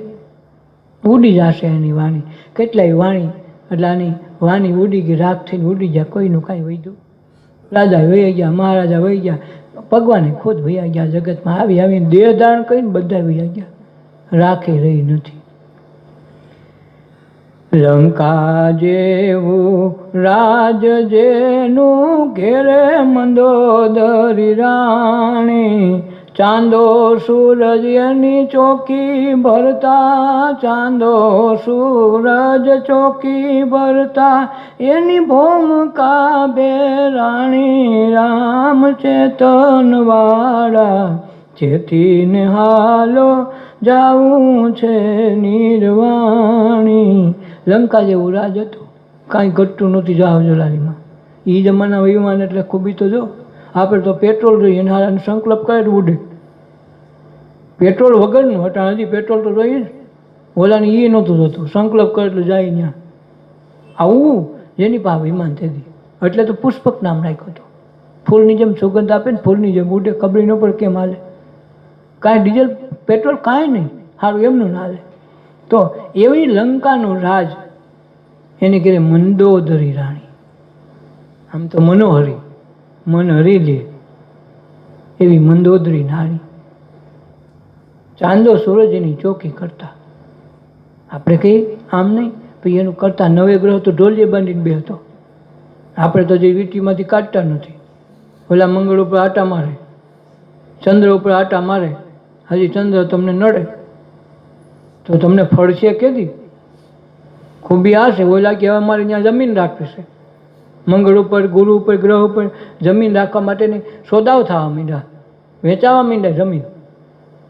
ઉડી જશે એની વાણી. કેટલાય વાણી એટલે આની વાણી ઉડી ગઈ, રાખ થઈને ઉડી ગયા, કોઈનું કાંઈ વધ્યું? રાજા વહી ગયા, મહારાજા વહી ગયા, ભગવાને ખુદ વહી ગયા જગતમાં. આવીને દેહ ધારણ કરીને બધા વહી ગયા, રાખી રહી નથી. લંકા જેવું રાજ જેનું, ઘેરે મંદોદરી રાણી, ચાંદો સૂરજ એની ચોકી ભરતા, ચાંદો સૂરજ ચોકી ભરતા, એની ભૂમિકા બેરાણી. રામ ચેતન વાળા ચેતીને હાલો, જાવું છે નિર્વાણી. લંકા જેવું રાજ હતું, કાંઈ ઘટતું નહોતી જાવ જલાલીમાં. એ જમાના વિમાન એટલે ખૂબી તો જો. આપણે તો પેટ્રોલ જોઈએ ને હારાનો સંકલ્પ કરે ઉડે. પેટ્રોલ વગરનું હટાણ હજી પેટ્રોલ તો જોઈએ ને, ઓલાને એ નહોતું થતું, સંકલ્પ કરે એટલે જાય ત્યાં. આવું જેની પાસે વિમાન તેથી એટલે તો પુષ્પક નામ રાખ્યું હતું. ફૂલની જેમ સુગંધ આપે ને ફૂલની જેમ ઉડે, ખબર ન પડે કેમ હાલે. કાંઈ ડીઝલ પેટ્રોલ કાંઈ નહીં, સારું એમનું ના હાલે. તો એવી લંકાનું રાજ એને કહે મંદોદરી રાણી. આમ તો મનોહરી, મન હરી લે એવી મંદોદરી નારી. ચાંદો સૂરજ એની ચોકી કરતા. આપણે કહીએ આમ નહીં, પછી એનું કરતા નવે ગ્રહ તો ઢોલીએ બાંધીને બે હતો. આપણે તો જે વીટીમાંથી કાઢતા નથી. ઓલા મંગળ ઉપર આટા મારે, ચંદ્ર ઉપર આટા મારે, હજી ચંદ્ર તમને નડે તો તમને ફળશે કેદી? ખૂબી આ છે. ઓલા કે અમારે ત્યાં જમીન રાખવી છે. મંગળ ઉપર, ગુરુ ઉપર, ગ્રહ ઉપર જમીન રાખવા માટેની સોદાઓ થવા માંડ્યા, વેચાવા માંડ્યા જમીન.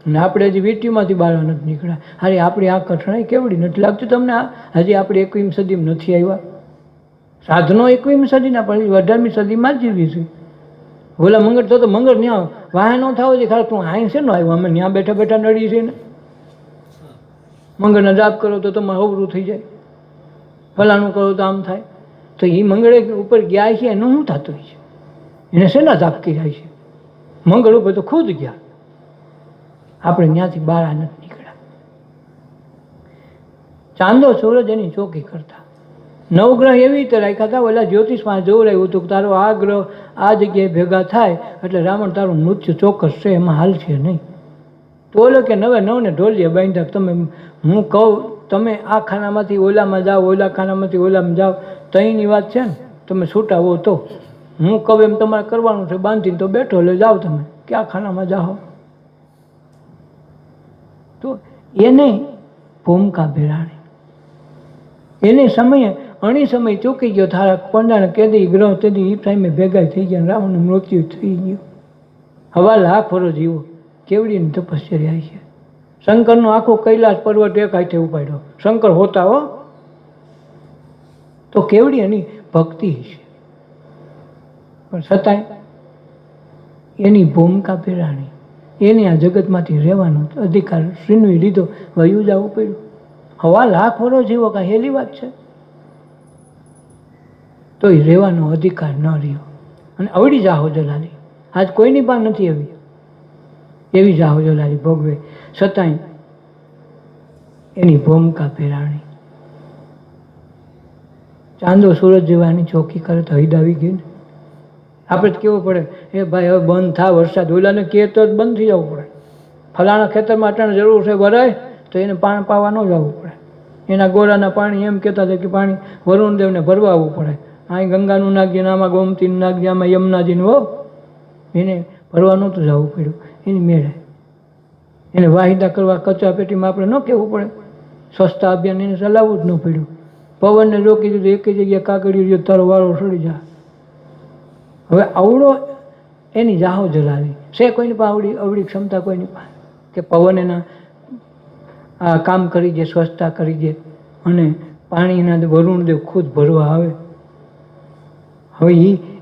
અને આપણે હજી વીટીમાંથી બહાર નથી નીકળ્યા. અરે આપણી આ કઠણાઈ કેવડી નથી લાગતું તમને? હજી આપણે 21મી સદીમાં નથી આવ્યા. સાધનો 21મી સદીના પણ 18મી સદીમાં જ જીવી છે. ઓલા મંગળ તો મંગળ ત્યાં વાહનો થાવ છે ખાલી. તું અહીં છે ને આવ્યો? અમે ત્યાં બેઠા બેઠા નડી છે ને. મંગળના જાપ કરો તો તમારે અવરું થઈ જાય, ફલાણું કરો તો આમ થાય. તો એ મંગળે ઉપર ગયા છે એનું શું થતું હોય છે? એને શેના જાપ કર્યા છે? મંગળ ઉપર તો ખુદ ગયા, આપણે ત્યાંથી બહાર નથી નીકળ્યા. ચાંદો સૂરજ એની ચોકી કરતા. નવગ્રહ એવી રીતે રાખ્યા હતા. ઓલા જ્યોતિષમાં જોવરાયું હતું કે તારો આ ગ્રહ આ જગ્યાએ ભેગા થાય એટલે રાવણ તારું મૃત્યુ ચોક્કસ છે, એમાં હાલ છે નહીં. તો ઓલો કે 9 ઢોલીએ બાંધ્યા. તમે હું કહું તમે આ ખાનામાંથી ઓલામાં જાઓ, ઓલા ખાનામાંથી ઓલામાં જાઓ, તહીંની વાત છે ને. તમે છૂટા હો તો હું કહું એમ તમારે કરવાનું છે. બાંધીને તો બેઠો એટલે જાઓ તમે ક્યાં ખાનામાં જાઓ. તો એને ભૂમિકા ભેરાણી, એને સમયે અણી સમય ચૂકી ગયો. તારા કોંડાને કેદી ગ્રહ તેદી એ ટાઈમે ભેગા થઈ ગયા. રાવણનું મૃત્યુ થઈ ગયું. હવા લાખ વર્ષ જીવો કેવડીની તપશ્ચર્યા છે. શંકરનો આખો કૈલાસ પર્વત એક હાથે ઉપાડ્યો. શંકર હોતા હો તો કેવડી એની ભક્તિ છે. પણ છતાંય એની ભૂમિકા ભેરાણી, એને આ જગતમાંથી રહેવાનો અધિકાર છીનવી લીધો, વયું જવું પડ્યું. હવા લાખ વર્ષ જીવો કાંઈ હેલી વાત છે? તો એ રહેવાનો અધિકાર ન રહ્યો. અને અવળી જાહો જલાલી આજ કોઈની પાસે નથી એવી જાહો જલાલી ભોગવે. છતાંય એની ભૂમિકા ભેરાણી. ચાંદો સૂરજ જેવાની ચોકી કરે તો હૈદ આવી ગઈ ને. આપણે તો કેવું પડે, એ ભાઈ હવે બંધ થા વરસાદ. ઓલાને કહે તો જ બંધ થઈ જવું પડે. ફલાણા ખેતરમાં અટાણે જરૂર છે ભરાય તો એને પાણી પાવા ન જવું પડે. એના ગોળાના પાણી એમ કહેતા હતા કે પાણી વરુણદેવને ભરવા આવવું પડે. અહીં ગંગાનું નાખજે, આમાં ગોમતીનું નાખજે, આમાં યમુનાજીનું હો. એને ભરવા નહોતું જવું પડ્યું. એની મેળે એને વાહિદા કરવા કચરા પેટીમાં આપણે ન કહેવું પડે. સ્વચ્છતા અભિયાન એને ચલાવવું જ ન પડ્યું. પવનને રોકી દીધું, એક જગ્યાએ કાગળિયું તારો વાળો સડી જાય. હવે આવડો એની જાહો જલાલી છે. કોઈની પાસે અવળી ક્ષમતા કોઈની પાસે કે પવન એના આ કામ કરી દે, સ્વચ્છતા કરી દે અને પાણીના વરુણદેવ ખુદ ભરવા આવે. હવે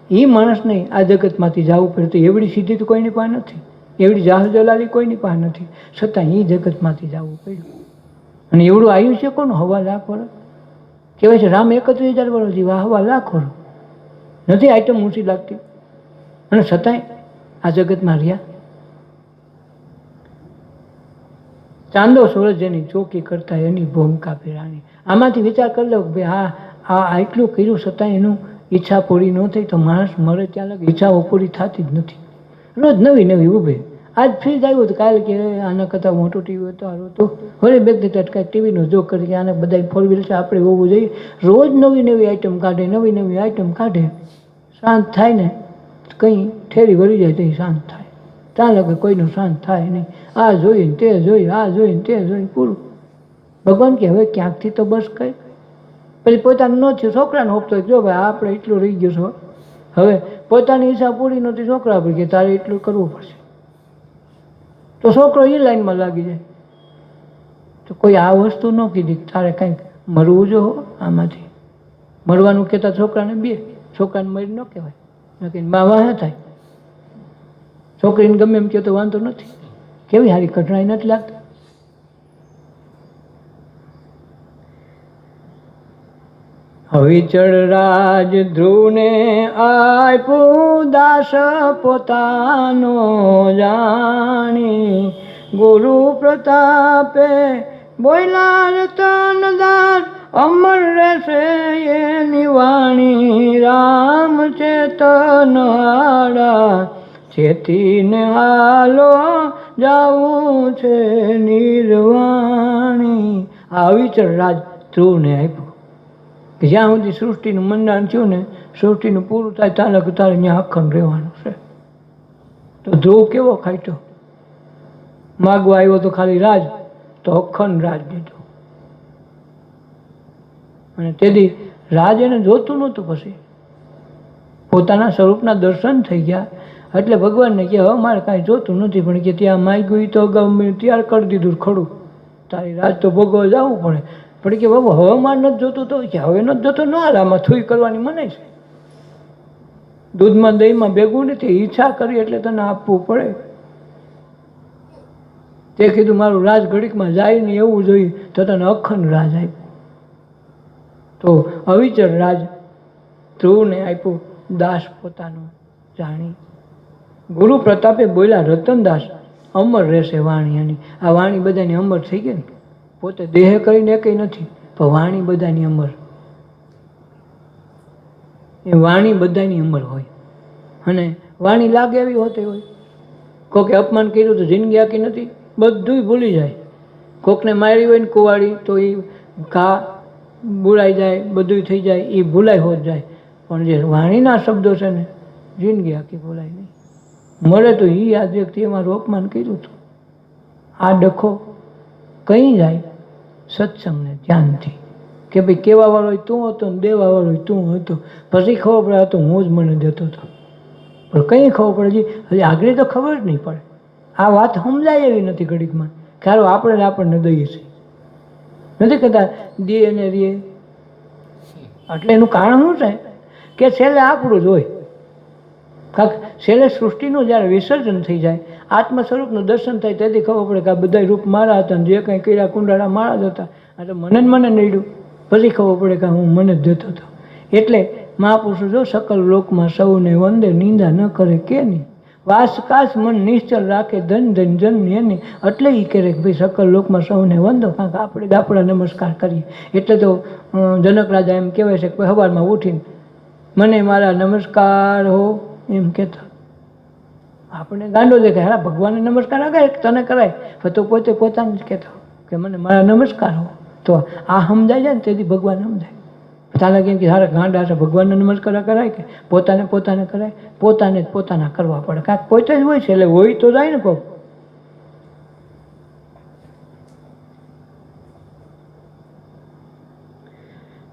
એ માણસને આ જગતમાંથી જવું પડે તો એવડી સિદ્ધિ તો કોઈની પાસે નથી, એવડી જાહો જલાલી કોઈની પાસે નથી. છતાં એ જગતમાંથી જવું પડ્યું. અને એવડું આયુષ્ય કોનું? 1.25 લાખ વર્ષ કહેવાય છે. રામ 31,000 વર્ષ જીવા, 1.25 લાખ વર્ષ નથી આઈટમ ઊંચી લાગતી. અને છતાંય આ જગતમાં રહ્યા. ચાંદો સૂરજ જેની ચોકી કરતા એની ભૂમિકા ભેરાણી. આમાંથી વિચાર કરી લો કે ભાઈ આ આટલું કર્યું છતાં એનું ઈચ્છા પૂરી ન થઈ તો માણસ મરે ત્યાં લગે ઈચ્છાઓ પૂરી થતી જ નથી. રોજ નવી નવી ઊભે. આજ ફ્રીજ આવ્યું તો કાલે કે આના કરતાં મોટું ટીવી હતો સારું હતું, વળી બેગ દીધા કાંઈ ટીવીનો જો કરી કે આને બધા 4 વ્હીલ છે આપણે હોવું જોઈએ. રોજ નવી નવી આઈટમ કાઢે, નવી નવી આઈટમ કાઢે. શાંત થાય ને કંઈ ઠેરી વળી જાય તો એ શાંત થાય. ત્યાં લગે કોઈનું શાંત થાય નહીં. આ જોઈને તે જોઈ, આ જોઈને તે જોઈ, પૂરું. ભગવાન કે હવે ક્યાંકથી તો બસ કઈ. પછી પોતાનું ન થયું છોકરાને હોપતો જો ભાઈ આપણે એટલું રહી ગયું છો. હવે પોતાની ઈચ્છા પૂરી નહોતી, છોકરા પર કે તારે એટલું કરવું પડશે. તો છોકરો એ લાઈનમાં લાગી જાય. તો કોઈ આ વસ્તુ ન કીધી તારે કંઈક મરવું જો આમાંથી. મરવાનું કહેતા છોકરાને છોકરાને મરી ન કહેવાય, નક્કી મા વાહ થાય. છોકરીને ગમે એમ કહે તો વાંધો નથી. કેવી સારી કઠણાઈ નથી લાગતી? હવિચળ રાજ ધ્રુવને આપ્યું દાસ પોતાનો જાણી ગુરુ પ્રતાપે બોલ્યા રતનદાસ અમર રહેશે એની વાણી રામ ચેતન હાડા ચેતીને હાલો જાવું છે નિર્વાણી. આ અવિચળ રાજ ધ્રુવને આપ્યું કે જ્યાં સુધી સૃષ્ટિનું મંડાણ થયું ને સૃષ્ટિનું પૂરું થાય ત્યાં લગી તારે ત્યાં અખંડ રહેવાનું છે. તો ધ્રુવ કેવો ખાઈટો માગવા આવ્યો તો ખાલી રાજ તો અખંડ રાજ દીધો અને તેથી રાજ એને જોતું નહોતું. પછી પોતાના સ્વરૂપના દર્શન થઈ ગયા એટલે ભગવાનને કે હવે મારે કાંઈ જોતું નથી પણ કે ત્યાં માગ્યું એ તો અગાઉ મેં તૈયાર કરી દીધું ખડું તારી રાજ તો ભોગવવા જવું પડે પણ કે બાબુ હવે મારે નથી જોતું તો કે હવે નથી જોતો ન હાલ આમાં થોઈ કરવાની મને છે દૂધમાં દહીંમાં ભેગું નથી ઈચ્છા કરી એટલે તને આપવું પડે. તે કીધું મારું રાજ ઘડીકમાં જાય નહીં એવું જોઈએ તો તને અખંડ રાજ આપ્યું. તો અવિચળ રાજ ધ્રુવને આપ્યું દાસ પોતાનો જાણી ગુરુ પ્રતાપે બોલ્યા રતનદાસ અમર રહેશે વાણી એની. આ વાણી બધાની અમર થઈ ગઈ ને પોતે દેહ કરીને કંઈ નથી પણ વાણી બધાની અમર. એ વાણી બધાની અમર હોય અને વાણી લાગે એવી હોતી હોય. કોકે અપમાન કર્યું તો જિંદગી આખી નથી બધું ભૂલી જાય. કોકને મારી હોય ને કુવાડી તો એ ઘા બોલાઈ જાય બધું થઈ જાય એ ભૂલાઈ હોત જાય પણ જે વાણીના શબ્દો છે ને જિંદગી આખી ભૂલાય નહીં. મળે તો એ યાદ વ્યક્તિએ મારું અપમાન કર્યું હતું. આ ડખો કઈ જાય સત્સંગને ધ્યાનથી કે ભાઈ કહેવા વાળો તું હતો ને દેવા વાળો તું હતો. પછી ખબર પડે તો હું જ મને દેતો હતો પણ કંઈ ખબર પડે હજી આગળ તો ખબર જ નહીં પડે. આ વાત સમજાય એવી નથી ઘડીકમાં ખ્યાલ આપણે આપણને દઈએ છીએ નથી કહેતા દે અને રે એટલે એનું કારણ શું છે કે છેલ્લે આપણું જ હોય. કાંક છેલ્લે સૃષ્ટિનું જ્યારે વિસર્જન થઈ જાય આત્મ સ્વરૂપનું દર્શન થાય તેથી ખબર પડે કે આ બધા રૂપ મારા હતા જે કંઈ કર્યા કુંડાળા મારા જ હતા એટલે મને જ મને નડ્યું પછી ખબર પડે કે હું મને જ દેતો હતો. એટલે મહાપુરુષો જો સકલ લોકમાં સૌને વંદે નિંદા ન કરે કે નહીં વાસ કાશ મન નિશ્ચલ રાખે ધન ધન જન એની એટલે એ કરે કે ભાઈ સકલ લોકમાં સૌને વંદો કારણ કે આપણે આપણા નમસ્કાર કરીએ. એટલે તો જનક રાજા એમ કહેવાય છે કે સવારમાં ઉઠીને મને મારા નમસ્કાર હો એમ કહેતા. આપણે ગાંડો દેખાય હા ભગવાનને નમસ્કાર અગાય તને કરાય પણ તો પોતે પોતાને જ કહેતો કે મને મારા નમસ્કાર હો. તો આ સમજાય જાય ને તેથી ભગવાન સમજાય. તાલા કેમ કે સારા ગાંડા છે ભગવાનને નમસ્કાર કરાય કે પોતાને પોતાને કરાય પોતાને જ પોતાના કરવા પડે કાંઈક પોતે જ હોય છે એટલે હોય તો જાય ને કોક.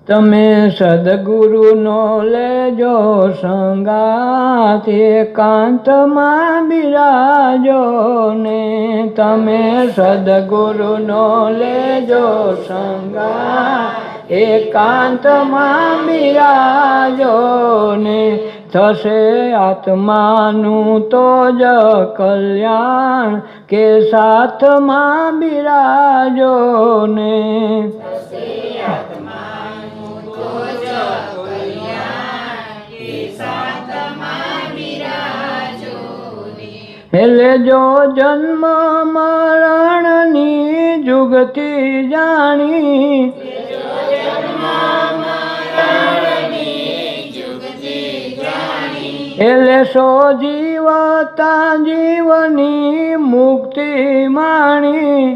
તમે સદગુરુનો લેજો સંગાત એકાંતમાં બિરાજો ને તમે સદગુરુનો લેજો સંગાત એકાંતમાં બિરાજો ને થશે આત્માનું તો જ કલ્યાણ કે સાથમાં બિરાજો ને લેજો જન્મ મરણની જુગતી જાણી લેશો જીવતા જીવની મુક્તિ માણી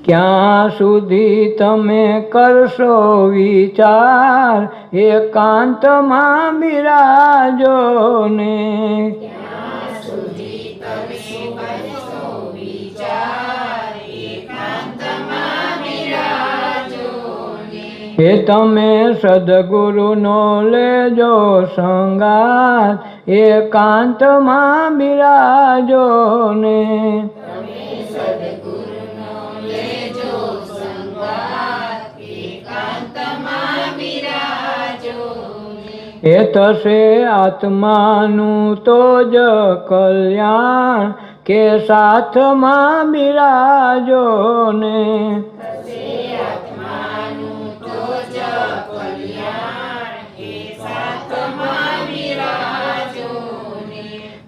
ક્યાં સુધી તમે કરશો વિચાર એકાંતમાં બિરાજો ને હે તમે સદગુરુનો લેજો સંગાત એકાંતમાં બિરાજો ને એ થશે આત્માનું તો જ કલ્યાણ કે સાથમાં બિરાજો ને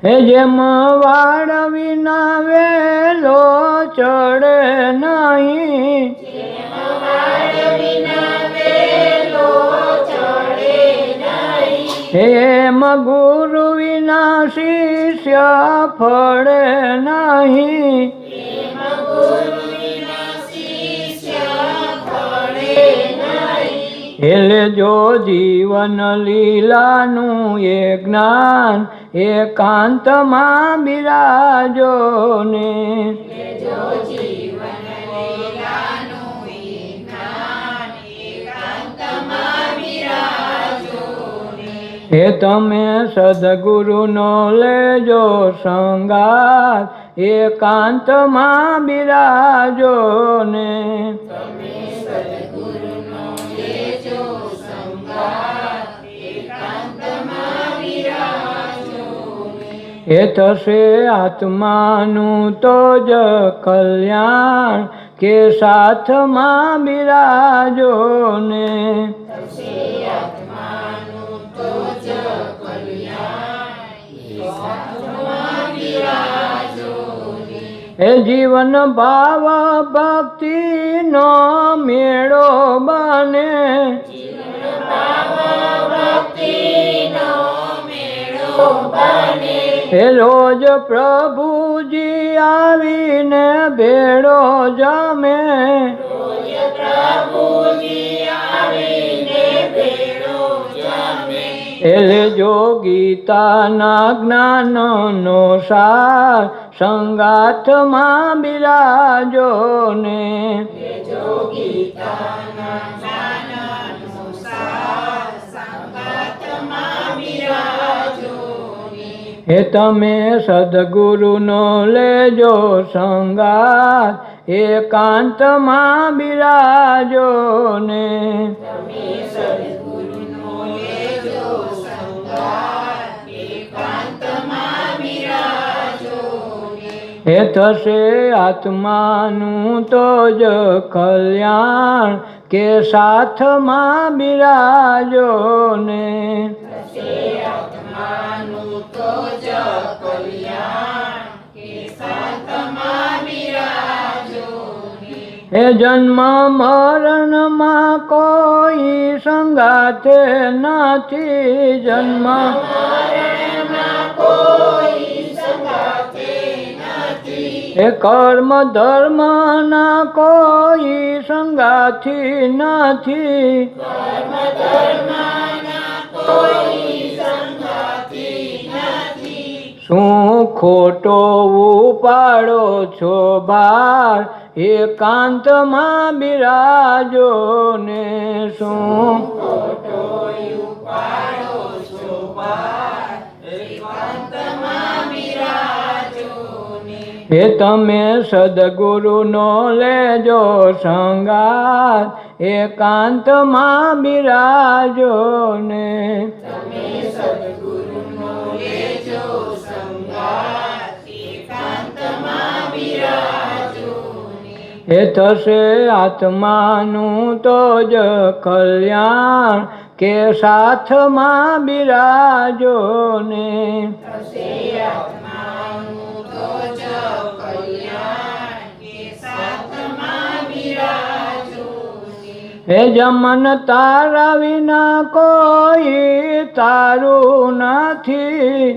હે જેમ વાડ વિના વેલો ચડે નહીં હેમ ગુરુ વિના શિષ્ય ફળે નહીં એટલે જો જીવન લીલાનું એ જ્ઞાન એકાંતમાં બિરાજો ને હે તમે સદગુરુનો લેજો સંગાત એકાંતમાં બિરાજો ને એ થશે આત્માનું તો જ કલ્યાણ કે સાથમાં બિરાજો ને એ જીવન ભાવ ભક્તિ નો મેળો બને હે રોજ પ્રભુજી આવીને ભેળો જમે એટલે જો ગીતાના જ્ઞાનનો સાર સંગાથમાં બિરાજો ને હે તમે સદગુરુનો લેજો સંગાત એકાંતમાં બિરાજો ને હે થશે આત્માનું તો જ કલ્યાણ કે સાથમાં બિરાજો ને હે જન્મ મરણમાં કોઈ સંગાથે નથી જન્મ હે કર્મ ધર્મ ના કોઈ સંગાથી નથી શું ખોટો ઉપાડો છો ભાર એકાંતમાં બિરાજો ને શું હે તમે સદગુરુનો લેજો સંગાત એકાંતમાં બિરાજો ને હે થશે આત્માનું તો જ કલ્યાણ કે સાથમાં બિરાજો ને હે જમન તારા વિના કોઈ તારું નથી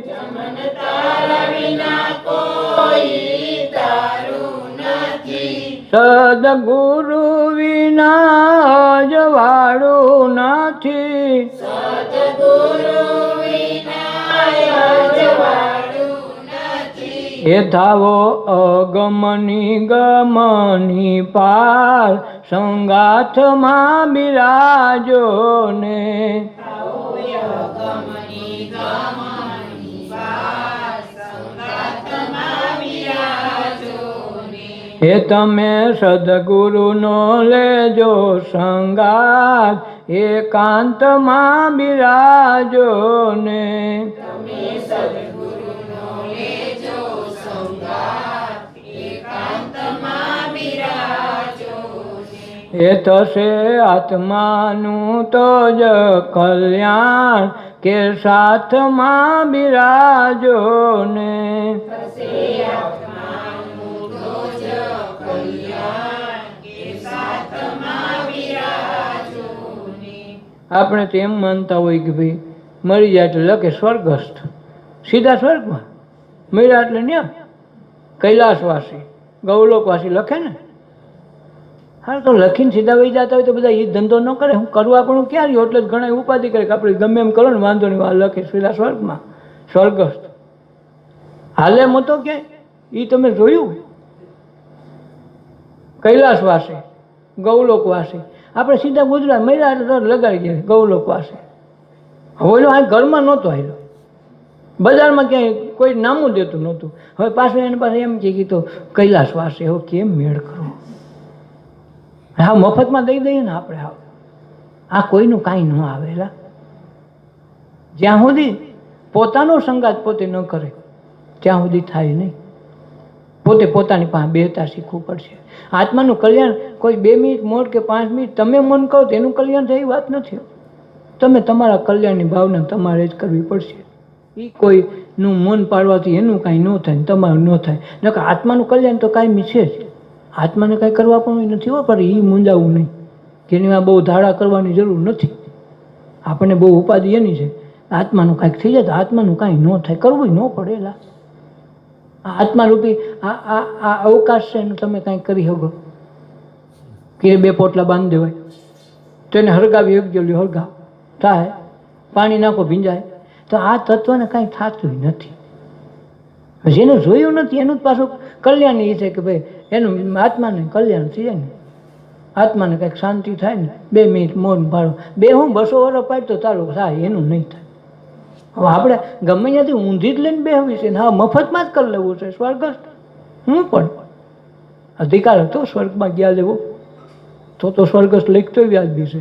સદગુરુ વિના અજવાળું નથી એ થાવો અગમની ગમની પાર સંગાથમાં બિરાજો ને હે તમે સદગુરુનો લેજો સંગાત એકાંતમાં બિરાજો ને તમે સદગુરુનો લેજો સંગાત એ થશે આત્માનું તો જ કલ્યાણ કે સાથમાં બિરાજો ને. આપણે તો એમ માનતા હોય કે ભાઈ મરી જાય એટલે લખે સ્વર્ગસ્થ, સીધા સ્વર્ગમાં. મર્યા એટલે ન્યા કૈલાસવાસી, ગૌલોકવાસી લખે ને. હા, તો લખીને સીધા વહી જતા હોય તો બધા એ ધંધો ન કરે. હું કરવા આપણું ક્યાં રહ્યો એટલે જ ઘણા ઉપાધિ કરે કે આપણે ગમે એમ કરો ને વાંધો નહીં, આ લખે સીધા સ્વર્ગમાં, સ્વર્ગસ્થ. હાલે મતો ક્યાંય એ તમે જોયું? કૈલાસવાસી, ગૌલોકવાસી. આપણે સીધા ગુજરાત મર્યા એટલે લગાડી ગયા ગૌલોકવાસી. હવે આ ઘરમાં નહોતો આવેલો, બજારમાં ક્યાંય કોઈ નામું દેતું નહોતું. હવે પાછું એને પાસે એમ કે તો કૈલાસવાસી. હવે કેમ મેળ કરો? હા, મફતમાં દઈ દઈએ ને આપણે. હા, આ કોઈનું કાંઈ ન આવેલા. જ્યાં સુધી પોતાનો સંગાત પોતે ન કરે ત્યાં સુધી થાય નહીં. પોતે પોતાની પાસે બેહતા શીખવું પડશે. આત્માનું કલ્યાણ કોઈ 2 મિનિટ મોડ કે 5 મિનિટ તમે મન કરો તેનું કલ્યાણ થાય એ વાત નથી. તમે તમારા કલ્યાણની ભાવના તમારે જ કરવી પડશે. એ કોઈનું મન પાડવાથી એનું કાંઈ ન થાય ને તમારું ન થાય. નકર આત્માનું કલ્યાણ તો કાંઈ છે જ. આત્માને કાંઈ કરવા પણ નથી હો, પણ એ મૂંઝાવું નહીં કે એની બહુ ધારણા કરવાની જરૂર નથી. આપણને બહુ ઉપાધિ એની છે. આત્માનું કાંઈક થઈ જાય તો આત્માનું કાંઈ ન થાય, કરવું ન પડેલા. આત્મારૂપી આ અવકાશ છે એનું તમે કાંઈક કરી શકો કે 2 પોટલા બાંધી દેવાય તો એને હરગાવી એક જોડ્યું હરગાવ થાય, પાણી નાખો ભીંજાય. તો આ તત્વને કાંઈ થતું નથી. જેને જોયું નથી એનું જ પાછું કલ્યાણ એ છે કે ભાઈ એનું આત્માને કલ્યાણ થઈ જાય ને, આત્માને કંઈક શાંતિ થાય ને. 2 મિનિટ મૌન પાડો, 2 200 વર્ષ પાડતો તારું થાય, એનું નહીં થાય. હવે આપણે ગમે ત્યાંથી ઊંધી જ લઈને બેહવી છે ને હા મફતમાં જ કરી લેવું છે સ્વર્ગસ્થ. હું પણ અધિકાર હતો સ્વર્ગમાં ગયા લેવો તો સ્વર્ગસ્થ લખતો વ્યાજબી છે.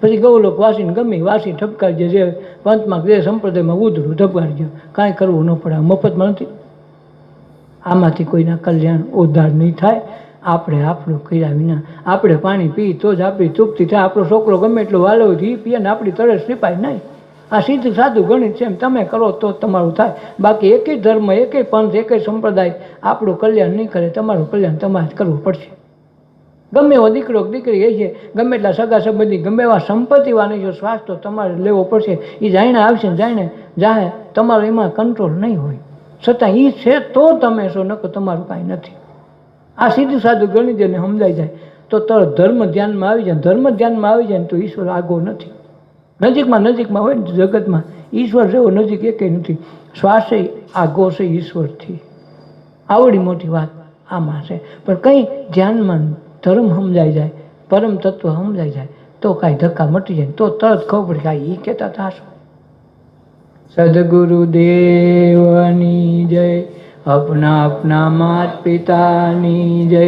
પછી ગૌલોક વાસીને ગમે વાસી ઠપકારજે, જે પંથમાં જે સંપ્રદાયમાં ઉધરું ઠપકારજે, કાંઈ કરવું ન પડે. મફતમાં નથી. આમાંથી કોઈના કલ્યાણ ઉદ્ધાર નહીં થાય. આપણે આપણું કર્યા વિના આપણે પાણી પી તો જ આપણી તૃપ્તિ થાય. આપણો છોકરો ગમે એટલો વાલો હોય એ પીએ ને આપણી તરસ રીપાય નહીં. આ સીધું સાદું ગણિત છે. એમ તમે કરો તો તમારું થાય. બાકી એકેય ધર્મ, એકેય પંથ, એકેય સંપ્રદાય આપણું કલ્યાણ નહીં કરે. તમારું કલ્યાણ તમારે જ કરવું પડશે. ગમે એવો દીકરો દીકરી એ છે, ગમે એટલા સગા સંબંધી, ગમે એવા સંપત્તિવાળી જો શ્વાસ તો તમારે લેવો પડશે. એ જાણે આવશે ને જાણે જાહે, તમારો એમાં કંટ્રોલ નહીં હોય. છતાં એ છે તો તમે છો, નકર તમારું કાંઈ નથી. આ સીધું સાદું ગણિત એને સમજાઈ જાય તો તરત ધર્મ ધ્યાનમાં આવી જાય. ધર્મ ધ્યાનમાં આવી જાય ને તો ઈશ્વર આગો નથી. નજીકમાં હોય ને જગતમાં ઈશ્વર જેવો નજીક એકે નથી. શ્વાસે આગો છે ઈશ્વરથી. આવડી મોટી વાત આમાં છે. પણ કંઈ ધ્યાનમાં ધર્મ સમજાઈ જાય, પરમ તત્વ સમજાઈ જાય તો કાંઈ ધક્કા મટી જાય તો તરત ખબર પડે કે એ કહેતા થશો. સદગુરુ દેવની જય, अपना मात पिताની જય,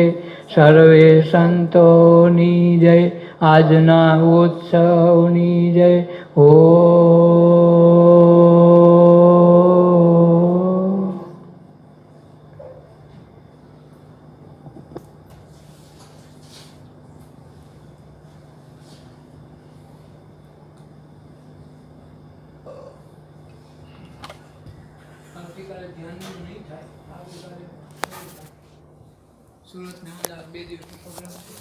સર્વે સંતોની જય, આજના ઉત્સવની જય. ઓ આવતીકાલે ધ્યાનનું નહીં થાય. આવતીકાલે સુરત ને અમદાવાદ 2 દિવસનો પ્રોગ્રામ છે.